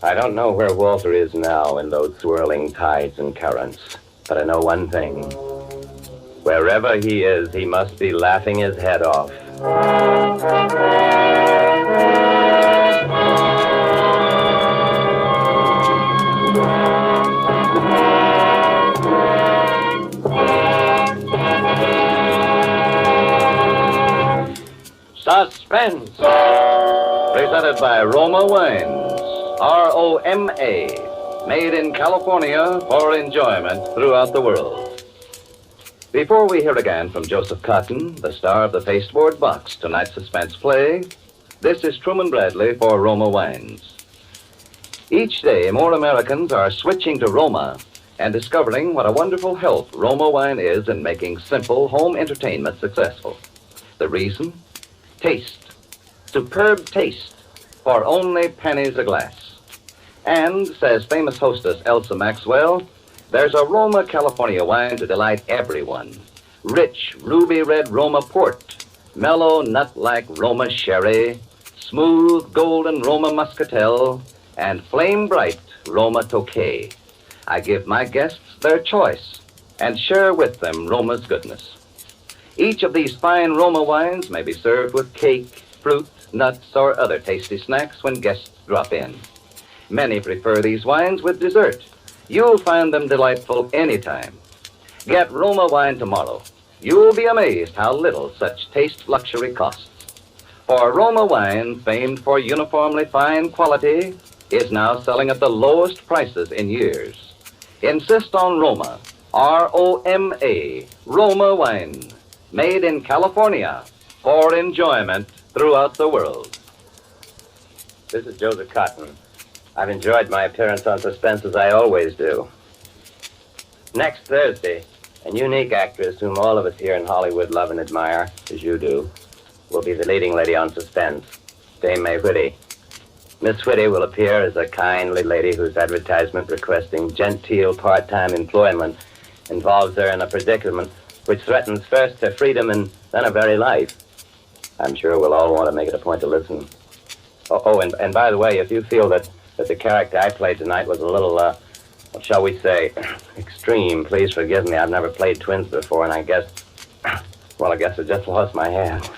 I don't know where Walter is now in those swirling tides and currents, but I know one thing. Wherever he is, he must be laughing his head off. Suspense. Presented by Roma Wines. R-O-M-A. Made in California for enjoyment throughout the world. Before we hear again from Joseph Cotton, the star of the pasteboard box, tonight's suspense play, this is Truman Bradley for Roma Wines. Each day, more Americans are switching to Roma and discovering what a wonderful help Roma wine is in making simple home entertainment successful. The reason? Taste. Superb taste for only pennies a glass. And, says famous hostess Elsa Maxwell, there's a Roma California wine to delight everyone. Rich, ruby red Roma port, mellow, nut-like Roma sherry, smooth, golden Roma muscatel, and flame-bright Roma Tokay. I give my guests their choice and share with them Roma's goodness. Each of these fine Roma wines may be served with cake, fruit, nuts, or other tasty snacks when guests drop in. Many prefer these wines with dessert. You'll find them delightful anytime. Get Roma wine tomorrow. You'll be amazed how little such taste luxury costs. For Roma wine, famed for uniformly fine quality, is now selling at the lowest prices in years. Insist on Roma, R-O-M-A, Roma wine, made in California for enjoyment throughout the world. This is Joseph Cotton. I've enjoyed my appearance on Suspense as I always do. Next Thursday, a unique actress whom all of us here in Hollywood love and admire, as you do, will be the leading lady on Suspense, Dame May Whitty. Miss Whitty will appear as a kindly lady whose advertisement requesting genteel part-time employment involves her in a predicament which threatens first her freedom and then her very life. I'm sure we'll all want to make it a point to listen. And by the way, if you feel that the character I played tonight was a little, what shall we say, extreme, please forgive me. I've never played twins before, and I guess I just lost my hand.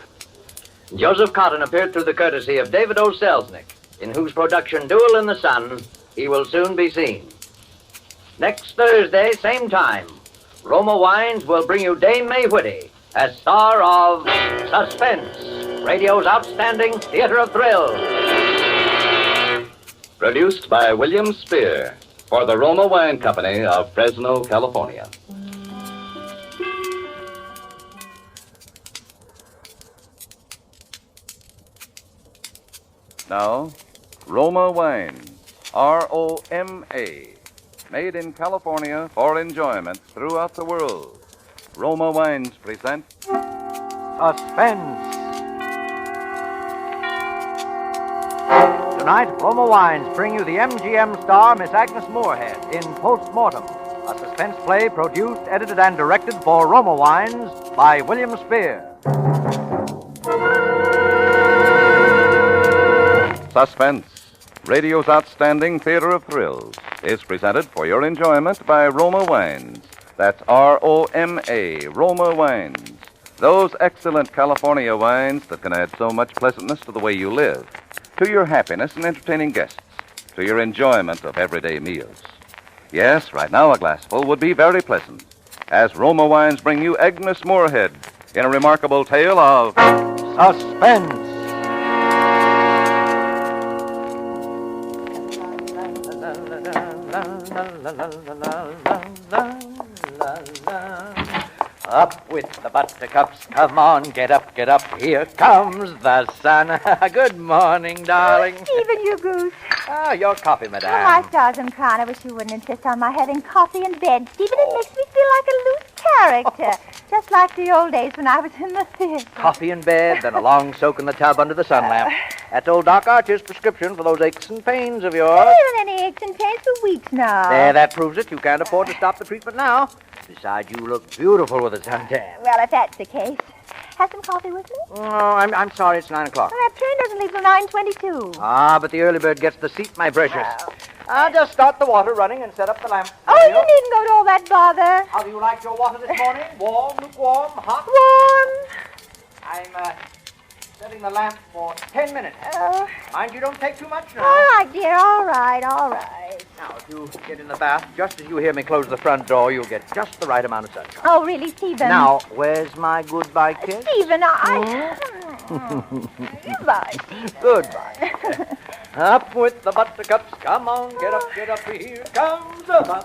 Joseph Cotton appeared through the courtesy of David O. Selznick, in whose production Duel in the Sun he will soon be seen. Next Thursday, same time, Roma Wines will bring you Dame May Whitty as star of Suspense, radio's outstanding theater of thrills. Produced by William Spear for the Roma Wine Company of Fresno, California. Now, Roma Wine, R-O-M-A, made in California for enjoyment throughout the world. Roma Wines present Suspense. Tonight, Roma Wines bring you the MGM star Miss Agnes Moorehead in Postmortem, a suspense play produced, edited, and directed for Roma Wines by William Spear. Suspense, radio's outstanding theater of thrills, is presented for your enjoyment by Roma Wines. That's R-O-M-A, Roma Wines. Those excellent California wines that can add so much pleasantness to the way you live, to your happiness in entertaining guests, to your enjoyment of everyday meals. Yes, right now a glassful would be very pleasant, as Roma Wines bring you Agnes Moorehead in a remarkable tale of Suspense. Up with the buttercups, come on, get up, here comes the sun. Good morning, darling. Stephen, you goose. Ah, your coffee, Oh, madame. my stars and crown, I wish you wouldn't insist on my having coffee in bed. Stephen, it makes me feel like a loose character. Just like the old days when I was in the theater. Coffee in bed, then a long soak in the tub under the sun lamp. That's old Doc Archer's prescription for those aches and pains of yours. I haven't any aches and pains for weeks now. There, that proves it. You can't afford to stop the treatment now. Besides, you look beautiful with a suntan. Well, if that's the case, have some coffee with me? Oh, I'm sorry, it's 9 o'clock. Well, that train doesn't leave till 9:22. Ah, but the early bird gets the seat, my precious. I'll just start the water running and set up the lamp. Oh, you needn't go to all that bother. How do you like your water this morning? Warm, lukewarm, hot? Warm. I'm setting the lamp for 10 minutes. Mind you don't take too much now. All right, dear, all right. Now, if you get in the bath, just as you hear me close the front door, you'll get just the right amount of sunshine. Oh, really, Stephen? Now, where's my goodbye kiss? Stephen, Goodbye. Goodbye. Up with the buttercups, come on, get up, here comes the sun.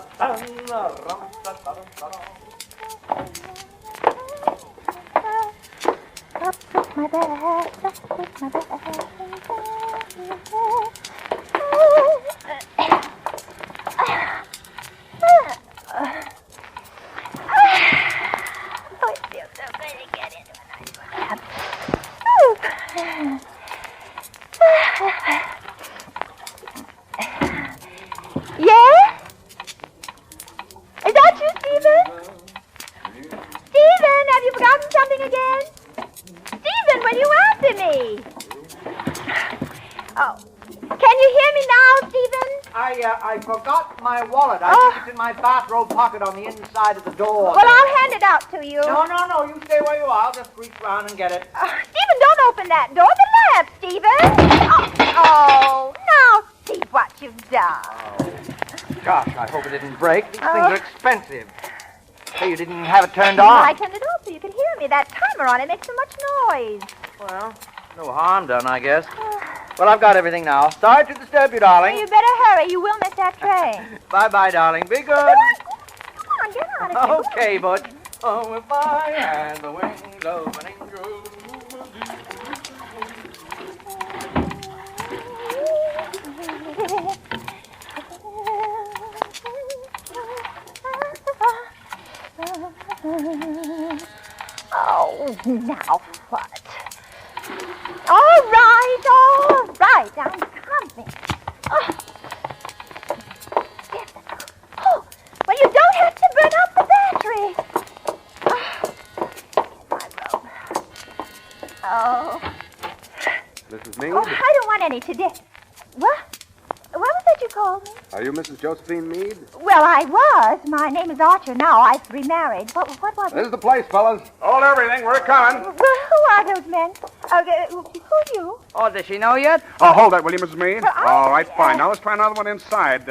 Up with my bag, up with my bag. Oh, it feels so good to get into a nice bath. Yes? Is that you, Stephen? Stephen, have you forgotten something again? Stephen, will you answer me? Oh. Can you hear me now, Stephen? I forgot my wallet. I think it's in my bathrobe pocket on the inside of the door. Well, I'll hand it out to you. No, you stay where you are. I'll just reach round and get it. Stephen, don't open that door. The lamp, Stephen. Oh, now see what you've done. Gosh, I hope it didn't break. These things are expensive. Hey, you didn't have it turned on? I turned it off so you could hear me. That timer on it makes so much noise. Well, no harm done, I guess. Well, I've got everything now. Sorry to disturb you, darling. Well, you better hurry. You will miss that train. Bye-bye, darling. Be good. Come on, get on it. Okay, Butch. Oh, if I had the wings of an angel. Oh, now what? All right, I'm coming. Oh, well, you don't have to burn up the battery. My robe. Oh. Mrs. Meade? Oh, I don't want any today. What? What was that you called me? Are you Mrs. Josephine Meade? Well, I was. My name is Archer now. I've remarried. What was This it? is the place, fellas. Hold everything. We're coming. Well, who are those men? Who are you? Oh, does she know yet? Oh, hold that, will you, Mrs. Meade? Well, All right, fine. Now let's try another one inside.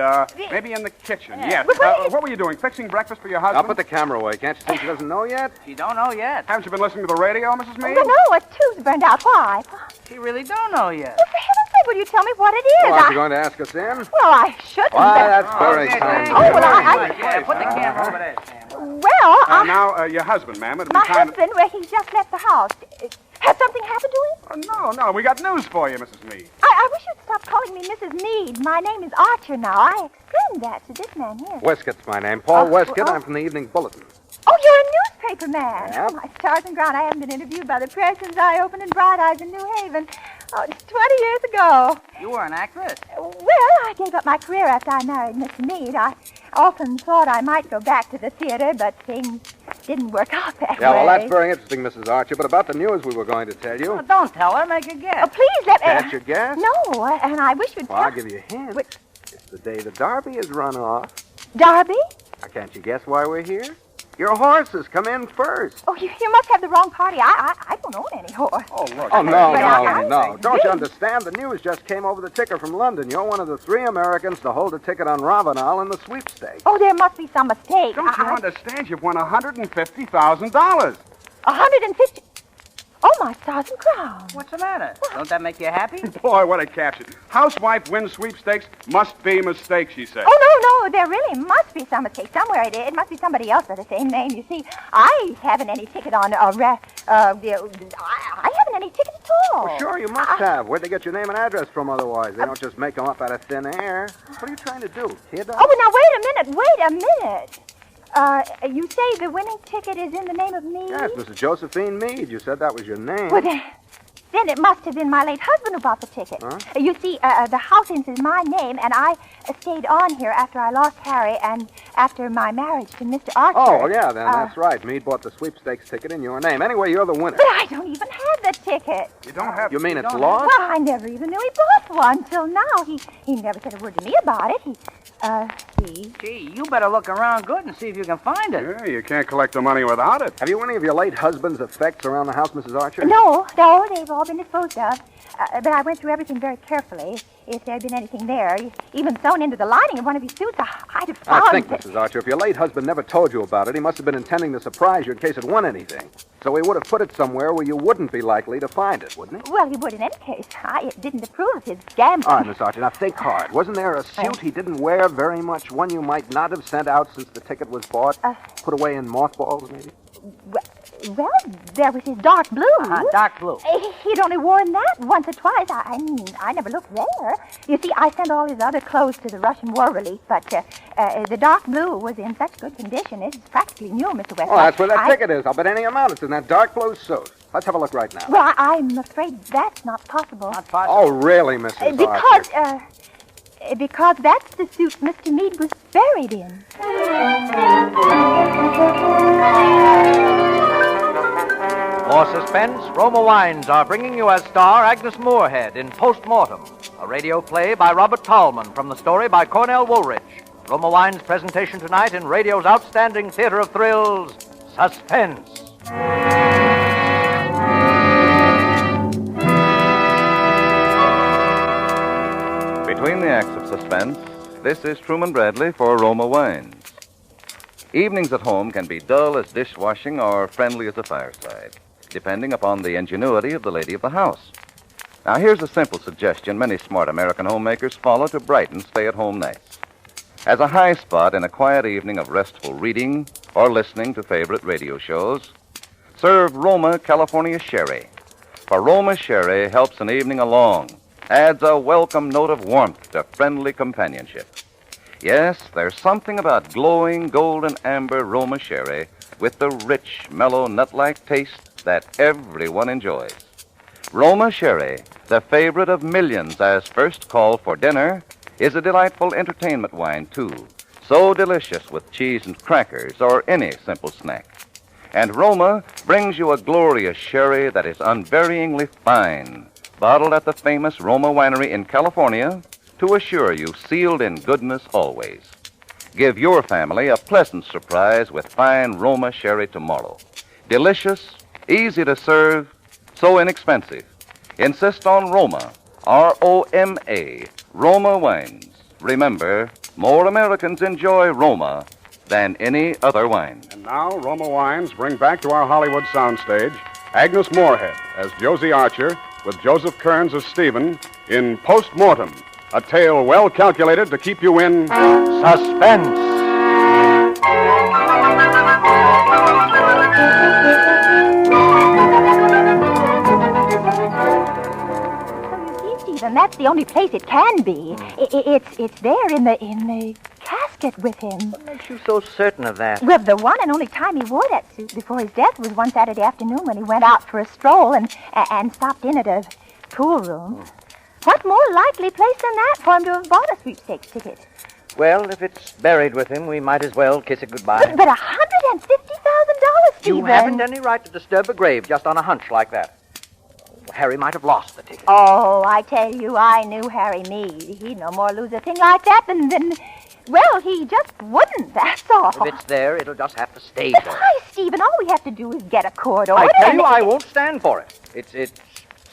Maybe in the kitchen. Yes. What were you doing? Fixing breakfast for your husband? Now put the camera away. Can't you see she doesn't know yet? She don't know yet. Haven't you been listening to the radio, Mrs. Meade? Well, no, a tube's burned out. Why? She really don't know yet. Well, for heaven's sake, will you tell me what it is? Well, aren't you going to ask us in? Well, I shouldn't. Why, but- that's very kind. Oh, well, Yeah, put the camera over there, Sam. Well, Now, your husband, ma'am. It'd be my kind husband, well, he's just left the house. Has something happened to him? No, we got news for you, Mrs. Meade. I wish you'd stop calling me Mrs. Meade. My name is Archer now. I explained that to this man here. Wescott's my name. Paul Wescott. I'm from the Evening Bulletin. Oh, you're a newspaper man. Yep. Oh, my stars and ground. I haven't been interviewed by the press since I opened in Bright Eyes in New Haven. Oh, it's 20 years ago. You were an actress. Well, I gave up my career after I married Miss Meade. I often thought I might go back to the theater, but things didn't work out that Yeah, well, way. that's very interesting, Mrs. Archer. But about the news we were going to tell you. Oh, don't tell her. Make a guess. Oh, please let me... Can't you guess? No, and I wish you'd Well, I'll tell... give you a hint. What? It's the day the Derby is run off. Darby? Now, can't you guess why we're here? Your horses come in first. Oh, you must have the wrong party. I don't own any horse. Oh, look. Oh, no, But I- no. Don't you understand? The news just came over the ticker from London. You're one of the 3 Americans to hold a ticket on Ravenel in the sweepstakes. Oh, there must be some mistake. Don't you understand? You've won $150,000. 150... Oh, my stars and crowns. What's the matter? Don't that make you happy? Boy, what a caption. Housewife wins sweepstakes. Must be mistake, she said. Oh, no, there really must be some mistake somewhere. It must be somebody else with the same name. You see, I haven't any ticket on, I haven't any ticket at all. Well, sure, you must have. Where'd they get your name and address from otherwise? They don't just make them up out of thin air. What are you trying to do, kid? Oh, now, wait a minute. You say the winning ticket is in the name of me? Yes, Mrs. Josephine Meade. You said that was your name. Well, then it must have been my late husband who bought the ticket. Huh? You see, the house is my name, and I stayed on here after I lost Harry and after my marriage to Mr. Archer. Oh, yeah, then that's right. Meade bought the sweepstakes ticket in your name. Anyway, you're the winner. But I don't even have the ticket. You don't have... You mean it's lost? Well, I never even knew he bought one till now. He never said a word to me about it. Gee, you better look around good and see if you can find it. Yeah, you can't collect the money without it. Have you any of your late husband's effects around the house, Mrs. Archer? No, they've all been disposed of. But I went through everything very carefully. If there had been anything there, even sewn into the lining of one of his suits, I'd have found I think, it. Mrs. Archer, if your late husband never told you about it, he must have been intending to surprise you in case it won anything. So he would have put it somewhere where you wouldn't be likely to find it, wouldn't he? Well, he would in any case. I didn't approve of his gambling. All right, Miss Archer, now think hard. Wasn't there a suit he didn't wear very much, one you might not have sent out since the ticket was bought? Put away in mothballs, maybe? Well, there was his dark blue. Dark blue. He'd only worn that once or twice. I mean, I never looked there. You see, I sent all his other clothes to the Russian War Relief, but the dark blue was in such good condition. It's practically new, Mr. West. Oh, that's where that ticket is. I'll bet any amount it's in that dark blue suit. Let's have a look right now. Well, I'm afraid that's not possible. Not possible. Oh, really, Mrs. Archer? Because that's the suit Mr. Meade was buried in. For Suspense, Roma Wines are bringing you as star Agnes Moorehead in Postmortem, a radio play by Robert Tallman from the story by Cornell Woolrich. Roma Wines' presentation tonight in radio's outstanding theater of thrills, Suspense. Between the acts of Suspense, this is Truman Bradley for Roma Wines. Evenings at home can be dull as dishwashing or friendly as a fireside, depending upon the ingenuity of the lady of the house. Now, here's a simple suggestion many smart American homemakers follow to brighten stay-at-home nights. As a high spot in a quiet evening of restful reading or listening to favorite radio shows, serve Roma California Sherry. For Roma Sherry helps an evening along, adds a welcome note of warmth to friendly companionship. Yes, there's something about glowing golden amber Roma Sherry with the rich, mellow, nut-like taste that everyone enjoys. Roma Sherry, the favorite of millions as first call for dinner, is a delightful entertainment wine, too. So delicious with cheese and crackers or any simple snack. And Roma brings you a glorious sherry that is unvaryingly fine, bottled at the famous Roma Winery in California to assure you sealed in goodness always. Give your family a pleasant surprise with fine Roma Sherry tomorrow. Delicious, easy to serve, so inexpensive. Insist on Roma, R-O-M-A, Roma Wines. Remember, more Americans enjoy Roma than any other wine. And now, Roma Wines bring back to our Hollywood soundstage Agnes Moorehead as Josie Archer with Joseph Kearns as Stephen in Postmortem, a tale well calculated to keep you in suspense. Stephen, that's the only place it can be. It's there in the casket with him. What makes you so certain of that? Well, the one and only time he wore that suit before his death was one Saturday afternoon when he went out for a stroll and stopped in at a pool room. What more likely place than that for him to have bought a sweepstakes ticket? Well, if it's buried with him, we might as well kiss it goodbye. But $150,000, Stephen. You haven't any right to disturb a grave just on a hunch like that. Harry might have lost the ticket. Oh, I tell you, I knew Harry Meade. He'd no more lose a thing like that than well, he just wouldn't, that's all. If it's there, it'll just have to stay But there. why, Stephen, all we have to do is get a court order. I tell you, I won't stand for it. It's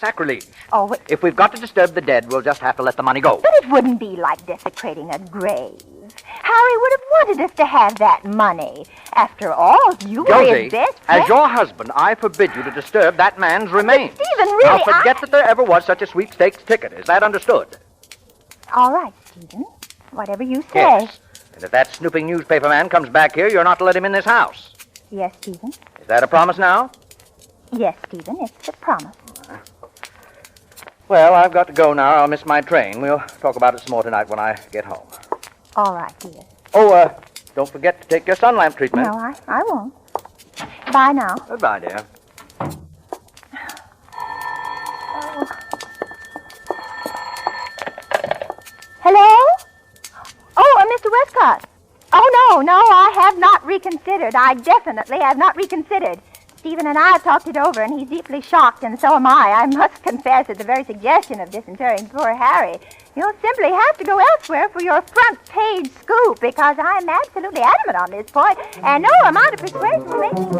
sacrilege. Oh, but... If we've got to disturb the dead, we'll just have to let the money go. But it wouldn't be like desecrating a grave. Harry would have wanted us to have that money. After all, you were Josie, his best as friend. your husband, I forbid you to disturb that man's remains. Stephen, really, Now, forget that there ever was such a sweepstakes ticket. Is that understood? All right, Stephen. Whatever you say. Yes. And if that snooping newspaper man comes back here, you're not to let him in this house. Yes, Stephen. Is that a promise now? Yes, Stephen, it's a promise. Well, I've got to go now. I'll miss my train. We'll talk about it some more tonight when I get home. All right, dear. Oh, don't forget to take your sun lamp treatment. No, I won't. Bye now. Goodbye, dear. Hello? Oh, Mr. Westcott. Oh, no, I have not reconsidered. I definitely have not reconsidered. Stephen and I have talked it over, and he's deeply shocked, and so am I. I must confess at the very suggestion of disinterring poor Harry. You'll simply have to go elsewhere for your front-page scoop, because I am absolutely adamant on this point, and no amount of persuasion will make me change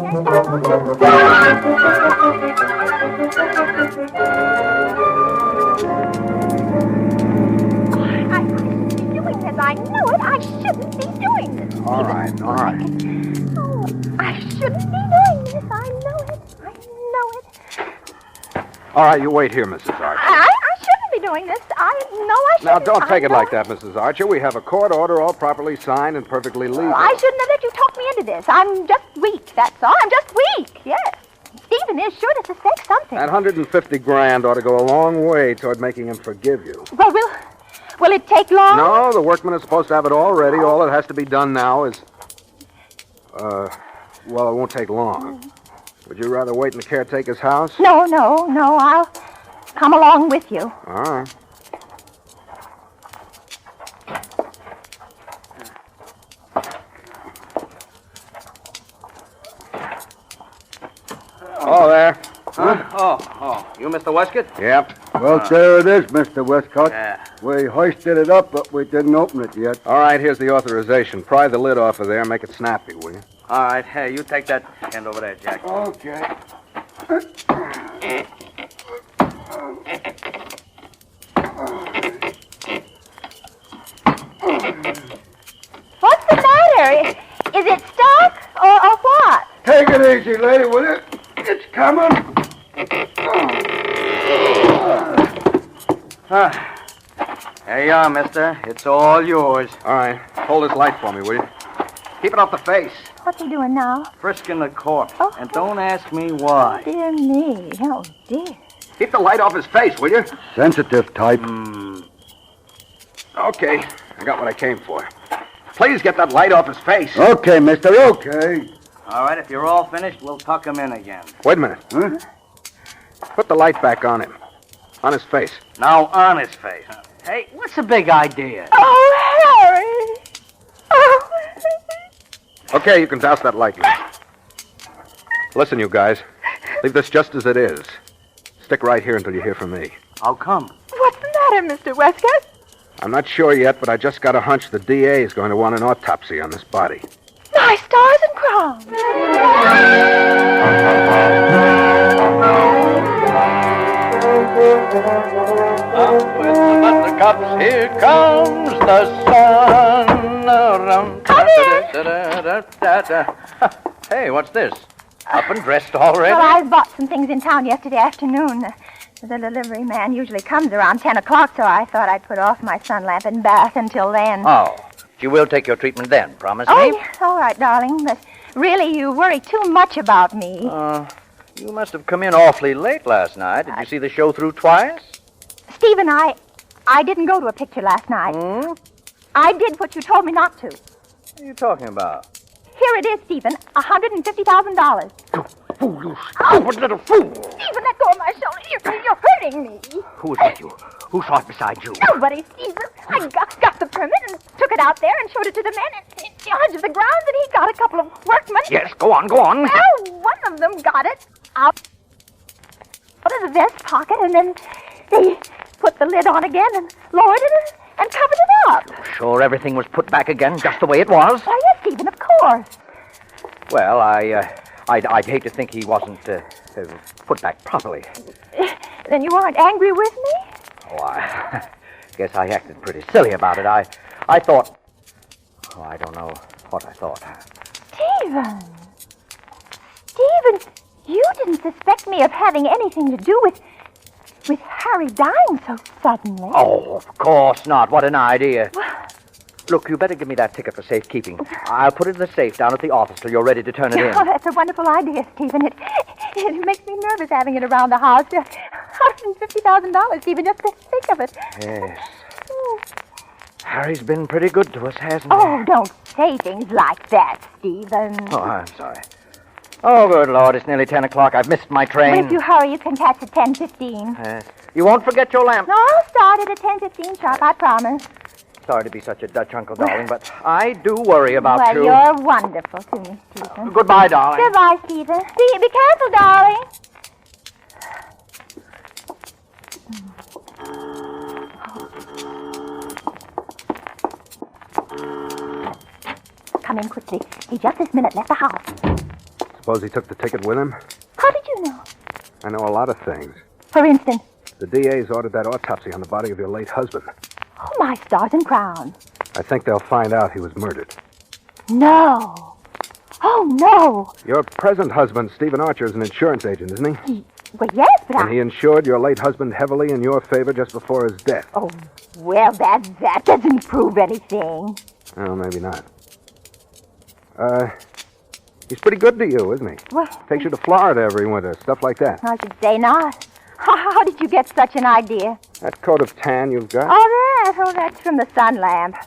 my I know it. I shouldn't be doing this. All right. Oh, I shouldn't be doing this. I know it. All right, you wait here, Mrs. Archer. I shouldn't be doing this. I know I shouldn't. Now, don't take I it know like that, Mrs. Archer. We have a court order all properly signed and perfectly legal. I shouldn't have let you talk me into this. I'm just weak, that's all. I'm just weak, yes. Stephen is sure to suspect something. That $150,000 ought to go a long way toward making him forgive you. Well, will it take long? No, the workman is supposed to have it all ready. All that has to be done now is... well, it won't take long. Would you rather wait in the caretaker's house? No. I'll come along with you. All right. Oh, there. Huh? Oh, you Mr. Westcott? Yep. Well, there it is, Mr. Westcott. Yeah. We hoisted it up, but we didn't open it yet. All right, here's the authorization. Pry the lid off of there and make it snappy, will you? All right, hey, you take that hand over there, Jack. Okay. What's the matter? Is it stuck or what? Take it easy, lady, will you? It's coming. There you are, mister. It's all yours. All right. Hold this light for me, will you? Keep it off the face. What's he doing now? Frisking the corpse. And don't ask me why. Dear me. Oh, dear. Keep the light off his face, will you? Sensitive type. Okay. I got what I came for. Please get that light off his face. Okay, mister, okay. All right, if you're all finished, we'll tuck him in again. Wait a minute. Huh? Put the light back on him. On his face. Now on his face. Hey, what's the big idea? Oh, Harry. Oh. Okay, you can douse that light now. Listen, you guys. Leave this just as it is. Stick right here until you hear from me. How come? What's the matter, Mr. Westcott? I'm not sure yet, but I just got a hunch the DA is going to want an autopsy on this body. My stars and crowns. Up with the buttercups, here comes the sun. Hey, what's this? Up and dressed already? Well, I bought some things in town yesterday afternoon. The delivery man usually comes around 10 o'clock, so I thought I'd put off my sun lamp and bath until then. Oh, you will take your treatment then, promise me? Oh, yes, all right, darling, but really, you worry too much about me. You must have come in awfully late last night. Did you see the show through twice? Stephen, I didn't go to a picture last night. I did what you told me not to. What are you talking about? Here it is, Stephen, $150,000. Fool, you stupid little fool! Stephen, let go of my shoulder. You're hurting me. Who was with you? Who saw it beside you? Nobody, Stephen. I got the permit and took it out there and showed it to the man in charge of the grounds, and he got a couple of workmen. Yes, go on, go on. Well, one of them got it out of the vest pocket, and then they put the lid on again and lowered it and covered it up. Sure everything was put back again just the way it was? Why, yes, Stephen, of course. Well, I'd hate to think he wasn't put back properly. Then you weren't angry with me? Oh, I guess I acted pretty silly about it. I thought... Oh, I don't know what I thought. Stephen! Stephen, you didn't suspect me of having anything to do with Harry dying so suddenly. Oh, of course not. What an idea. Look, you better give me that ticket for safekeeping. I'll put it in the safe down at the office till you're ready to turn it in. Oh, that's a wonderful idea, Stephen. It makes me nervous having it around the house. $150,000, Stephen, just to think of it. Yes. Harry's been pretty good to us, hasn't he? Oh, don't say things like that, Stephen. Oh, I'm sorry. Oh, good Lord, it's nearly 10 o'clock. I've missed my train. Well, if you hurry, you can catch at 10:15. You won't forget your lamp. No, I'll start it at 10:15 sharp, I promise. Sorry to be such a Dutch uncle, darling, but I do worry about you. Well, you're wonderful to me, Stephen. Goodbye, darling. Goodbye, Stephen. Be careful, darling. Come in quickly. He just this minute left the house. Suppose he took the ticket with him? How did you know? I know a lot of things. For instance? The DA's ordered that autopsy on the body of your late husband. Oh, my stars and crowns. I think they'll find out he was murdered. No. Oh, no. Your present husband, Stephen Archer, is an insurance agent, isn't he? Well, yes, but And he insured your late husband heavily in your favor just before his death. Oh, well, that doesn't prove anything. Oh, maybe not. He's pretty good to you, isn't he? Well, Takes you to Florida every winter, stuff like that. I should say not. How did you get such an idea? That coat of tan you've got? Oh, that's from the sun lamp.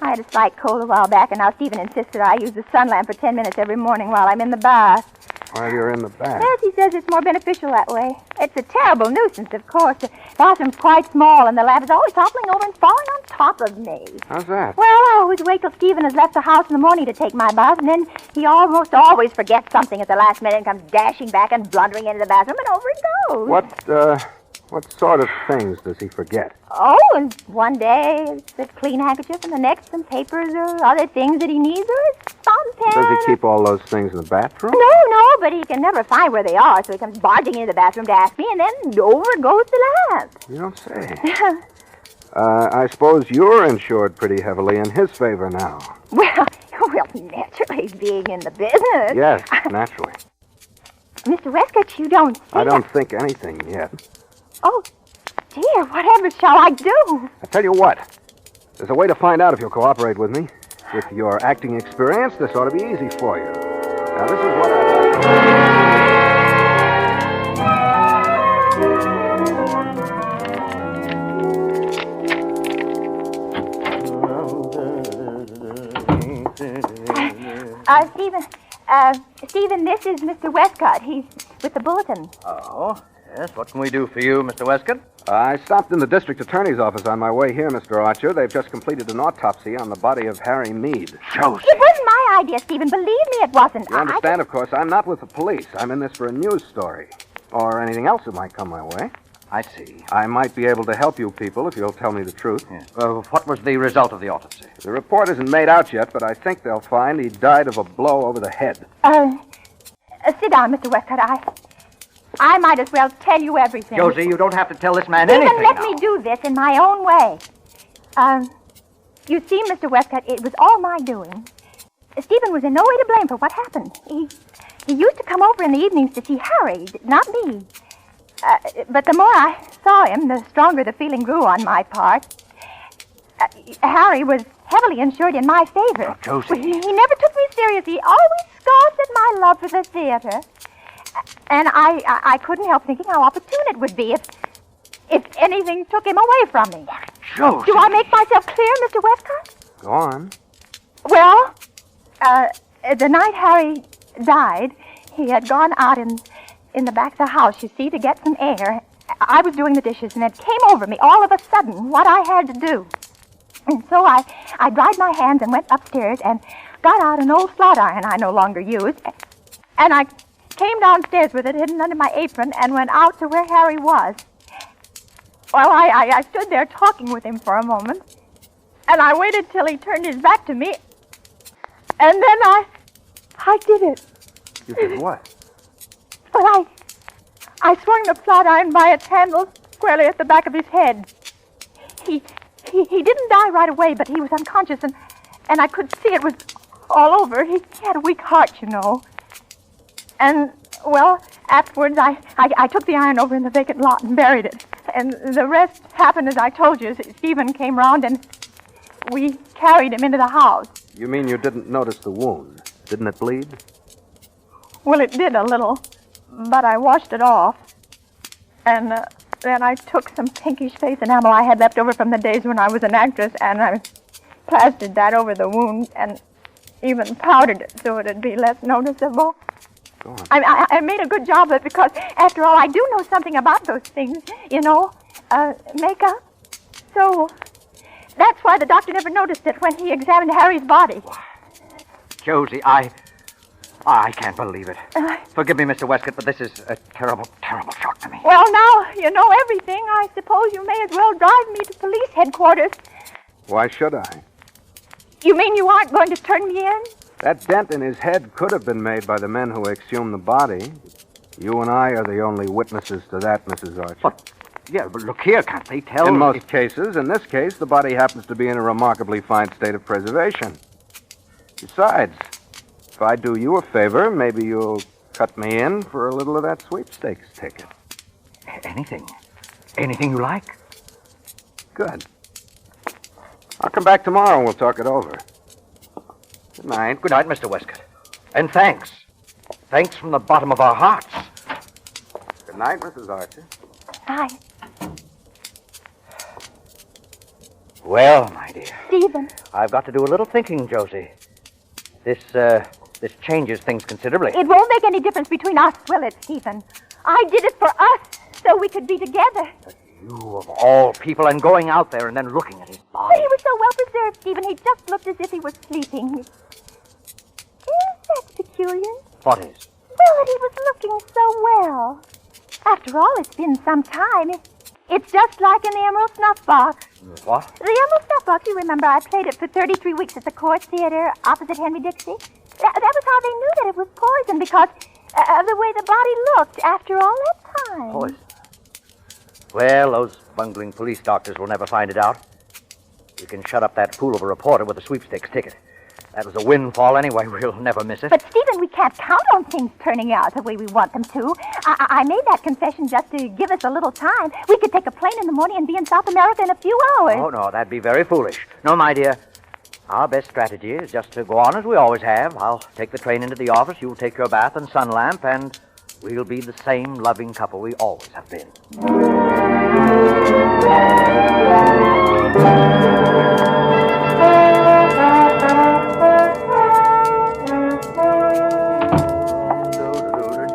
I had a slight cold a while back, and now Stephen insisted I use the sun lamp for 10 minutes every morning while I'm in the bath. While you're in the bath? Yes, he says it's more beneficial that way. It's a terrible nuisance, of course. The bathroom's quite small, and the lamp is always toppling over and falling on top of me. How's that? Well, I always wait till Stephen has left the house in the morning to take my bath, and then he almost always forgets something at the last minute and comes dashing back and blundering into the bathroom, and over it goes. What sort of things does he forget? Oh, and one day it's a clean handkerchief, and the next some papers or other things that he needs, or his fountain pen. Does he keep all those things in the bathroom? No, but he can never find where they are, so he comes barging into the bathroom to ask me, and then over goes the lamp. You don't say. I suppose you're insured pretty heavily in his favor now. Well, naturally, being in the business. Yes, naturally. Mr. Westcott, you don't think... I don't think anything yet. Oh, dear, whatever shall I do? I tell you what. There's a way to find out if you'll cooperate with me. With your acting experience, this ought to be easy for you. Now, this is what I'd Stephen, this is Mr. Westcott. He's with the bulletin. Oh, yes. What can we do for you, Mr. Westcott? I stopped in the district attorney's office on my way here, Mr. Archer. They've just completed an autopsy on the body of Harry Meade. Josie! It wasn't my idea, Stephen. Believe me, it wasn't. You understand, of course, I'm not with the police. I'm in this for a news story. Or anything else that might come my way. I see. I might be able to help you people if you'll tell me the truth. Yes. What was the result of the autopsy? The report isn't made out yet, but I think they'll find he died of a blow over the head. Sit down, Mr. Westcott. I might as well tell you everything. Josie, you don't have to tell this man Stephen, anything let now. me do this in my own way. You see, Mr. Westcott, it was all my doing. Stephen was in no way to blame for what happened. He used to come over in the evenings to see Harry, not me. But the more I saw him, the stronger the feeling grew on my part. Harry was heavily insured in my favor. Oh, Josie. He never took me seriously. He always scoffed at my love for the theater. And I couldn't help thinking how opportune it would be if anything took him away from me. Josie. Do I make myself clear, Mr. Westcott? Go on. Well, the night Harry died, he had gone out in the back of the house, you see, to get some air. I was doing the dishes, and it came over me all of a sudden what I had to do. And so I dried my hands and went upstairs and got out an old flat iron I no longer used. And I came downstairs with it hidden under my apron and went out to where Harry was. Well, I stood there talking with him for a moment, and I waited till he turned his back to me, and then I did it. You did what? Well, I swung the flat iron by its handle squarely at the back of his head. He didn't die right away, but he was unconscious, and and I could see it was all over. He had a weak heart, you know. And, well, afterwards, I took the iron over in the vacant lot and buried it. And the rest happened as I told you. Stephen came round and we carried him into the house. You mean you didn't notice the wound? Didn't it bleed? Well, it did a little, but I washed it off. And then I took some pinkish face enamel I had left over from the days when I was an actress, and I plastered that over the wound and even powdered it so it'd be less noticeable. Go on. I made a good job of it because, after all, I do know something about those things, you know, makeup. So that's why the doctor never noticed it when he examined Harry's body. Josie, I can't believe it. Forgive me, Mr. Westcott, but this is a terrible, terrible shock to me. Well, now you know everything. I suppose you may as well drive me to police headquarters. Why should I? You mean you aren't going to turn me in? That dent in his head could have been made by the men who exhumed the body. You and I are the only witnesses to that, Mrs. Archer. But, yeah, but look here, can't they tell? In most cases. In this case, the body happens to be in a remarkably fine state of preservation. Besides, if I do you a favor, maybe you'll cut me in for a little of that sweepstakes ticket. Anything. Anything you like. Good. I'll come back tomorrow and we'll talk it over. Good night. Good night, Mr. Westcott. And thanks. Thanks from the bottom of our hearts. Good night, Mrs. Archer. Hi. Well, my dear. Stephen. I've got to do a little thinking, Josie. This changes things considerably. It won't make any difference between us, will it, Stephen? I did it for us, so we could be together. You, of all people, and going out there and then looking at his body. But he was so well preserved, Stephen. He just looked as if he was sleeping. Is that peculiar? What is? Well, that he was looking so well. After all, it's been some time. It's just like in the Emerald Snuff Box. What? The Emerald Snuff Box, you remember, I played it for 33 weeks at the Court Theater opposite Henry Dixie. That was how they knew that it was poison, because of the way the body looked after all that time. Poison? Well, those bungling police doctors will never find it out. You can shut up that fool of a reporter with a sweepstakes ticket. That was a windfall anyway. We'll never miss it. But, Stephen, we can't count on things turning out the way we want them to. I made that confession just to give us a little time. We could take a plane in the morning and be in South America in a few hours. Oh, no, that'd be very foolish. No, my dear. Our best strategy is just to go on as we always have. I'll take the train into the office, you'll take your bath and sun lamp, and we'll be the same loving couple we always have been.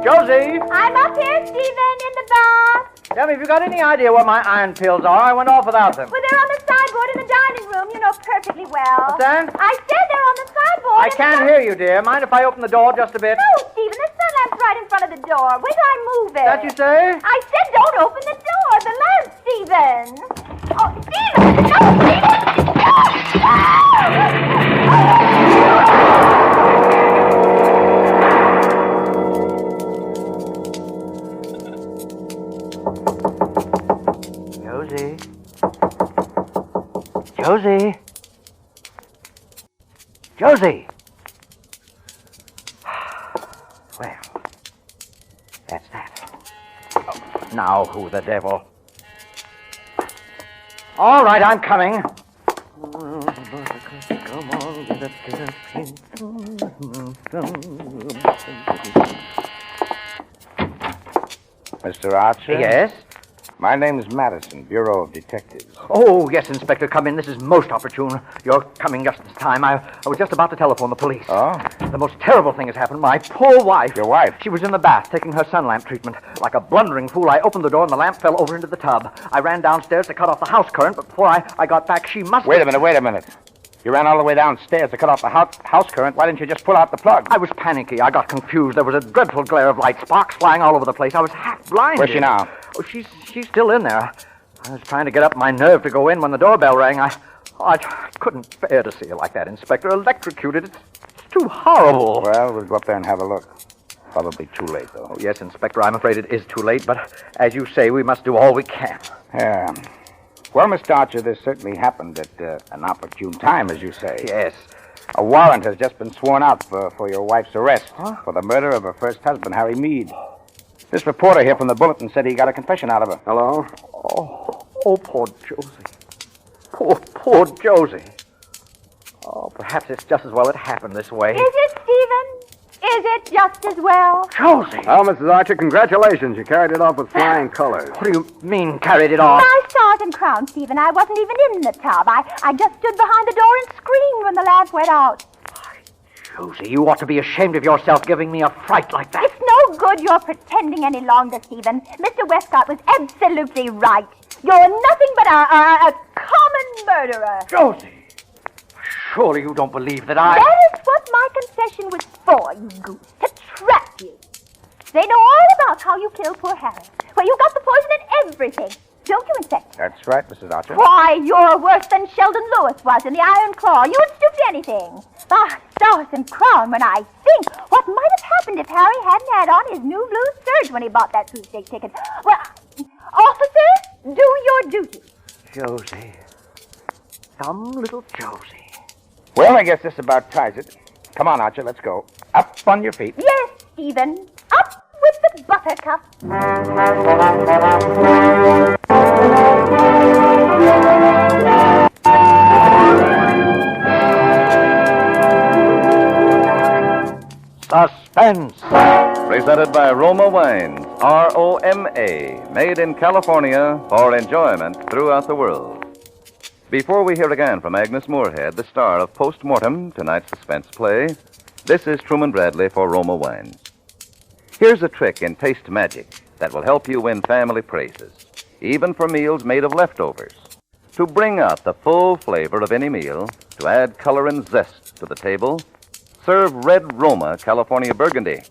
Josie! I'm up here, Stephen, in the bath. Tell me, have you got any idea what my iron pills are? I went off without them. Well, they're on the sideboard in the dining room. You know perfectly well. What's that? I said they're on the sideboard. I can't hear you, dear. Mind if I open the door just a bit? No, Stephen, the sun lamp's right in front of the door. Wait till I move it. That you say? I said don't open the door. The lamp, Stephen. Oh, Stephen! No, Stephen! Josie? Josie! Well, that's that. Oh, now who the devil? All right, I'm coming. Come on, get up. Mr. Archer? Yes? My name is Madison, Bureau of Detectives. Oh, yes, Inspector, come in. This is most opportune. You're coming just in time. I was just about to telephone the police. Oh? The most terrible thing has happened. My poor wife. Your wife? She was in the bath taking her sun lamp treatment. Like a blundering fool, I opened the door and the lamp fell over into the tub. I ran downstairs to cut off the house current, but before I got back, she must Wait a minute. You ran all the way downstairs to cut off the house current. Why didn't you just pull out the plug? I was panicky. I got confused. There was a dreadful glare of light, sparks flying all over the place. I was half blinded. Where's she now? Oh, she's still in there. I was trying to get up my nerve to go in when the doorbell rang. I couldn't bear to see her like that, Inspector. Electrocuted. It's too horrible. Well, we'll go up there and have a look. Probably too late, though. Oh, yes, Inspector, I'm afraid it is too late, but as you say, we must do all we can. Yeah. Well, Mr. Archer, this certainly happened at an opportune time, as you say. Yes. A warrant has just been sworn out for your wife's arrest for the murder of her first husband, Harry Meade. This reporter here from the Bulletin said he got a confession out of her. Hello? Oh, poor Josie. Poor Josie. Oh, perhaps it's just as well it happened this way. Is it, Stephen? Is it just as well? Josie! Well, Mrs. Archer, congratulations. You carried it off with flying colors. What do you mean, carried it off? My stars and crowns, Stephen. I wasn't even in the tub. I just stood behind the door and screamed when the lamp went out. Josie, you ought to be ashamed of yourself giving me a fright like that. It's no good you're pretending any longer, Stephen. Mr. Westcott was absolutely right. You're nothing but a common murderer. Josie! Surely you don't believe that I... That is what my confession was for, you goose. To trap you. They know all about how you killed poor Harry. Where you got the poison and everything. Don't you, Inspector? That's right, Mrs. Archer. Why, you're worse than Sheldon Lewis was in the Iron Claw. You would stoop to anything. Ah, stars and crown, when I think what might have happened if Harry hadn't had on his new blue serge when he bought that sweepstake ticket. Well, officers, do your duty. Josie. Some little Josie. Well, I guess this about ties it. Come on, Archer, let's go. Up on your feet. Yes, Stephen. Up with the buttercup. Suspense. Presented by Roma Wines, R-O-M-A, made in California for enjoyment throughout the world. Before we hear again from Agnes Moorehead, the star of Post-Mortem, tonight's suspense play, this is Truman Bradley for Roma Wines. Here's a trick in taste magic that will help you win family praises, even for meals made of leftovers. To bring out the full flavor of any meal, to add color and zest to the table, serve Red Roma California Burgundy.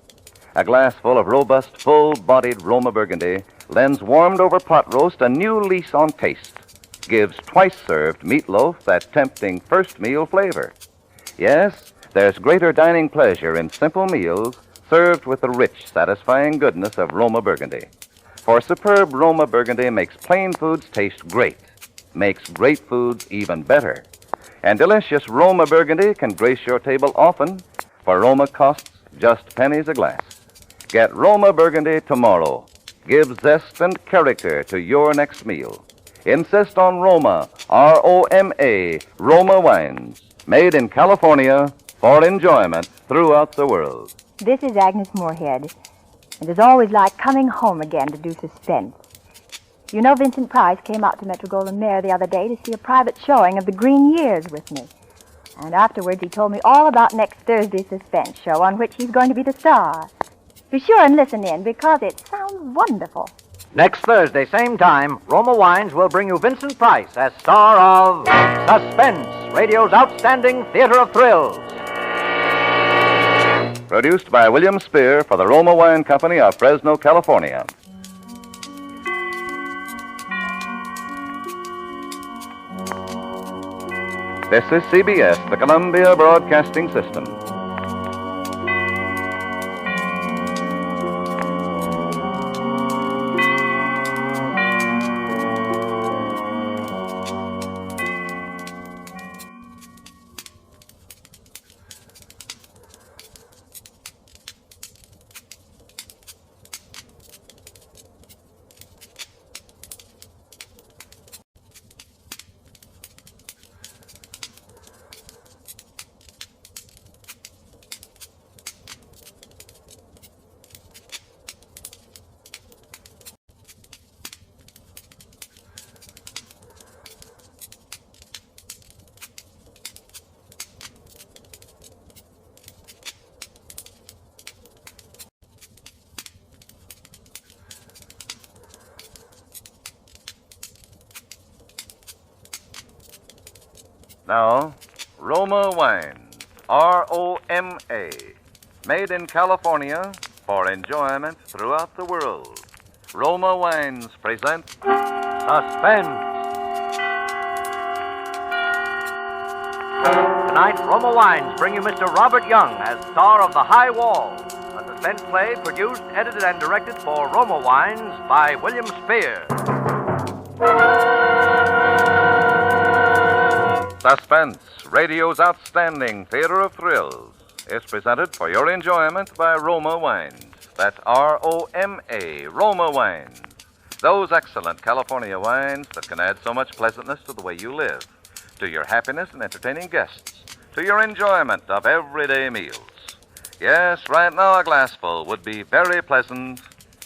A glass full of robust, full-bodied Roma Burgundy lends warmed-over pot roast a new lease on taste. Gives twice-served meatloaf that tempting first meal flavor. Yes, there's greater dining pleasure in simple meals served with the rich, satisfying goodness of Roma Burgundy. For superb Roma Burgundy makes plain foods taste great, makes great foods even better. And delicious Roma Burgundy can grace your table often, for Roma costs just pennies a glass. Get Roma Burgundy tomorrow. Give zest and character to your next meal. Insist on Roma, R-O-M-A, Roma Wines, made in California for enjoyment throughout the world. This is Agnes Moorehead. It is always like coming home again to do suspense. You know, Vincent Price came out to Metro-Goldwyn-Mayer the other day to see a private showing of The Green Years with me. And afterwards he told me all about next Thursday's suspense show on which he's going to be the star. Be sure and listen in because it sounds wonderful. Next Thursday, same time, Roma Wines will bring you Vincent Price as star of Suspense, radio's outstanding theater of thrills. Produced by William Spear for the Roma Wine Company of Fresno, California. This is CBS, the Columbia Broadcasting System. Now, Roma Wines, R-O-M-A, made in California for enjoyment throughout the world. Roma Wines present Suspense. Tonight, Roma Wines bring you Mr. Robert Young as star of The High Wall, a suspense play produced, edited, and directed for Roma Wines by William Spear. Suspense, radio's outstanding theater of thrills, is presented for your enjoyment by Roma Wines. That's R-O-M-A, Roma Wines. Those excellent California wines that can add so much pleasantness to the way you live, to your happiness in entertaining guests, to your enjoyment of everyday meals. Yes, right now a glassful would be very pleasant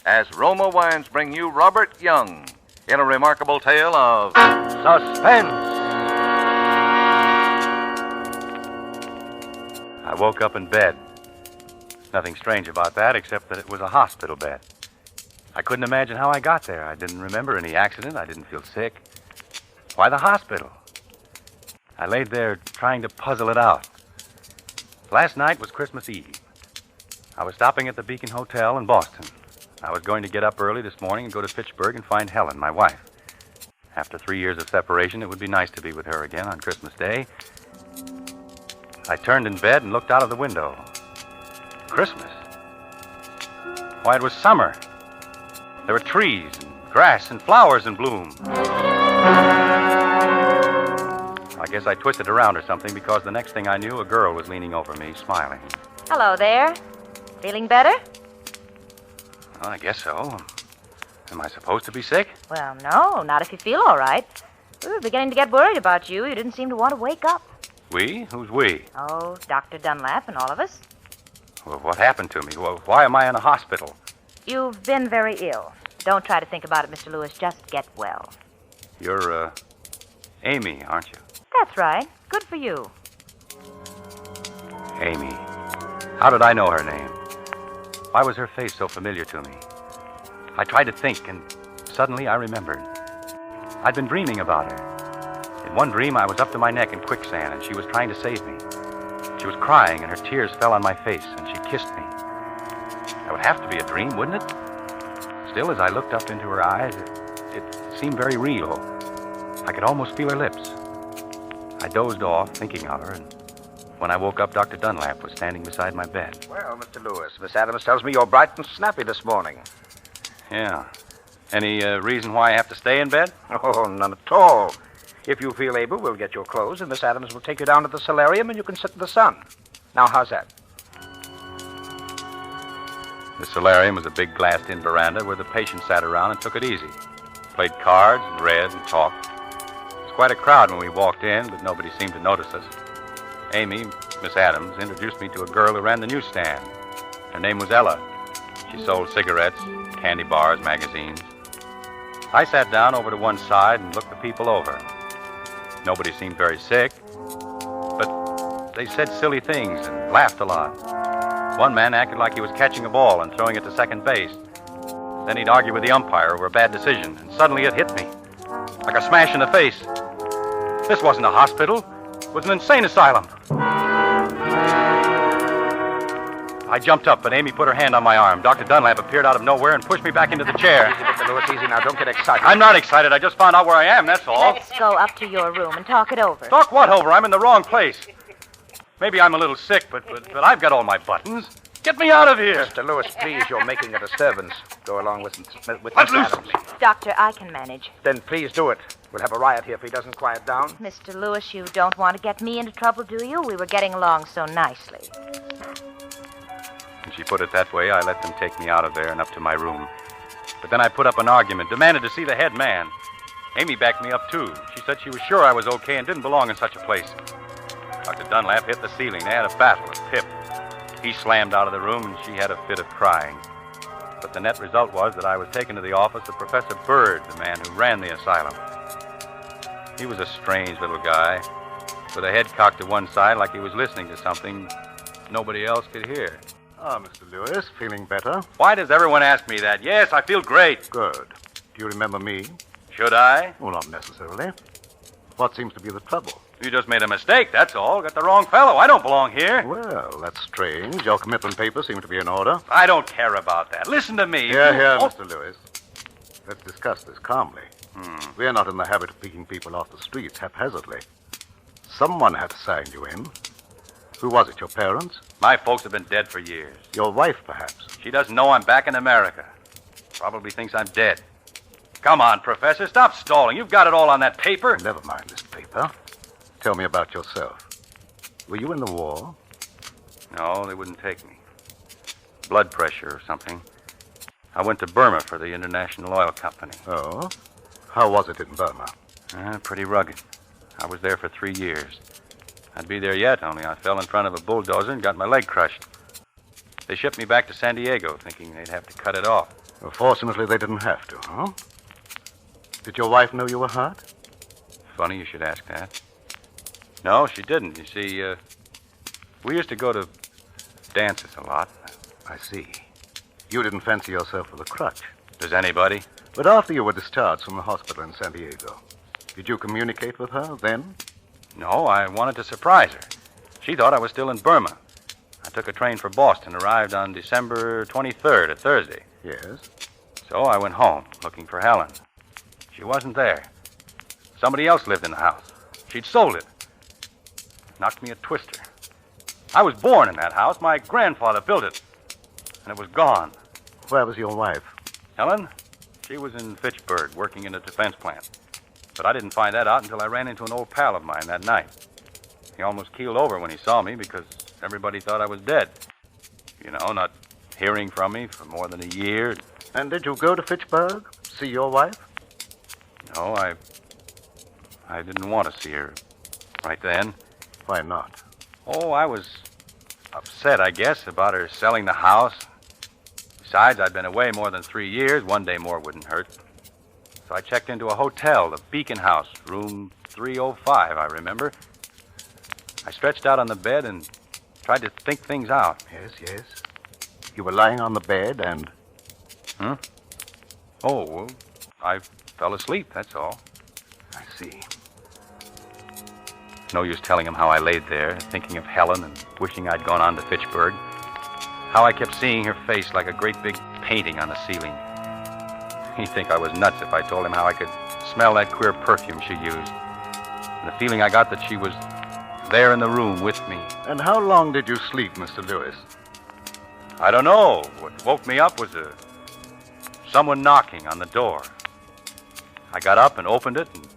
as Roma Wines bring you Robert Young in a remarkable tale of suspense. I woke up in bed. Nothing strange about that except that it was a hospital bed. I couldn't imagine how I got there. I didn't remember any accident. I didn't feel sick. Why the hospital? I laid there trying to puzzle it out. Last night was Christmas Eve. I was stopping at the Beacon Hotel in Boston. I was going to get up early this morning and go to Fitchburg and find Helen, my wife. After 3 years of separation, it would be nice to be with her again on Christmas Day. I turned in bed and looked out of the window. Christmas? Why, it was summer. There were trees and grass and flowers in bloom. I guess I twisted around or something because the next thing I knew, a girl was leaning over me, smiling. Hello there. Feeling better? Well, I guess so. Am I supposed to be sick? Well, no, not if you feel all right. We were beginning to get worried about you. You didn't seem to want to wake up. We? Who's we? Oh, Dr. Dunlap and all of us. Well, what happened to me? Well, why am I in a hospital? You've been very ill. Don't try to think about it, Mr. Lewis. Just get well. You're, Amy, aren't you? That's right. Good for you. Amy. How did I know her name? Why was her face so familiar to me? I tried to think, and suddenly I remembered. I'd been dreaming about her. In one dream, I was up to my neck in quicksand, and she was trying to save me. She was crying, and her tears fell on my face, and she kissed me. That would have to be a dream, wouldn't it? Still, as I looked up into her eyes, it seemed very real. I could almost feel her lips. I dozed off, thinking of her, and when I woke up, Dr. Dunlap was standing beside my bed. Well, Mr. Lewis, Miss Adams tells me you're bright and snappy this morning. Yeah. Any reason why I have to stay in bed? Oh, none at all. If you feel able, we'll get your clothes, and Miss Adams will take you down to the solarium, and you can sit in the sun. Now, how's that? The solarium was a big glassed-in veranda where the patients sat around and took it easy. Played cards and read and talked. It was quite a crowd when we walked in, but nobody seemed to notice us. Amy, Miss Adams, introduced me to a girl who ran the newsstand. Her name was Ella. She sold cigarettes, candy bars, magazines. I sat down over to one side and looked the people over. Nobody seemed very sick, but they said silly things and laughed a lot. One man acted like he was catching a ball and throwing it to second base. Then he'd argue with the umpire over a bad decision, and suddenly it hit me, like a smash in the face. This wasn't a hospital. It was an insane asylum. I jumped up, but Amy put her hand on my arm. Dr. Dunlap appeared out of nowhere and pushed me back into the chair. Easy, Mr. Lewis, easy now. Don't get excited. I'm not excited. I just found out where I am, that's all. Let's go up to your room and talk it over. Talk what over? I'm in the wrong place. Maybe I'm a little sick, but I've got all my buttons. Get me out of here. Mr. Lewis, please, you're making a disturbance. Go along with Let Miss loose. Adams. Doctor, I can manage. Then please do it. We'll have a riot here if he doesn't quiet down. Mr. Lewis, you don't want to get me into trouble, do you? We were getting along so nicely. When she put it that way, I let them take me out of there and up to my room. But then I put up an argument, demanded to see the head man. Amy backed me up, too. She said she was sure I was okay and didn't belong in such a place. Dr. Dunlap hit the ceiling. They had a battle with Pip. He slammed out of the room, and she had a fit of crying. But the net result was that I was taken to the office of Professor Bird, the man who ran the asylum. He was a strange little guy, with a head cocked to one side like he was listening to something nobody else could hear. Ah, Mr. Lewis, feeling better? Why does everyone ask me that? Yes, I feel great. Good. Do you remember me? Should I? Oh, not necessarily. What seems to be the trouble? You just made a mistake, that's all. Got the wrong fellow. I don't belong here. Well, that's strange. Your commitment papers seem to be in order. I don't care about that. Listen to me. Here, Oh. Mr. Lewis. Let's discuss this calmly. We're not in the habit of picking people off the streets haphazardly. Someone had to sign you in. Who was it, your parents? My folks have been dead for years. Your wife, perhaps? She doesn't know I'm back in America. Probably thinks I'm dead. Come on, Professor, stop stalling. You've got it all on that paper. Never mind this paper. tell me about yourself. Were you in the war? No, they wouldn't take me. Blood pressure or something. I went to Burma for the International Oil Company. Oh? How was it in Burma? Pretty rugged. I was there for 3 years. I'd be there yet, only I fell in front of a bulldozer and got my leg crushed. They shipped me back to San Diego, thinking they'd have to cut it off. Well, fortunately, they didn't have to, huh? Did your wife know you were hurt? Funny you should ask that. No, she didn't. You see, we used to go to dances a lot. I see. You didn't fancy yourself with a crutch. Does anybody? But after you were discharged from the hospital in San Diego, did you communicate with her then? No, I wanted to surprise her. She thought I was still in Burma. I took a train for Boston, arrived on December 23rd, a Thursday. Yes? So I went home, looking for Helen. She wasn't there. Somebody else lived in the house. She'd sold it. Knocked me a twister. I was born in that house. My grandfather built it. And it was gone. Where was your wife? Helen? She was in Fitchburg, working in a defense plant. But I didn't find that out until I ran into an old pal of mine that night. He almost keeled over when he saw me because everybody thought I was dead. You know, not hearing from me for more than a year. And did you go to Fitchburg, see your wife? No, I didn't want to see her right then. Why not? Oh, I was upset, I guess, about her selling the house. Besides, I'd been away more than 3 years. 1 day more wouldn't hurt. So I checked into a hotel, the Beacon House, room 305, I remember. I stretched out on the bed and tried to think things out. Yes. You were lying on the bed and... Oh, well, I fell asleep, that's all. I see. No use telling him how I laid there, thinking of Helen and wishing I'd gone on to Fitchburg. How I kept seeing her face like a great big painting on the ceiling. He'd think I was nuts if I told him how I could smell that queer perfume she used. And the feeling I got that she was there in the room with me. And how long did you sleep, Mr. Lewis? I don't know. What woke me up was someone knocking on the door. I got up and opened it, and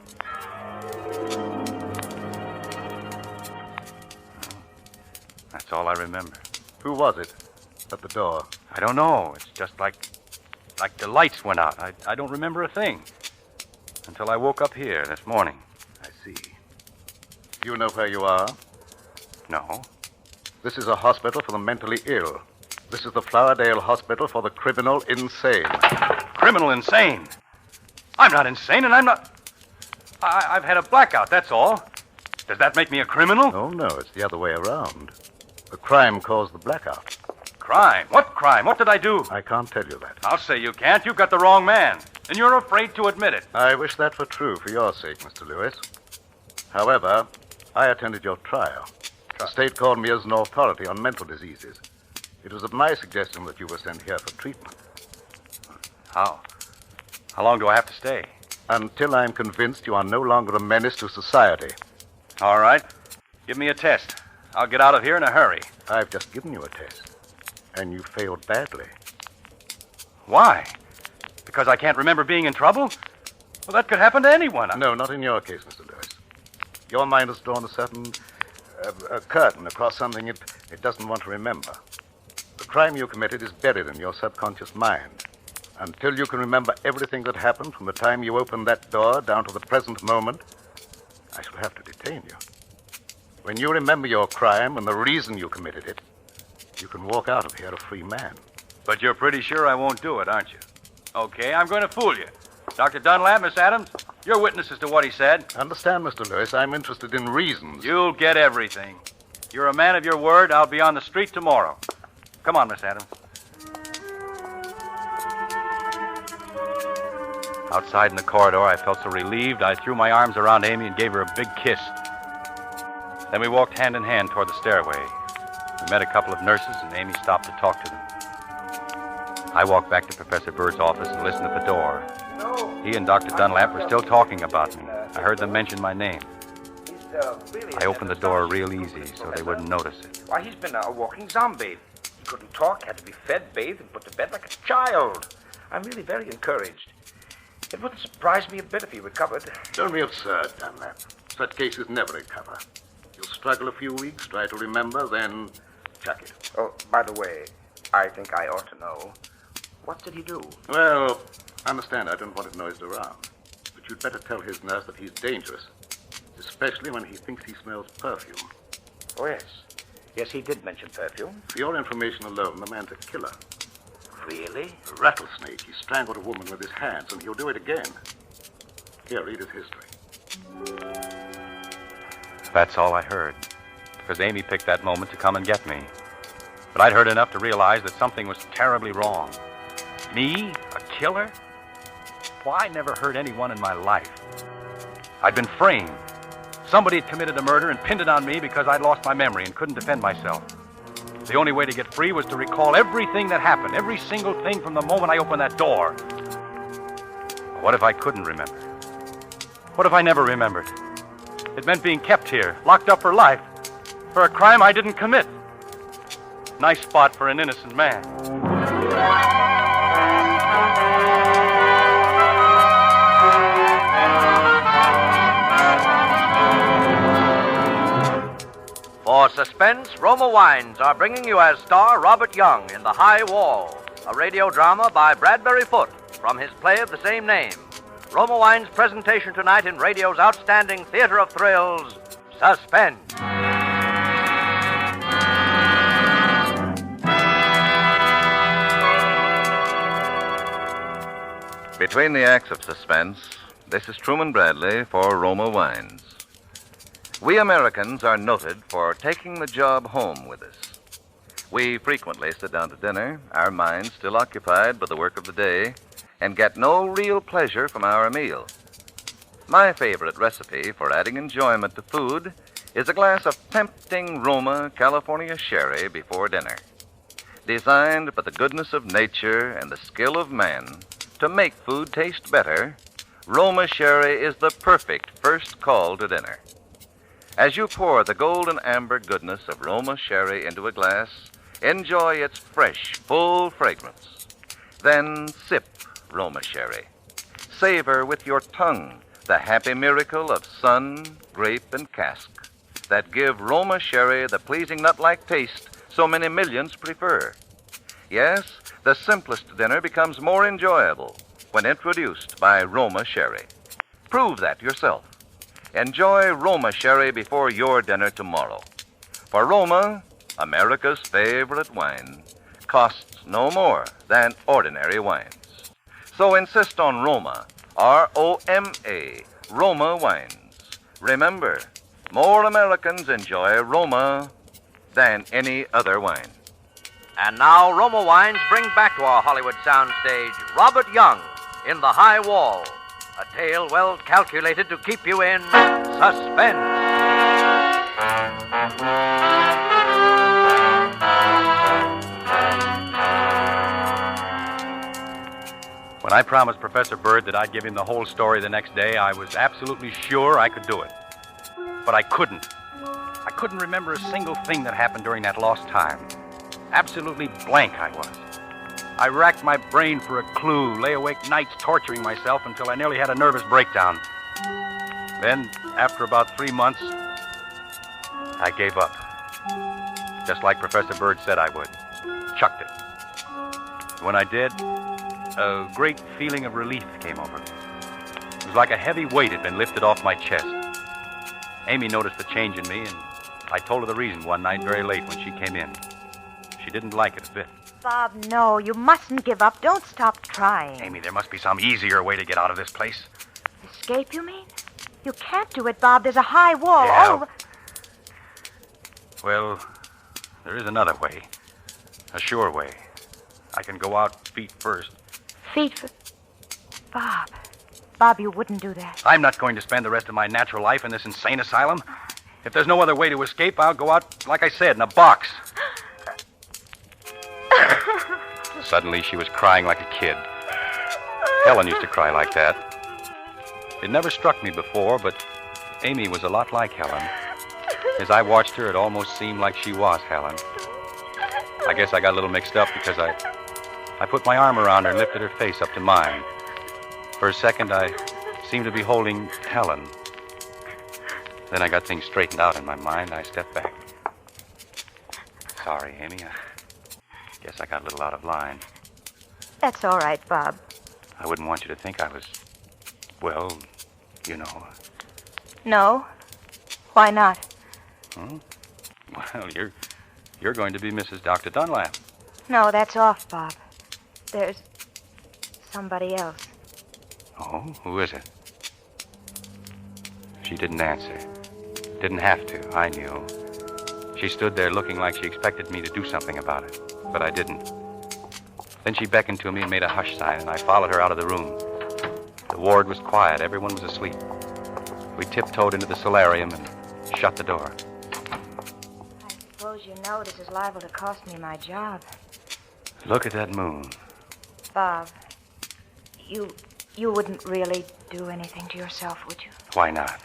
that's all I remember. Who was it at the door? I don't know. It's just like the lights went out. I don't remember a thing until I woke up here this morning. I see. You know where you are? No. This is a hospital for the mentally ill. This is the Flowerdale Hospital for the criminal insane. Criminal insane? I'm not insane, and I'm not... I've had a blackout, that's all. Does that make me a criminal? Oh, no, it's the other way around. The crime caused the blackout. Crime? What crime? What did I do? I can't tell you that. I'll say you can't. You've got the wrong man. And you're afraid to admit it. I wish that were true for your sake, Mr. Lewis. However, I attended your trial. The state called me as an authority on mental diseases. It was at my suggestion that you were sent here for treatment. How? How long do I have to stay? Until I'm convinced you are no longer a menace to society. All right. Give me a test. I'll get out of here in a hurry. I've just given you a test. And you failed badly. Why? Because I can't remember being in trouble? Well, that could happen to anyone. No, not in your case, Mr. Lewis. Your mind has drawn a certain a curtain across something it doesn't want to remember. The crime you committed is buried in your subconscious mind. Until you can remember everything that happened from the time you opened that door down to the present moment, I shall have to detain you. When you remember your crime and the reason you committed it, you can walk out of here a free man. But you're pretty sure I won't do it, aren't you? Okay, I'm going to fool you. Dr. Dunlap, Miss Adams, you're witnesses to what he said. Understand, Mr. Lewis, I'm interested in reasons. You'll get everything. You're a man of your word. I'll be on the street tomorrow. Come on, Miss Adams. Outside in the corridor, I felt so relieved, I threw my arms around Amy and gave her a big kiss. Then we walked hand in hand toward the stairway. We met a couple of nurses, and Amy stopped to talk to them. I walked back to Professor Bird's office and listened at the door. He and Dr. Dunlap were still talking about me. I heard them mention my name. I opened the door real easy so they wouldn't notice it. Why, he's been a walking zombie. He couldn't talk, had to be fed, bathed, and put to bed like a child. I'm really very encouraged. It wouldn't surprise me a bit if he recovered. Don't be absurd, Dunlap. Such cases never recover. You'll struggle a few weeks, try to remember, then chuck it. Oh, by the way, I think I ought to know. What did he do? Well, understand, I don't want it noised around. But you'd better tell his nurse that he's dangerous, especially when he thinks he smells perfume. Oh, yes. Yes, he did mention perfume. For your information alone, the man's a killer. Really? A rattlesnake. He strangled a woman with his hands, and he'll do it again. Here, read his history. That's all I heard, because Amy picked that moment to come and get me. But I'd heard enough to realize that something was terribly wrong. Me? A killer? Why, I never hurt anyone in my life. I'd been framed. Somebody had committed a murder and pinned it on me because I'd lost my memory and couldn't defend myself. The only way to get free was to recall everything that happened, every single thing from the moment I opened that door. What if I couldn't remember? What if I never remembered? It meant being kept here, locked up for life, for a crime I didn't commit. Nice spot for an innocent man. For Suspense, Roma Wines are bringing you as star Robert Young in The High Wall, a radio drama by Bradbury Foote from his play of the same name. Roma Wines' presentation tonight in radio's outstanding theater of thrills, Suspense. Between the acts of suspense, this is Truman Bradley for Roma Wines. We Americans are noted for taking the job home with us. We frequently sit down to dinner, our minds still occupied by the work of the day, and get no real pleasure from our meal. My favorite recipe for adding enjoyment to food is a glass of tempting Roma California sherry before dinner. Designed by the goodness of nature and the skill of man to make food taste better, Roma sherry is the perfect first call to dinner. As you pour the golden amber goodness of Roma sherry into a glass, enjoy its fresh, full fragrance. Then sip Roma sherry. Savor with your tongue the happy miracle of sun, grape, and cask that give Roma sherry the pleasing nut-like taste so many millions prefer. Yes, the simplest dinner becomes more enjoyable when introduced by Roma sherry. Prove that yourself. Enjoy Roma sherry before your dinner tomorrow. For Roma, America's favorite wine, costs no more than ordinary wines. So insist on Roma, R-O-M-A, Roma wines. Remember, more Americans enjoy Roma than any other wine. And now Roma Wines bring back to our Hollywood soundstage Robert Young in The High Wall, a tale well calculated to keep you in suspense. When I promised Professor Bird that I'd give him the whole story the next day, I was absolutely sure I could do it. But I couldn't. I couldn't remember a single thing that happened during that lost time. Absolutely blank I was. I racked my brain for a clue, lay awake nights torturing myself until I nearly had a nervous breakdown. Then, after about 3 months, I gave up. Just like Professor Bird said I would. Chucked it. When I did, a great feeling of relief came over me. It was like a heavy weight had been lifted off my chest. Amy noticed the change in me, and I told her the reason one night very late when she came in. She didn't like it a bit. Bob, no, you mustn't give up. Don't stop trying. Amy, there must be some easier way to get out of this place. Escape, you mean? You can't do it, Bob. There's a high wall. Yeah. Oh. Well, there is another way. A sure way. I can go out feet first. Feet for... Bob. Bob, you wouldn't do that. I'm not going to spend the rest of my natural life in this insane asylum. If there's no other way to escape, I'll go out, like I said, in a box. Suddenly, she was crying like a kid. Helen used to cry like that. It never struck me before, but Amy was a lot like Helen. As I watched her, it almost seemed like she was Helen. I guess I got a little mixed up because I put my arm around her and lifted her face up to mine. For a second, I seemed to be holding Helen. Then I got things straightened out in my mind. I stepped back. Sorry, Amy. I guess I got a little out of line. That's all right, Bob. I wouldn't want you to think I was, well, you know. No? Why not? Hmm? Well, you're going to be Mrs. Dr. Dunlap. No, that's off, Bob. There's somebody else. Oh, who is it? She didn't answer. Didn't have to, I knew. She stood there looking like she expected me to do something about it, but I didn't. Then she beckoned to me and made a hush sign, and I followed her out of the room. The ward was quiet. Everyone was asleep. We tiptoed into the solarium and shut the door. I suppose you know this is liable to cost me my job. Look at that moon. Bob, you wouldn't really do anything to yourself, would you? Why not?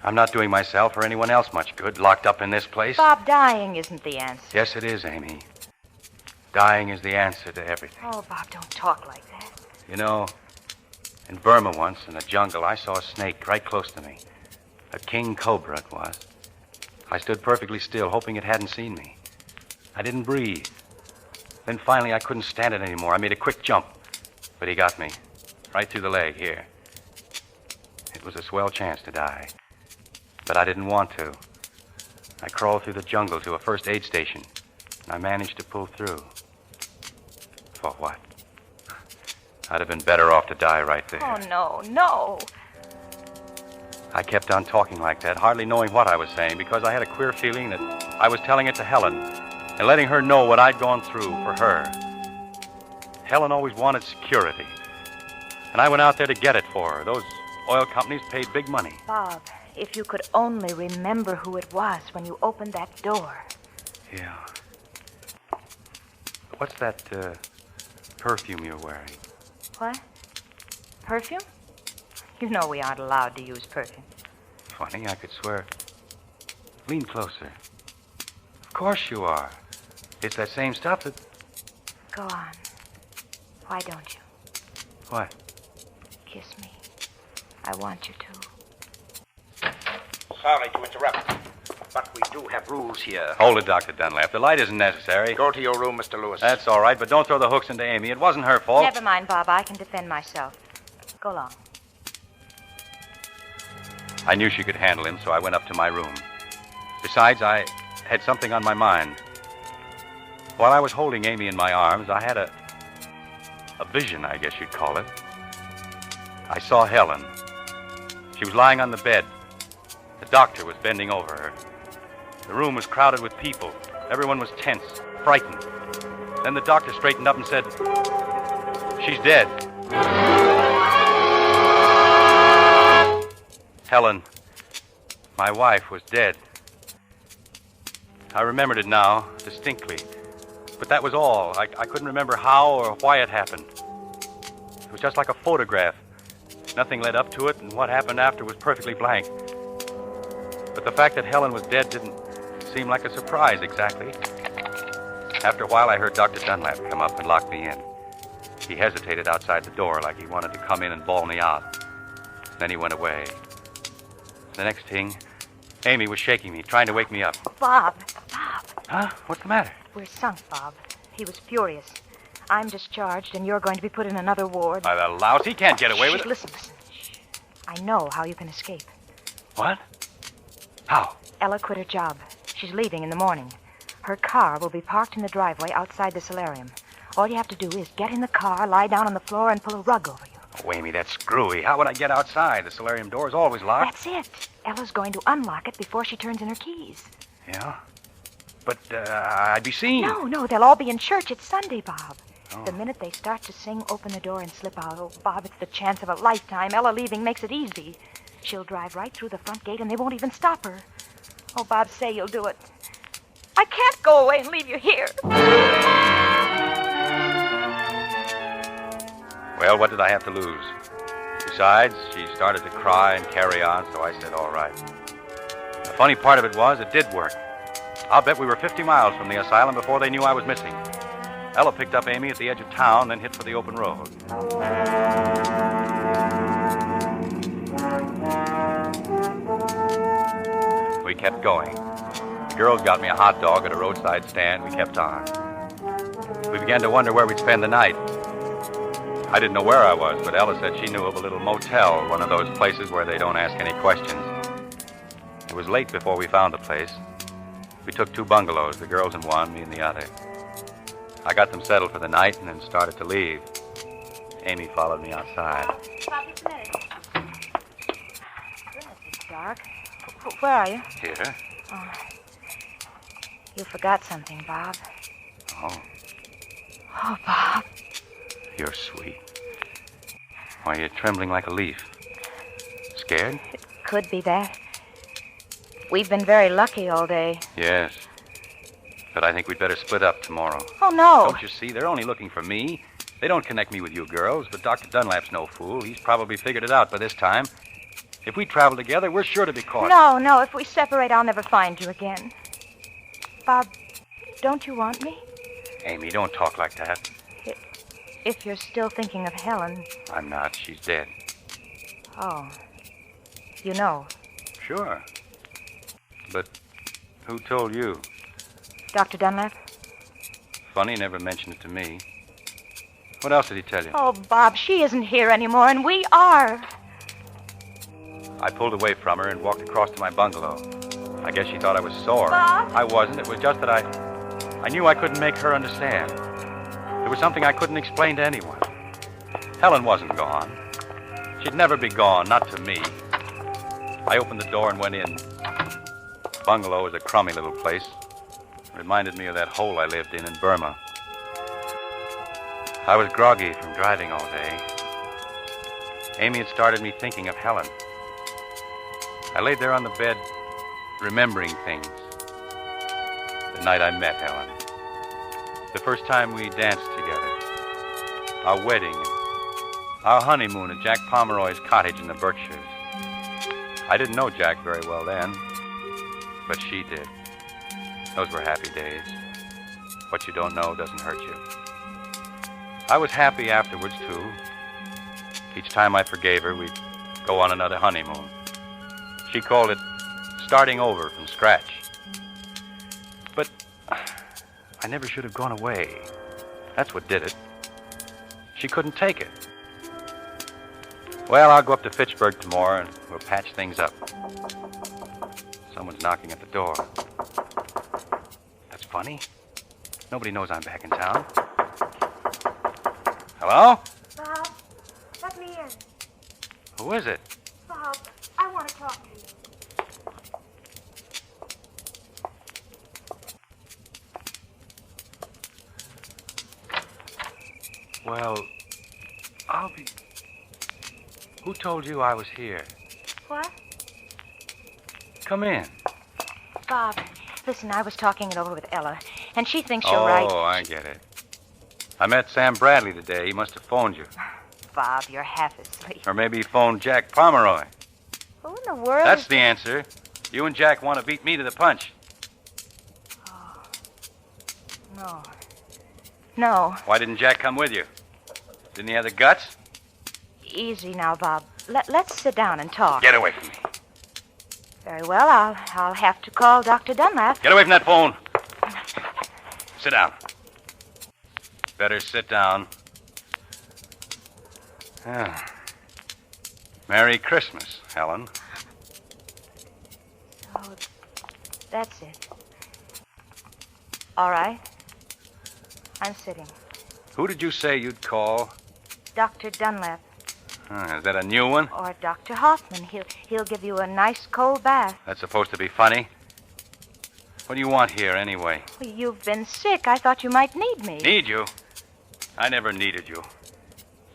I'm not doing myself or anyone else much good, locked up in this place. Bob, dying isn't the answer. Yes, it is, Amy. Dying is the answer to everything. Oh, Bob, don't talk like that. You know, in Burma once, in the jungle, I saw a snake right close to me. A king cobra it was. I stood perfectly still, hoping it hadn't seen me. I didn't breathe. Then finally, I couldn't stand it anymore. I made a quick jump, but he got me. Right through the leg, here. It was a swell chance to die. But I didn't want to. I crawled through the jungle to a first aid station, and I managed to pull through. For what? I'd have been better off to die right there. Oh, no. I kept on talking like that, hardly knowing what I was saying, because I had a queer feeling that I was telling it to Helen and letting her know what I'd gone through for her. Helen always wanted security, and I went out there to get it for her. Those oil companies paid big money. Bob, if you could only remember who it was when you opened that door. Yeah. What's that perfume you're wearing? What? Perfume? You know we aren't allowed to use perfume. Funny, I could swear. Lean closer. Of course you are. It's that same stuff that... Go on. Why don't you? What? Kiss me. I want you to. Sorry to interrupt, but we do have rules here. Hold it, Dr. Dunlap. The light isn't necessary. Go to your room, Mr. Lewis. That's all right, but don't throw the hooks into Amy. It wasn't her fault. Never mind, Bob. I can defend myself. Go along. I knew she could handle him, so I went up to my room. Besides, I had something on my mind. While I was holding Amy in my arms, I had a vision, I guess you'd call it. I saw Helen. She was lying on the bed. The doctor was bending over her. The room was crowded with people. Everyone was tense, frightened. Then the doctor straightened up and said, "She's dead." Helen, my wife, was dead. I remembered it now, distinctly. But that was all. I couldn't remember how or why it happened. It was just like a photograph. Nothing led up to it, and what happened after was perfectly blank. But the fact that Helen was dead didn't seem like a surprise exactly. After a while, I heard Dr. Dunlap come up and lock me in. He hesitated outside the door like he wanted to come in and bawl me out. Then he went away. The next thing, Amy was shaking me, trying to wake me up. Bob. Huh? What's the matter? We're sunk, Bob. He was furious. I'm discharged, and you're going to be put in another ward. By the louse, he can't get away with it. Listen. Shh. I know how you can escape. What? How? Ella quit her job. She's leaving in the morning. Her car will be parked in the driveway outside the solarium. All you have to do is get in the car, lie down on the floor, and pull a rug over you. Oh, Amy, that's screwy. How would I get outside? The solarium door is always locked. That's it. Ella's going to unlock it before she turns in her keys. Yeah? But I'd be seen. No, they'll all be in church. It's Sunday, Bob. Oh. The minute they start to sing, open the door and slip out. Oh, Bob, it's the chance of a lifetime. Ella leaving makes it easy. She'll drive right through the front gate, and they won't even stop her. Oh, Bob, say you'll do it. I can't go away and leave you here. Well, what did I have to lose? Besides, she started to cry and carry on, so I said, all right. The funny part of it was, it did work. I'll bet we were 50 miles from the asylum before they knew I was missing. Ella picked up Amy at the edge of town, then hit for the open road. We kept going. The girls got me a hot dog at a roadside stand. We kept on. We began to wonder where we'd spend the night. I didn't know where I was, but Ella said she knew of a little motel, one of those places where they don't ask any questions. It was late before we found the place. We took 2 bungalows, the girls in one, me in the other. I got them settled for the night and then started to leave. Amy followed me outside. Bob, just a minute. Goodness, it's dark. Where are you? Here? Oh. You forgot something, Bob. Oh, Oh, Bob. you're sweet. Why, you're trembling like a leaf. Scared? Could be that. We've been very lucky all day. Yes. But I think we'd better split up tomorrow. Oh, no. Don't you see? They're only looking for me. They don't connect me with you girls, but Dr. Dunlap's no fool. He's probably figured it out by this time. If we travel together, we're sure to be caught. No. If we separate, I'll never find you again. Bob, don't you want me? Amy, don't talk like that. If you're still thinking of Helen. I'm not. She's dead. Oh. You know. Sure. But who told you? Dr. Dunlap? Funny, never mentioned it to me. What else did he tell you? Oh, Bob, she isn't here anymore, and we are. I pulled away from her and walked across to my bungalow. I guess she thought I was sore. Bob? I wasn't. It was just that I knew I couldn't make her understand. It was something I couldn't explain to anyone. Helen wasn't gone. She'd never be gone, not to me. I opened the door and went in. The bungalow was a crummy little place. It reminded me of that hole I lived in Burma. I was groggy from driving all day. Amy had started me thinking of Helen. I laid there on the bed, remembering things. The night I met Helen. The first time we danced together. Our wedding. Our honeymoon at Jack Pomeroy's cottage in the Berkshires. I didn't know Jack very well then, but she did. Those were happy days. What you don't know doesn't hurt you. I was happy afterwards, too. Each time I forgave her, we'd go on another honeymoon. She called it starting over from scratch. But I never should have gone away. That's what did it. She couldn't take it. Well, I'll go up to Fitchburg tomorrow and we'll patch things up. Someone's knocking at the door. That's funny. Nobody knows I'm back in town. Hello? Bob, let me in. Who is it? Bob, I want to talk to you. Well, I'll be... Who told you I was here? What? Come in. Bob, listen, I was talking it over with Ella, and she thinks you're right. Oh, I get it. I met Sam Bradley today. He must have phoned you. Bob, you're half asleep. Or maybe he phoned Jack Pomeroy. Who in the world? That's the answer. You and Jack want to beat me to the punch. No. No. Why didn't Jack come with you? Didn't he have the guts? Easy now, Bob. Let's sit down and talk. Get away from me. Very well, I'll have to call Dr. Dunlap. Get away from that phone. Sit down. Better sit down. Ah. Merry Christmas, Helen. So, that's it. All right. I'm sitting. Who did you say you'd call? Dr. Dunlap. Is that a new one? Or Dr. Hoffman. He'll give you a nice cold bath. That's supposed to be funny. What do you want here, anyway? Well, you've been sick. I thought you might need me. Need you? I never needed you.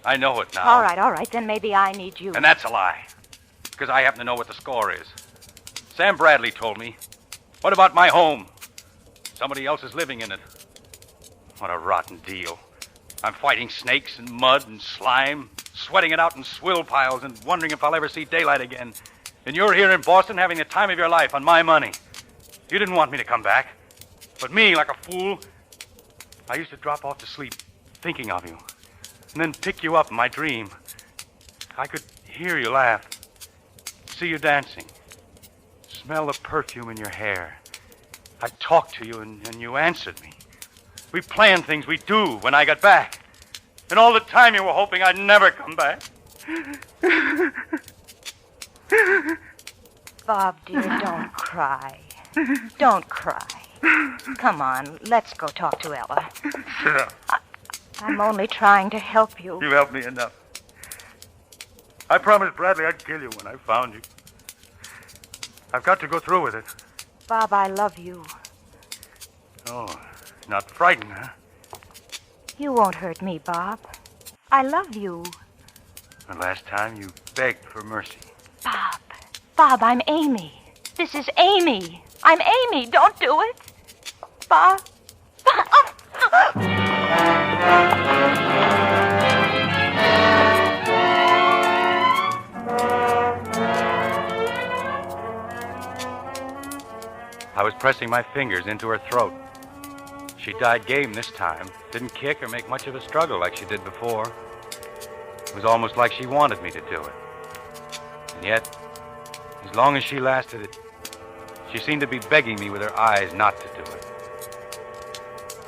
I know it now. All right. Then maybe I need you. And that's a lie. Because I happen to know what the score is. Sam Bradley told me. What about my home? Somebody else is living in it. What a rotten deal. I'm fighting snakes and mud and slime, sweating it out in swill piles and wondering if I'll ever see daylight again. And you're here in Boston having the time of your life on my money. You didn't want me to come back. But me, like a fool, I used to drop off to sleep thinking of you. And then pick you up in my dream. I could hear you laugh, see you dancing, smell the perfume in your hair. I talked to you, and you answered me. We planned things we'd do when I got back. And all the time you were hoping I'd never come back. Bob, dear, don't cry. Don't cry. Come on, let's go talk to Ella. Sure. I'm only trying to help you. You helped me enough. I promised Bradley I'd kill you when I found you. I've got to go through with it. Bob, I love you. Oh, not frightened, huh? You won't hurt me, Bob. I love you. The last time you begged for mercy. Bob, I'm Amy. This is Amy. I'm Amy. Don't do it. Bob. I was pressing my fingers into her throat. She died game this time. Didn't kick or make much of a struggle like she did before. It was almost like she wanted me to do it. And yet, as long as she lasted, she seemed to be begging me with her eyes not to do it.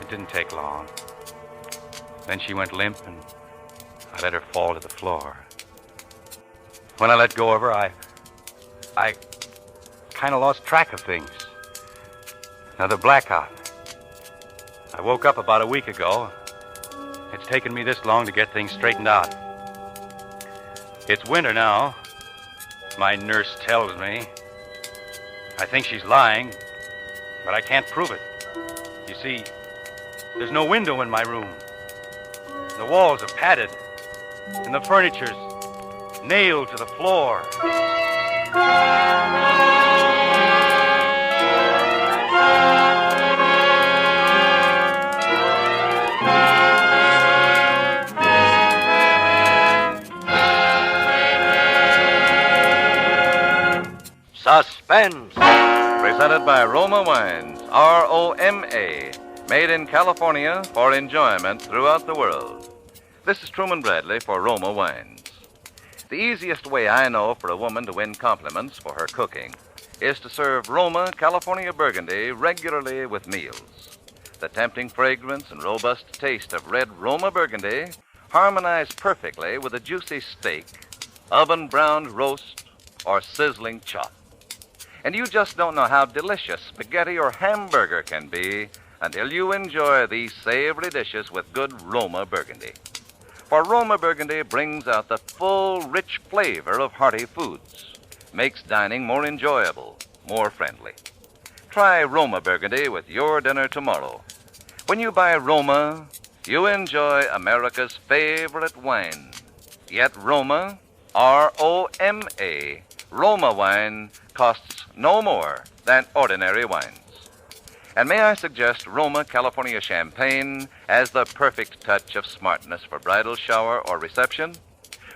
It didn't take long. Then she went limp, and I let her fall to the floor. When I let go of her, I kind of lost track of things. Another blackout. I woke up about a week ago. It's taken me this long to get things straightened out. It's winter now. My nurse tells me. I think she's lying, but I can't prove it. You see, there's no window in my room. The walls are padded, and the furniture's nailed to the floor. Suspense. Presented by Roma Wines, R-O-M-A, made in California for enjoyment throughout the world. This is Truman Bradley for Roma Wines. The easiest way I know for a woman to win compliments for her cooking is to serve Roma California Burgundy regularly with meals. The tempting fragrance and robust taste of red Roma Burgundy harmonize perfectly with a juicy steak, oven-browned roast, or sizzling chop. And you just don't know how delicious spaghetti or hamburger can be until you enjoy these savory dishes with good Roma Burgundy. For Roma Burgundy brings out the full, rich flavor of hearty foods, makes dining more enjoyable, more friendly. Try Roma Burgundy with your dinner tomorrow. When you buy Roma, you enjoy America's favorite wine. Yet Roma, R-O-M-A, Roma wine costs no more than ordinary wines. And may I suggest Roma California Champagne as the perfect touch of smartness for bridal shower or reception?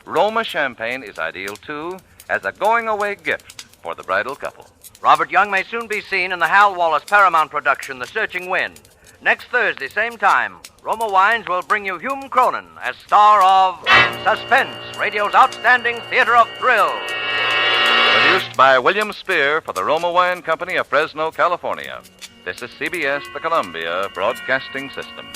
Roma Champagne is ideal, too, as a going-away gift for the bridal couple. Robert Young may soon be seen in the Hal Wallace Paramount production, The Searching Wind. Next Thursday, same time, Roma Wines will bring you Hume Cronin as star of Suspense, radio's outstanding theater of thrills. Produced by William Spear for the Roma Wine Company of Fresno, California. This is CBS, the Columbia Broadcasting System.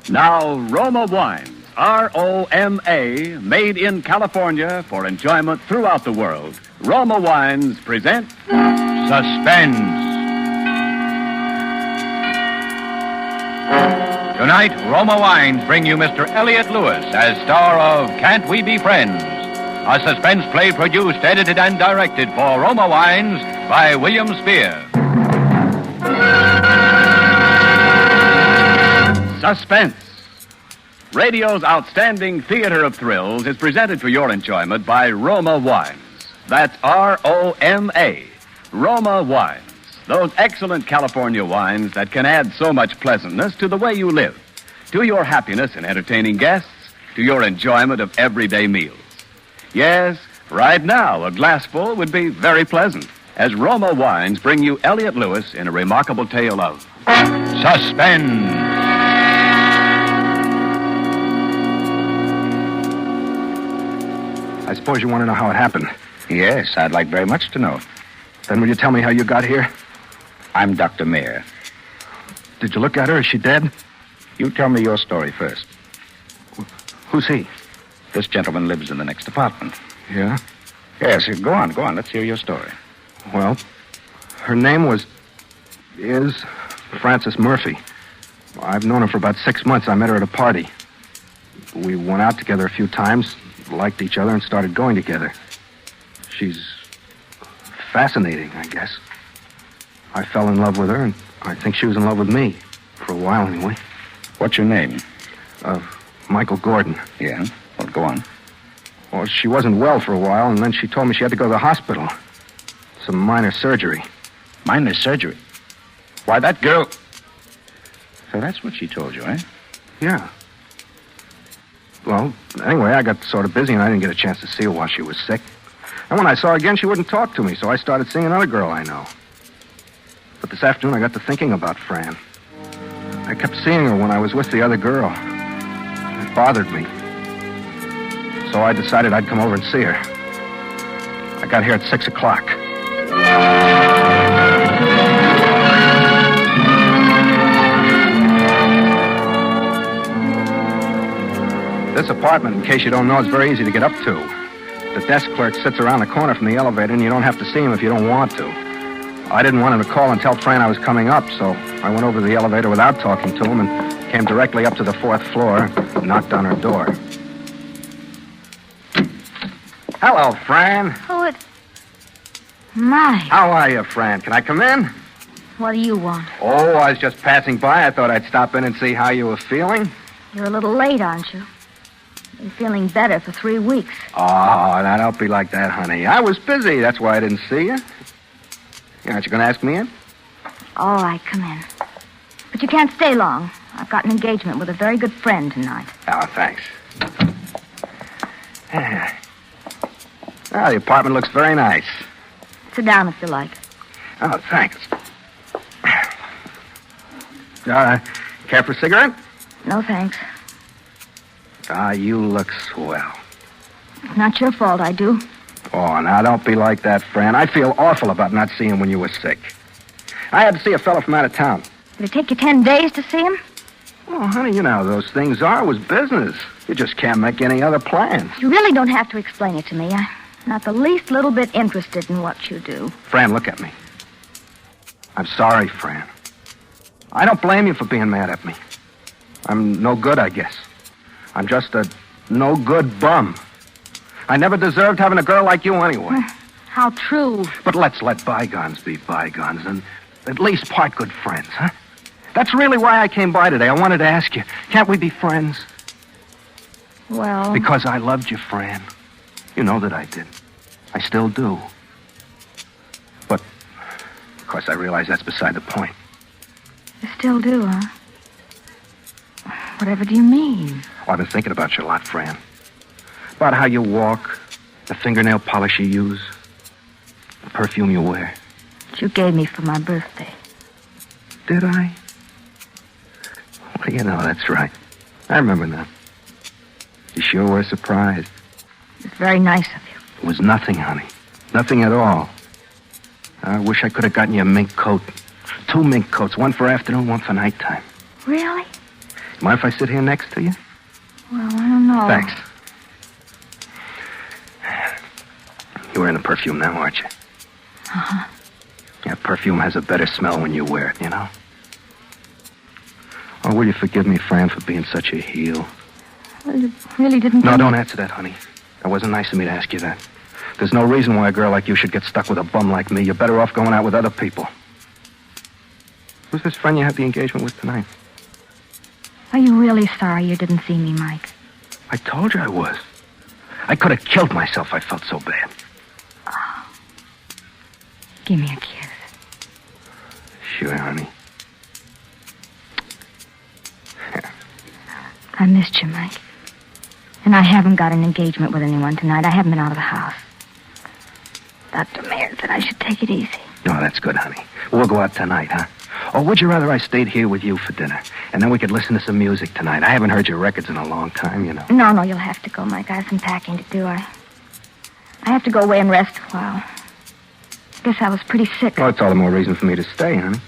Now, Roma Wines, R-O-M-A, made in California for enjoyment throughout the world. Roma Wines present Suspense. Tonight, Roma Wines bring you Mr. Elliot Lewis as star of Can't We Be Friends? A suspense play produced, edited, and directed for Roma Wines by William Spear. Suspense. Radio's outstanding theater of thrills is presented for your enjoyment by Roma Wines. That's R-O-M-A. Roma Wines. Those excellent California wines that can add so much pleasantness to the way you live, to your happiness in entertaining guests, to your enjoyment of everyday meals. Yes, right now, a glassful would be very pleasant, as Roma Wines bring you Elliot Lewis in a remarkable tale of suspense. I suppose you want to know how it happened. Yes, I'd like very much to know. Then will you tell me how you got here? I'm Dr. Mayer. Did you look at her? Is she dead? You tell me your story first. Who's he? This gentleman lives in the next apartment. Yeah? Yes, go on. Let's hear your story. Well, her name is Frances Murphy. I've known her for about 6 months. I met her at a party. We went out together a few times, liked each other, and started going together. She's fascinating, I guess. I fell in love with her, and I think she was in love with me. For a while, anyway. What's your name? Michael Gordon. Yeah? Well, go on. Well, she wasn't well for a while, and then she told me she had to go to the hospital. Some minor surgery. Minor surgery? Why, that girl... So that's what she told you, eh? Yeah. Well, anyway, I got sort of busy, and I didn't get a chance to see her while she was sick. And when I saw her again, she wouldn't talk to me, so I started seeing another girl I know. But this afternoon, I got to thinking about Fran. I kept seeing her when I was with the other girl. It bothered me. So I decided I'd come over and see her. I got here at 6 o'clock. This apartment, in case you don't know, is very easy to get up to. The desk clerk sits around the corner from the elevator, and you don't have to see him if you don't want to. I didn't want him to call and tell Fran I was coming up, so I went over to the elevator without talking to him and came directly up to the 4th floor and knocked on her door. Hello, Fran. Oh, it's... My. How are you, Fran? Can I come in? What do you want? Oh, I was just passing by. I thought I'd stop in and see how you were feeling. You're a little late, aren't you? Been feeling better for 3 weeks. Oh, now don't be like that, honey. I was busy. That's why I didn't see you. Aren't you going to ask me in? All right, come in. But you can't stay long. I've got an engagement with a very good friend tonight. Oh, thanks. Well, the apartment looks very nice. Sit down if you like. Oh, thanks. Care for a cigarette? No, thanks. You look swell. It's not your fault I do. Oh, now don't be like that, Fran. I feel awful about not seeing him when you were sick. I had to see a fellow from out of town. Did it take you 10 days to see him? Oh, honey, you know how those things are. It was business. You just can't make any other plans. You really don't have to explain it to me. I'm not the least little bit interested in what you do. Fran, look at me. I'm sorry, Fran. I don't blame you for being mad at me. I'm no good, I guess. I'm just a no-good bum. I never deserved having a girl like you anyway. How true. But let's let bygones be bygones and at least part good friends, huh? That's really why I came by today. I wanted to ask you, can't we be friends? Well... Because I loved you, Fran. You know that I did. I still do. But, of course, I realize that's beside the point. You still do, huh? Whatever do you mean? Well, I've been thinking about you a lot, Fran. About how you walk, the fingernail polish you use, the perfume you wear. That you gave me for my birthday. Did I? Well, you know, that's right. I remember now. You sure were surprised. It's very nice of you. It was nothing, honey. Nothing at all. I wish I could have gotten you a mink coat. 2 mink coats, one for afternoon, one for nighttime. Really? Mind if I sit here next to you? Well, I don't know. Thanks. You're wearing the perfume now, aren't you? Uh-huh. Yeah, perfume has a better smell when you wear it, you know? Oh, will you forgive me, Fran, for being such a heel? Well, you really didn't... No, don't answer that, honey. That wasn't nice of me to ask you that. There's no reason why a girl like you should get stuck with a bum like me. You're better off going out with other people. Who's this friend you had the engagement with tonight? Are you really sorry you didn't see me, Mike? I told you I was. I could have killed myself. I felt so bad. Oh. Give me a kiss. Sure, honey. I missed you, Mike. And I haven't got an engagement with anyone tonight. I haven't been out of the house. Dr. Mayer said I should take it easy. No, that's good, honey. We'll go out tonight, huh? Or would you rather I stayed here with you for dinner? And then we could listen to some music tonight. I haven't heard your records in a long time, you know. No, you'll have to go, Mike. I have some packing to do. I have to go away and rest a while. Guess I was pretty sick. Well, it's all the more reason for me to stay, honey.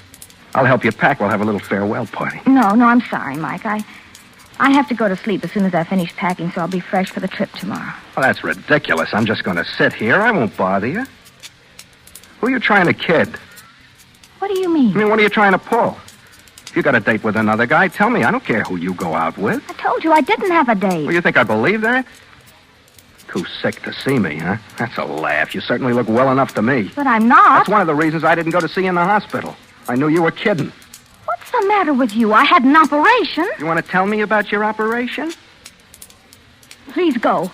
I'll help you pack. We'll have a little farewell party. No, I'm sorry, Mike. I have to go to sleep as soon as I finish packing, so I'll be fresh for the trip tomorrow. Well, that's ridiculous. I'm just going to sit here. I won't bother you. Who are you trying to kid? What do you mean? I mean, what are you trying to pull? If you got a date with another guy, tell me. I don't care who you go out with. I told you I didn't have a date. Well, you think I believe that? Too sick to see me, huh? That's a laugh. You certainly look well enough to me. But I'm not. That's one of the reasons I didn't go to see you in the hospital. I knew you were kidding. What's the matter with you? I had an operation. You want to tell me about your operation? Please go.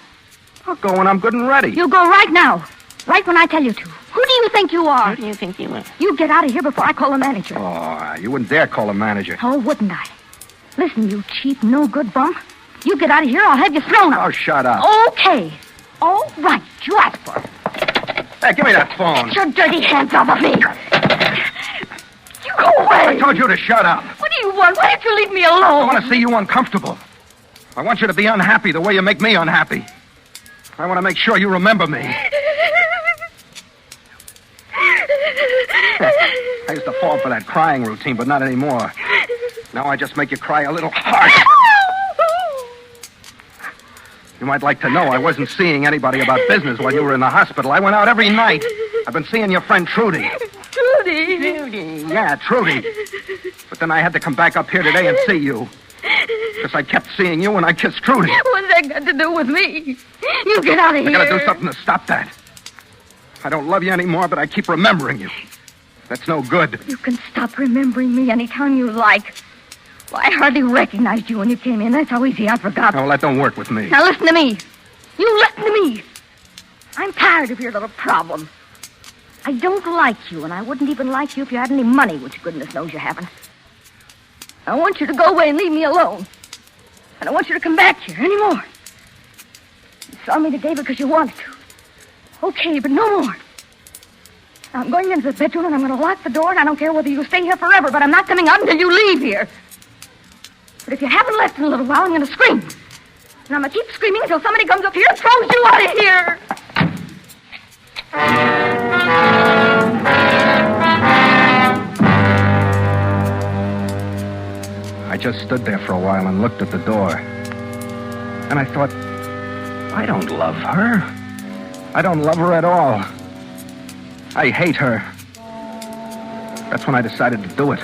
I'll go when I'm good and ready. You go right now. Right when I tell you to. Who do you think you are? Who do you think you are? You get out of here before I call the manager. Oh, you wouldn't dare call a manager. Oh, wouldn't I? Listen, you cheap, no-good bum. You get out of here, I'll have you thrown out. Oh, shut up. Okay. All right. You asked for it. Hey, give me that phone. Get your dirty hands off of me. You go away. I told you to shut up. What do you want? Why don't you leave me alone? I want to see you uncomfortable. I want you to be unhappy the way you make me unhappy. I want to make sure you remember me. I used to fall for that crying routine, but not anymore. Now I just make you cry a little hard. You might like to know I wasn't seeing anybody about business while you were in the hospital. I went out every night. I've been seeing your friend Trudy. Trudy? Yeah, Trudy. But then I had to come back up here today and see you. Because I kept seeing you and I kissed Trudy. What's that got to do with me? You get out of here. I gotta do something to stop that. I don't love you anymore, but I keep remembering you. That's no good. You can stop remembering me anytime you like. Well, I hardly recognized you when you came in. That's how easy I forgot. No, well, that don't work with me. Now listen to me. You listen to me. I'm tired of your little problem. I don't like you, and I wouldn't even like you if you had any money, which goodness knows you haven't. I want you to go away and leave me alone. I don't want you to come back here anymore. You saw me today because you wanted to. Okay, but no more. Now, I'm going into the bedroom, and I'm going to lock the door, and I don't care whether you stay here forever, but I'm not coming out until you leave here. But if you haven't left in a little while, I'm going to scream. And I'm going to keep screaming until somebody comes up here and throws you out of here. I just stood there for a while and looked at the door. And I thought, I don't love her. I don't love her at all. I hate her. That's when I decided to do it.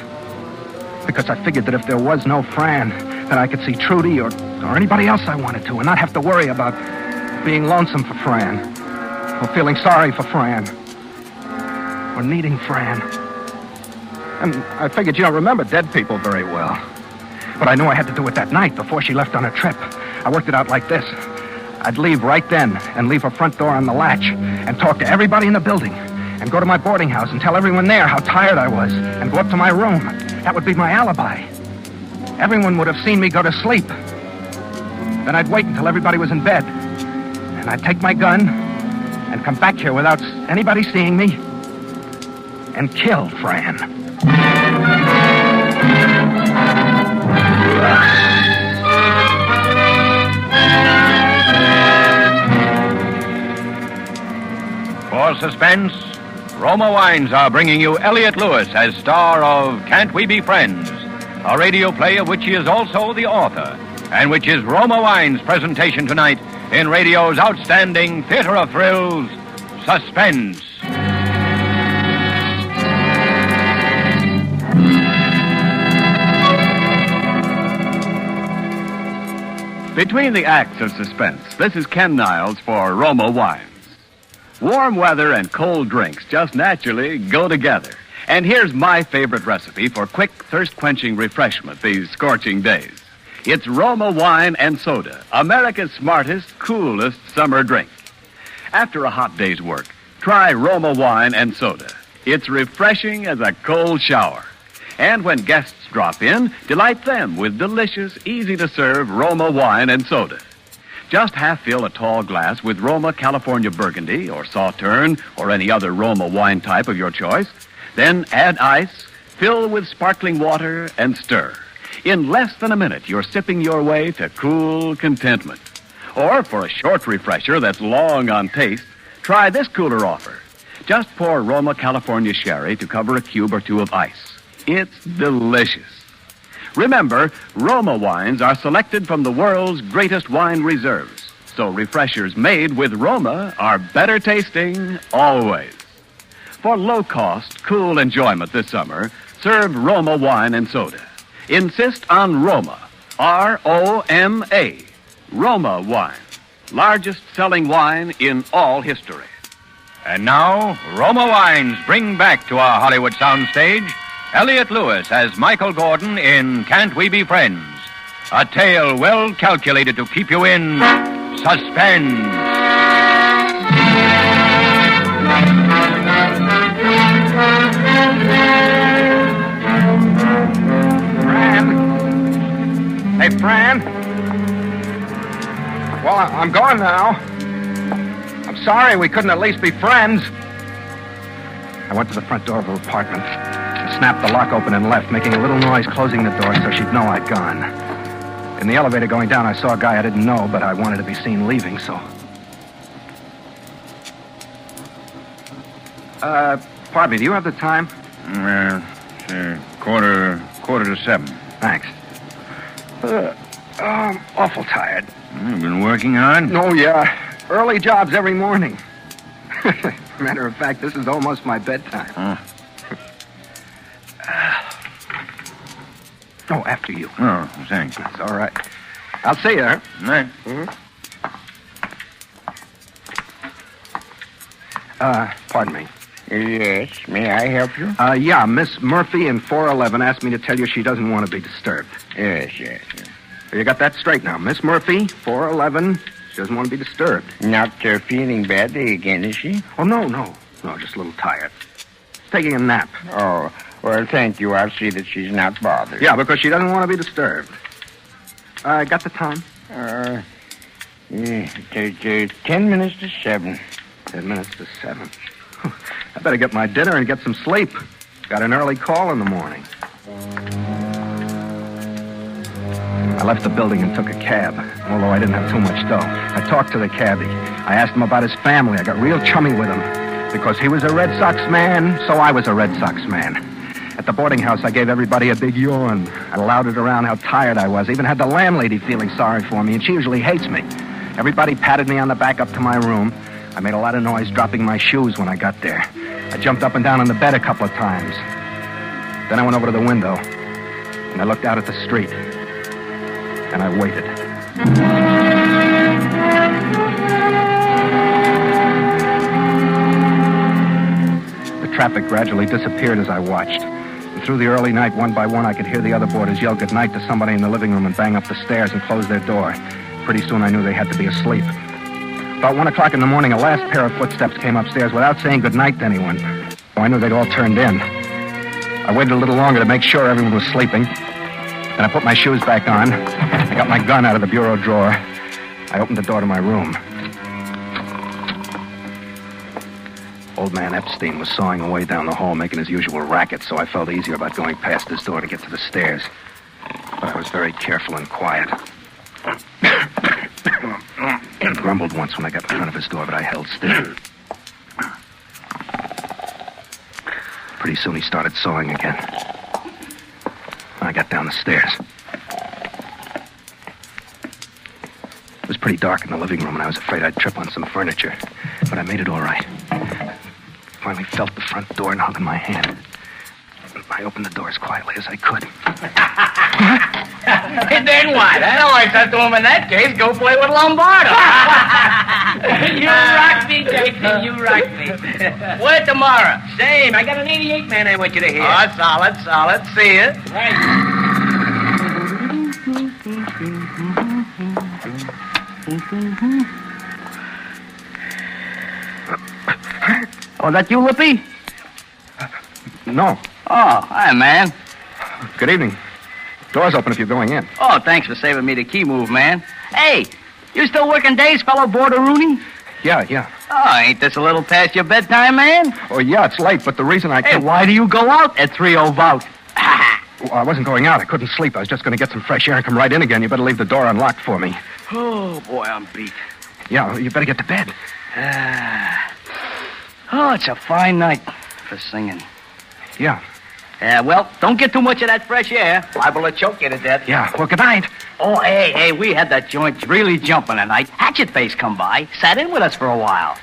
Because I figured that if there was no Fran, then I could see Trudy or anybody else I wanted to and not have to worry about being lonesome for Fran or feeling sorry for Fran or needing Fran. And I figured you don't remember dead people very well. But I knew I had to do it that night before she left on her trip. I worked it out like this. I'd leave right then and leave her front door on the latch and talk to everybody in the building and go to my boarding house and tell everyone there how tired I was and go up to my room. That would be my alibi. Everyone would have seen me go to sleep. Then I'd wait until everybody was in bed. And I'd take my gun and come back here without anybody seeing me and kill Fran. For Suspense, Roma Wines are bringing you Elliot Lewis as star of Can't We Be Friends, a radio play of which he is also the author, and which is Roma Wines' presentation tonight in radio's outstanding theater of thrills, Suspense. Between the acts of suspense, this is Ken Niles for Roma Wines. Warm weather and cold drinks just naturally go together. And here's my favorite recipe for quick, thirst-quenching refreshment these scorching days. It's Roma Wine and Soda, America's smartest, coolest summer drink. After a hot day's work, try Roma Wine and Soda. It's refreshing as a cold shower. And when guests drop in, delight them with delicious, easy-to-serve Roma Wine and Soda. Just half-fill a tall glass with Roma California Burgundy or Sauterne or any other Roma wine type of your choice. Then add ice, fill with sparkling water, and stir. In less than a minute, you're sipping your way to cool contentment. Or for a short refresher that's long on taste, try this cooler offer. Just pour Roma California Sherry to cover a cube or two of ice. It's delicious. Remember, Roma wines are selected from the world's greatest wine reserves. So refreshers made with Roma are better tasting always. For low-cost, cool enjoyment this summer, serve Roma Wine and Soda. Insist on Roma, R-O-M-A, Roma Wine. Largest selling wine in all history. And now, Roma Wines bring back to our Hollywood soundstage Elliot Lewis as Michael Gordon in Can't We Be Friends? A tale well calculated to keep you in suspense. Fran? Hey, Fran? Well, I'm going now. I'm sorry we couldn't at least be friends. I went to the front door of her apartment. Snapped the lock open and left, making a little noise closing the door so she'd know I'd gone. In the elevator going down, I saw a guy I didn't know, but I wanted to be seen leaving, so... pardon me, do you have the time? Quarter to 7. Thanks. I'm awful tired. You've been working hard? No, yeah. Early jobs every morning. Matter of fact, this is almost my bedtime. Oh, after you. Oh, thanks. That's all right. I'll see you, huh? Right. Pardon me. Yes, may I help you? Yeah, Miss Murphy in 411 asked me to tell you she doesn't want to be disturbed. Yes. You got that straight now. Miss Murphy, 411, she doesn't want to be disturbed. Not feeling badly again, is she? Oh, no, just a little tired. Taking a nap. Oh, well, thank you. I'll see that she's not bothered. Yeah, because she doesn't want to be disturbed. Got the time? 10 minutes to 7. 10 minutes to 7. I better get my dinner and get some sleep. Got an early call in the morning. I left the building and took a cab, although I didn't have too much dough. I talked to the cabbie. I asked him about his family. I got real chummy with him. Because he was a Red Sox man, so I was a Red Sox man. At the boarding house, I gave everybody a big yawn. I lauded around how tired I was. Even had the landlady feeling sorry for me, and she usually hates me. Everybody patted me on the back up to my room. I made a lot of noise dropping my shoes when I got there. I jumped up and down on the bed a couple of times. Then I went over to the window, and I looked out at the street. And I waited. The traffic gradually disappeared as I watched. And through the early night, one by one, I could hear the other boarders yell goodnight to somebody in the living room and bang up the stairs and close their door. Pretty soon I knew they had to be asleep. About 1 o'clock in the morning, a last pair of footsteps came upstairs without saying goodnight to anyone. So I knew they'd all turned in. I waited a little longer to make sure everyone was sleeping. Then I put my shoes back on. I got my gun out of the bureau drawer. I opened the door to my room. Old man Epstein was sawing away down the hall, making his usual racket, so I felt easier about going past his door to get to the stairs. But I was very careful and quiet. He grumbled once when I got in front of his door, but I held still. Pretty soon he started sawing again. I got down the stairs. It was pretty dark in the living room, and I was afraid I'd trip on some furniture. But I made it all right. Finally felt the front door knock in my hand. I opened the door as quietly as I could. Then what? Huh? I said to him, in that case, go play with Lombardo. You rock me, J.P., you rock me. Where tomorrow? Same. I got an 88 man I want you to hear. Oh, solid. See ya. Right. Oh, that you, Lippy? No. Oh, hi, man. Good evening. Door's open if you're going in. Oh, thanks for saving me the key move, man. Hey, you still working days, fellow Border-Rooney? Yeah. Oh, ain't this a little past your bedtime, man? Oh, yeah, it's late, but the reason I Hey, can't... why do you go out at 3:00 about? Well, I wasn't going out. I couldn't sleep. I was just going to get some fresh air and come right in again. You better leave the door unlocked for me. Oh, boy, I'm beat. Yeah, you better get to bed. Oh, it's a fine night for singing. Yeah. Well, don't get too much of that fresh air. Liable to choke you to death. Yeah, well, good night. Oh, hey, we had that joint really jumping tonight. Hatchet Face come by, sat in with us for a while.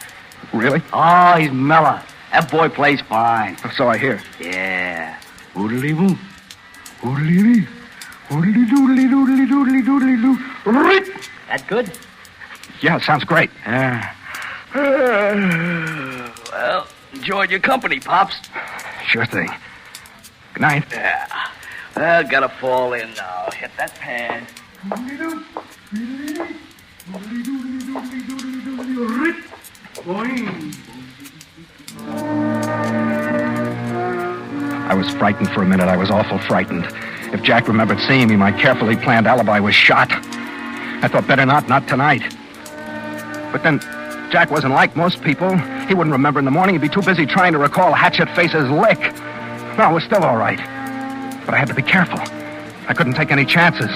Really? Oh, he's mellow. That boy plays fine. So I hear. Yeah. Oodly-boo. Oodly-dee. Oodly-doodly-doodly-doodly-doodly-doo. That good? Yeah, sounds great. Well, enjoyed your company, Pops. Sure thing. Good night. Yeah. Well, gotta fall in now. Hit that pad. I was frightened for a minute. I was awful frightened. If Jack remembered seeing me, my carefully planned alibi was shot. I thought better not tonight. But then, Jack wasn't like most people. He wouldn't remember in the morning. He'd be too busy trying to recall Hatchet Face's lick. No, it was still all right. But I had to be careful. I couldn't take any chances.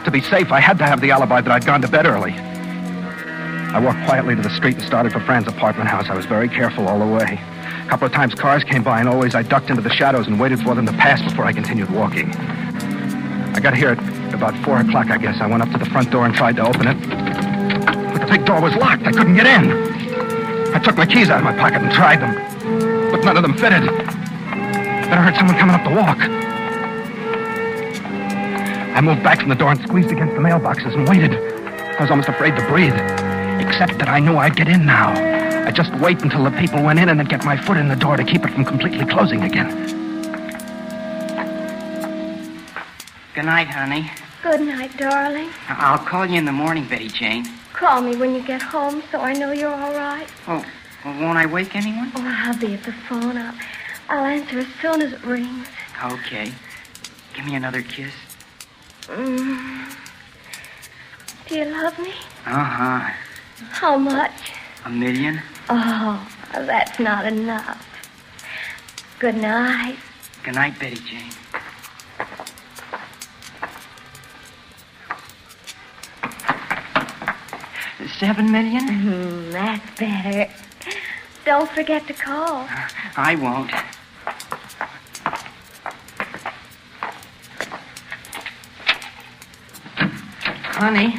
To be safe, I had to have the alibi that I'd gone to bed early. I walked quietly to the street and started for Fran's apartment house. I was very careful all the way. A couple of times cars came by, and always I ducked into the shadows and waited for them to pass before I continued walking. I got here at about 4 o'clock, I guess. I went up to the front door and tried to open it. But the big door was locked. I couldn't get in. I took my keys out of my pocket and tried them. But none of them fitted. Then I heard someone coming up the walk. I moved back from the door and squeezed against the mailboxes and waited. I was almost afraid to breathe. Except that I knew I'd get in now. I'd just wait until the people went in and then get my foot in the door to keep it from completely closing again. Good night, honey. Good night, darling. I'll call you in the morning, Betty Jane. Call me when you get home so I know you're all right. Oh, well, won't I wake anyone? Oh, I'll be at the phone. I'll answer as soon as it rings. Okay. Give me another kiss. Do you love me? Uh-huh. How much? 1 million. Oh, that's not enough. Good night. Good night, Betty Jane. $7 million? That's better. Don't forget to call. I won't. Honey.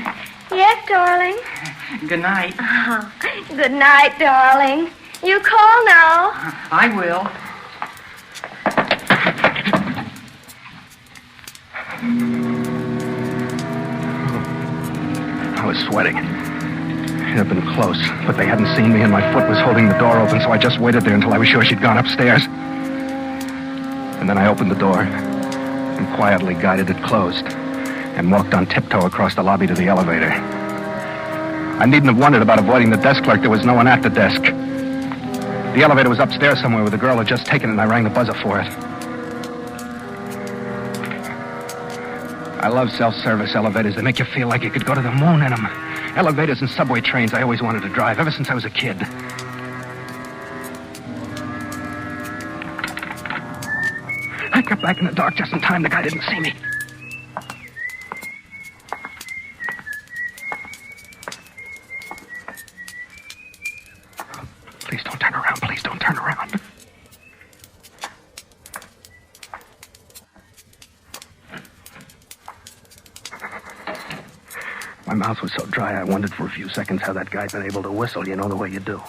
Yes, darling. Good night. Oh, good night, darling. You call now. I will. I was sweating. It had been close, but they hadn't seen me, and my foot was holding the door open, so I just waited there until I was sure she'd gone upstairs. And then I opened the door and quietly guided it closed and walked on tiptoe across the lobby to the elevator. I needn't have wondered about avoiding the desk clerk. There was no one at the desk. The elevator was upstairs somewhere where the girl had just taken it, and I rang the buzzer for it. I love self-service elevators. They make you feel like you could go to the moon in them. Elevators and subway trains I always wanted to drive ever since I was a kid. I got back in the dark just in time. The guy didn't see me. Please don't turn around. Please don't turn around. My mouth was so dry, I wondered for a few seconds how that guy'd been able to whistle, you know, the way you do.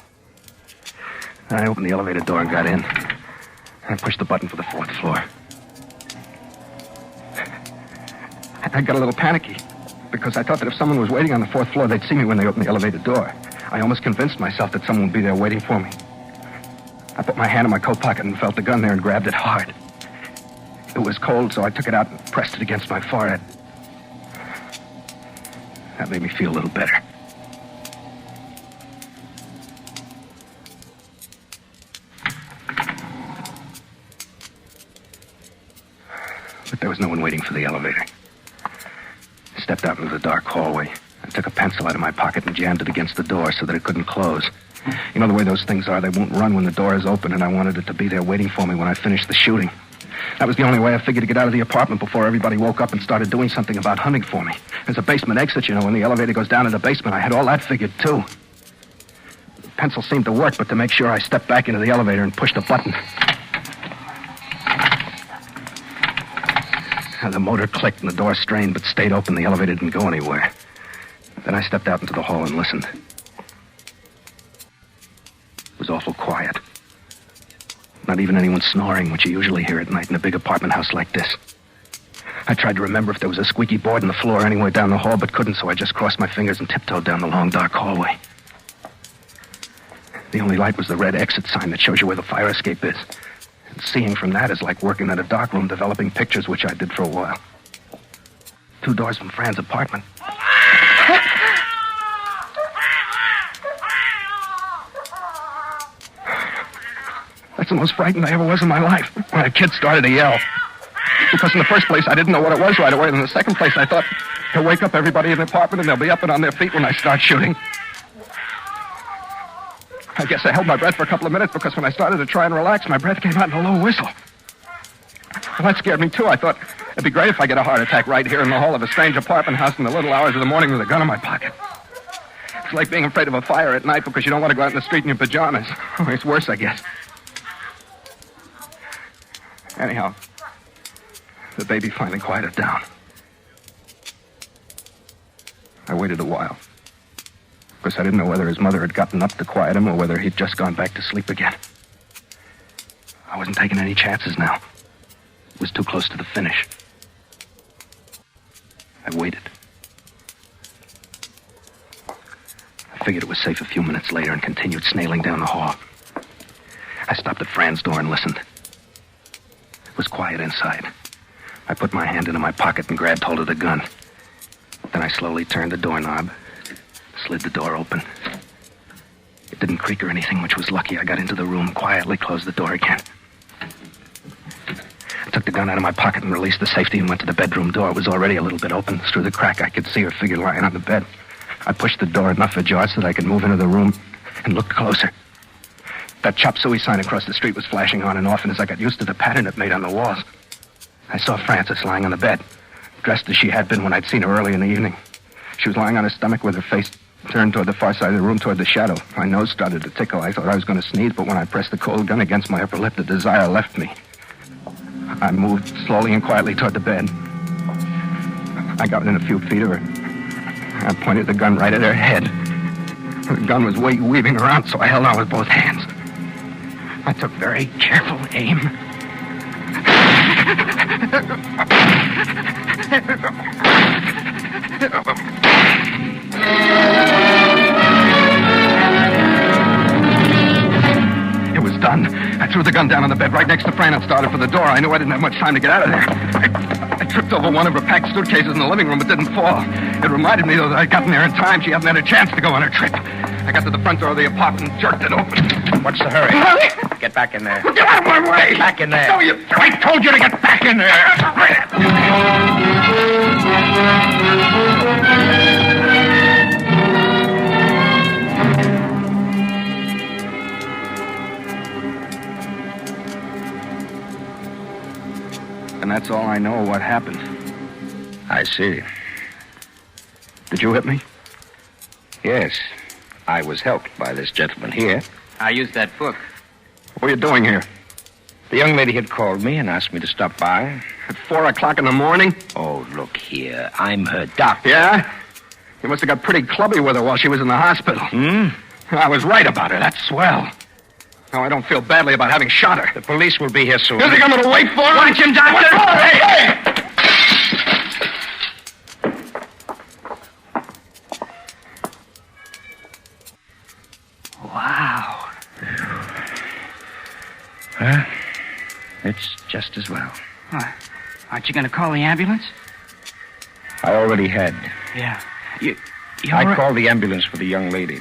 Then I opened the elevator door and got in. I pushed the button for the 4th floor. I got a little panicky because I thought that if someone was waiting on the 4th floor, they'd see me when they opened the elevator door. I almost convinced myself that someone would be there waiting for me. I put my hand in my coat pocket and felt the gun there and grabbed it hard. It was cold, so I took it out and pressed it against my forehead. That made me feel a little better. But there was no one waiting for the elevator. I stepped out into the dark hallway. I took a pencil out of my pocket and jammed it against the door so that it couldn't close. You know the way those things are, they won't run when the door is open, and I wanted it to be there waiting for me when I finished the shooting. That was the only way I figured to get out of the apartment before everybody woke up and started doing something about hunting for me. There's a basement exit, you know, when the elevator goes down to the basement. I had all that figured, too. The pencil seemed to work, but to make sure, I stepped back into the elevator and pushed a button. The motor clicked and the door strained, but stayed open. The elevator didn't go anywhere. Then I stepped out into the hall and listened. It was awful quiet. Not even anyone snoring, which you usually hear at night in a big apartment house like this. I tried to remember if there was a squeaky board in the floor anywhere down the hall, but couldn't, so I just crossed my fingers and tiptoed down the long, dark hallway. The only light was the red exit sign that shows you where the fire escape is. And seeing from that is like working at a darkroom developing pictures, which I did for a while. 2 doors from Fran's apartment. That's the most frightened I ever was in my life, when a kid started to yell. Because in the first place, I didn't know what it was right away. And in the second place, I thought, he'll wake up everybody in the apartment and they'll be up and on their feet when I start shooting. I guess I held my breath for a couple of minutes because when I started to try and relax, my breath came out in a low whistle. Well, that scared me, too. I thought, it'd be great if I get a heart attack right here in the hall of a strange apartment house in the little hours of the morning with a gun in my pocket. It's like being afraid of a fire at night because you don't want to go out in the street in your pajamas. Oh, it's worse, I guess. Anyhow, the baby finally quieted down. I waited a while. Because I didn't know whether his mother had gotten up to quiet him or whether he'd just gone back to sleep again. I wasn't taking any chances now. It was too close to the finish. I waited. I figured it was safe a few minutes later and continued snailing down the hall. I stopped at Fran's door and listened. It was quiet inside. I put my hand into my pocket and grabbed hold of the gun. Then I slowly turned the doorknob, slid the door open. It didn't creak or anything, which was lucky. I got into the room, quietly closed the door again. I took the gun out of my pocket and released the safety and went to the bedroom door. It was already a little bit open. Through the crack, I could see her figure lying on the bed. I pushed the door enough ajar so that I could move into the room and look closer. That chop suey sign across the street was flashing on and off, and as I got used to the pattern it made on the walls, I saw Frances lying on the bed, dressed as she had been when I'd seen her early in the evening. She was lying on her stomach with her face turned toward the far side of the room, toward the shadow. My nose started to tickle. I thought I was going to sneeze, but when I pressed the cold gun against my upper lip, the desire left me. I moved slowly and quietly toward the bed. I got within a few feet of her. I pointed the gun right at her head. The gun was weaving around, so I held on with both hands. I took very careful aim. It was done. I threw the gun down on the bed right next to Fran and started for the door. I knew I didn't have much time to get out of there. I tripped over one of her packed suitcases in the living room, but didn't fall. It reminded me, though, that I'd gotten there in time. She hadn't had a chance to go on her trip. I got to the front door of the apartment and jerked it open. What's the hurry? Get back in there. Get out of my way! Get back in there. No, I told you to get back in there! And that's all I know of what happened. I see. Did you hit me? Yes. I was helped by this gentleman here. I used that book. What are you doing here? The young lady had called me and asked me to stop by. At 4 o'clock in the morning? Oh, look here. I'm her doctor. Yeah? You must have got pretty clubby with her while she was in the hospital. I was right about her. That's swell. Now, I don't feel badly about having shot her. The police will be here soon. You think I'm going to wait for her? Watch him, doctor! Hey! It's just as well. What? Aren't you going to call the ambulance? I already had. Yeah. I called the ambulance for the young lady.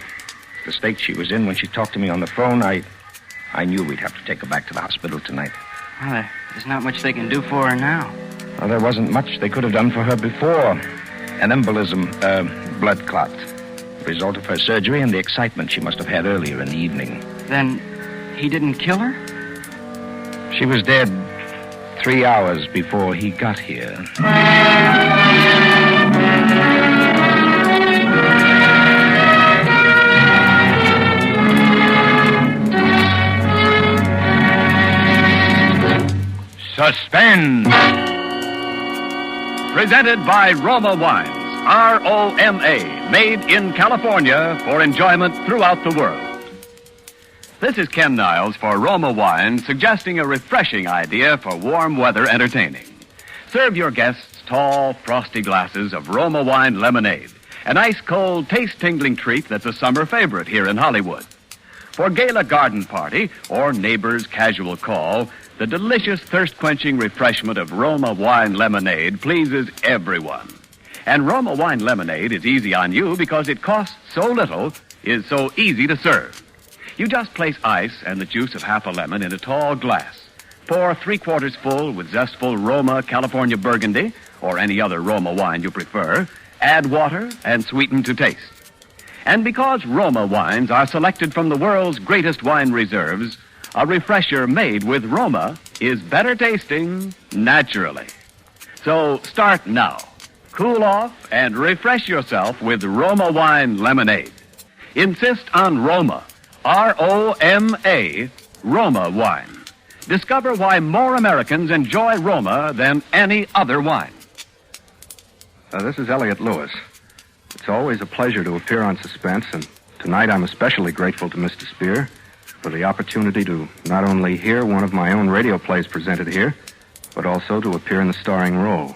The state she was in when she talked to me on the phone, I knew we'd have to take her back to the hospital tonight. Well, there's not much they can do for her now. Well, there wasn't much they could have done for her before. An embolism, blood clot. The result of her surgery and the excitement she must have had earlier in the evening. Then he didn't kill her? She was dead 3 hours before he got here. Suspense. Presented by Roma Wines, R-O-M-A, made in California for enjoyment throughout the world. This is Ken Niles for Roma Wines, suggesting a refreshing idea for warm weather entertaining. Serve your guests tall, frosty glasses of Roma Wine lemonade, an ice-cold, taste-tingling treat that's a summer favorite here in Hollywood. For gala garden party or neighbor's casual call, the delicious thirst-quenching refreshment of Roma Wine lemonade pleases everyone. And Roma Wine lemonade is easy on you because it costs so little, is so easy to serve. You just place ice and the juice of half a lemon in a tall glass. Pour 3/4 full with zestful Roma California Burgundy or any other Roma wine you prefer. Add water and sweeten to taste. And because Roma wines are selected from the world's greatest wine reserves, a refresher made with Roma is better tasting naturally. So start now. Cool off and refresh yourself with Roma Wine lemonade. Insist on Roma, R-O-M-A, Roma Wine. Discover why more Americans enjoy Roma than any other wine. This is Elliot Lewis. It's always a pleasure to appear on Suspense, and tonight I'm especially grateful to Mr. Spear for the opportunity to not only hear one of my own radio plays presented here, but also to appear in the starring role.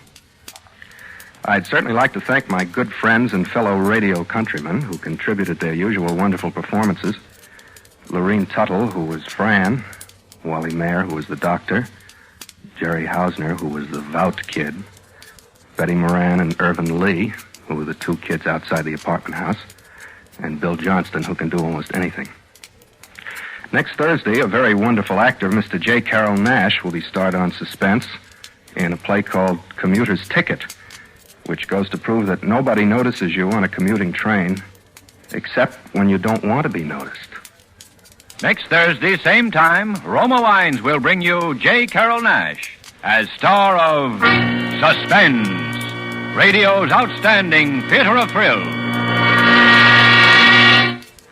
I'd certainly like to thank my good friends and fellow radio countrymen who contributed their usual wonderful performances. Lorene Tuttle, who was Fran, Wally Mayer, who was the doctor, Jerry Hausner, who was the Vout kid, Betty Moran and Irvin Lee, who were the two kids outside the apartment house, and Bill Johnston, who can do almost anything. Next Thursday, a very wonderful actor, Mr. J. Carroll Nash, will be starred on Suspense in a play called Commuter's Ticket, which goes to prove that nobody notices you on a commuting train except when you don't want to be noticed. Next Thursday, same time, Roma Wines will bring you J. Carroll Nash as star of Suspense, radio's outstanding theater of thrills.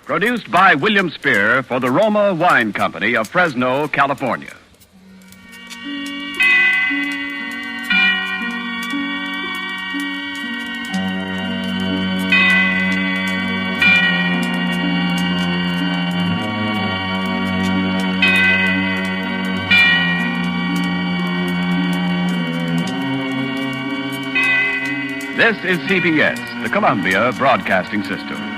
Produced by William Spear for the Roma Wine Company of Fresno, California. This is CBS, the Columbia Broadcasting System.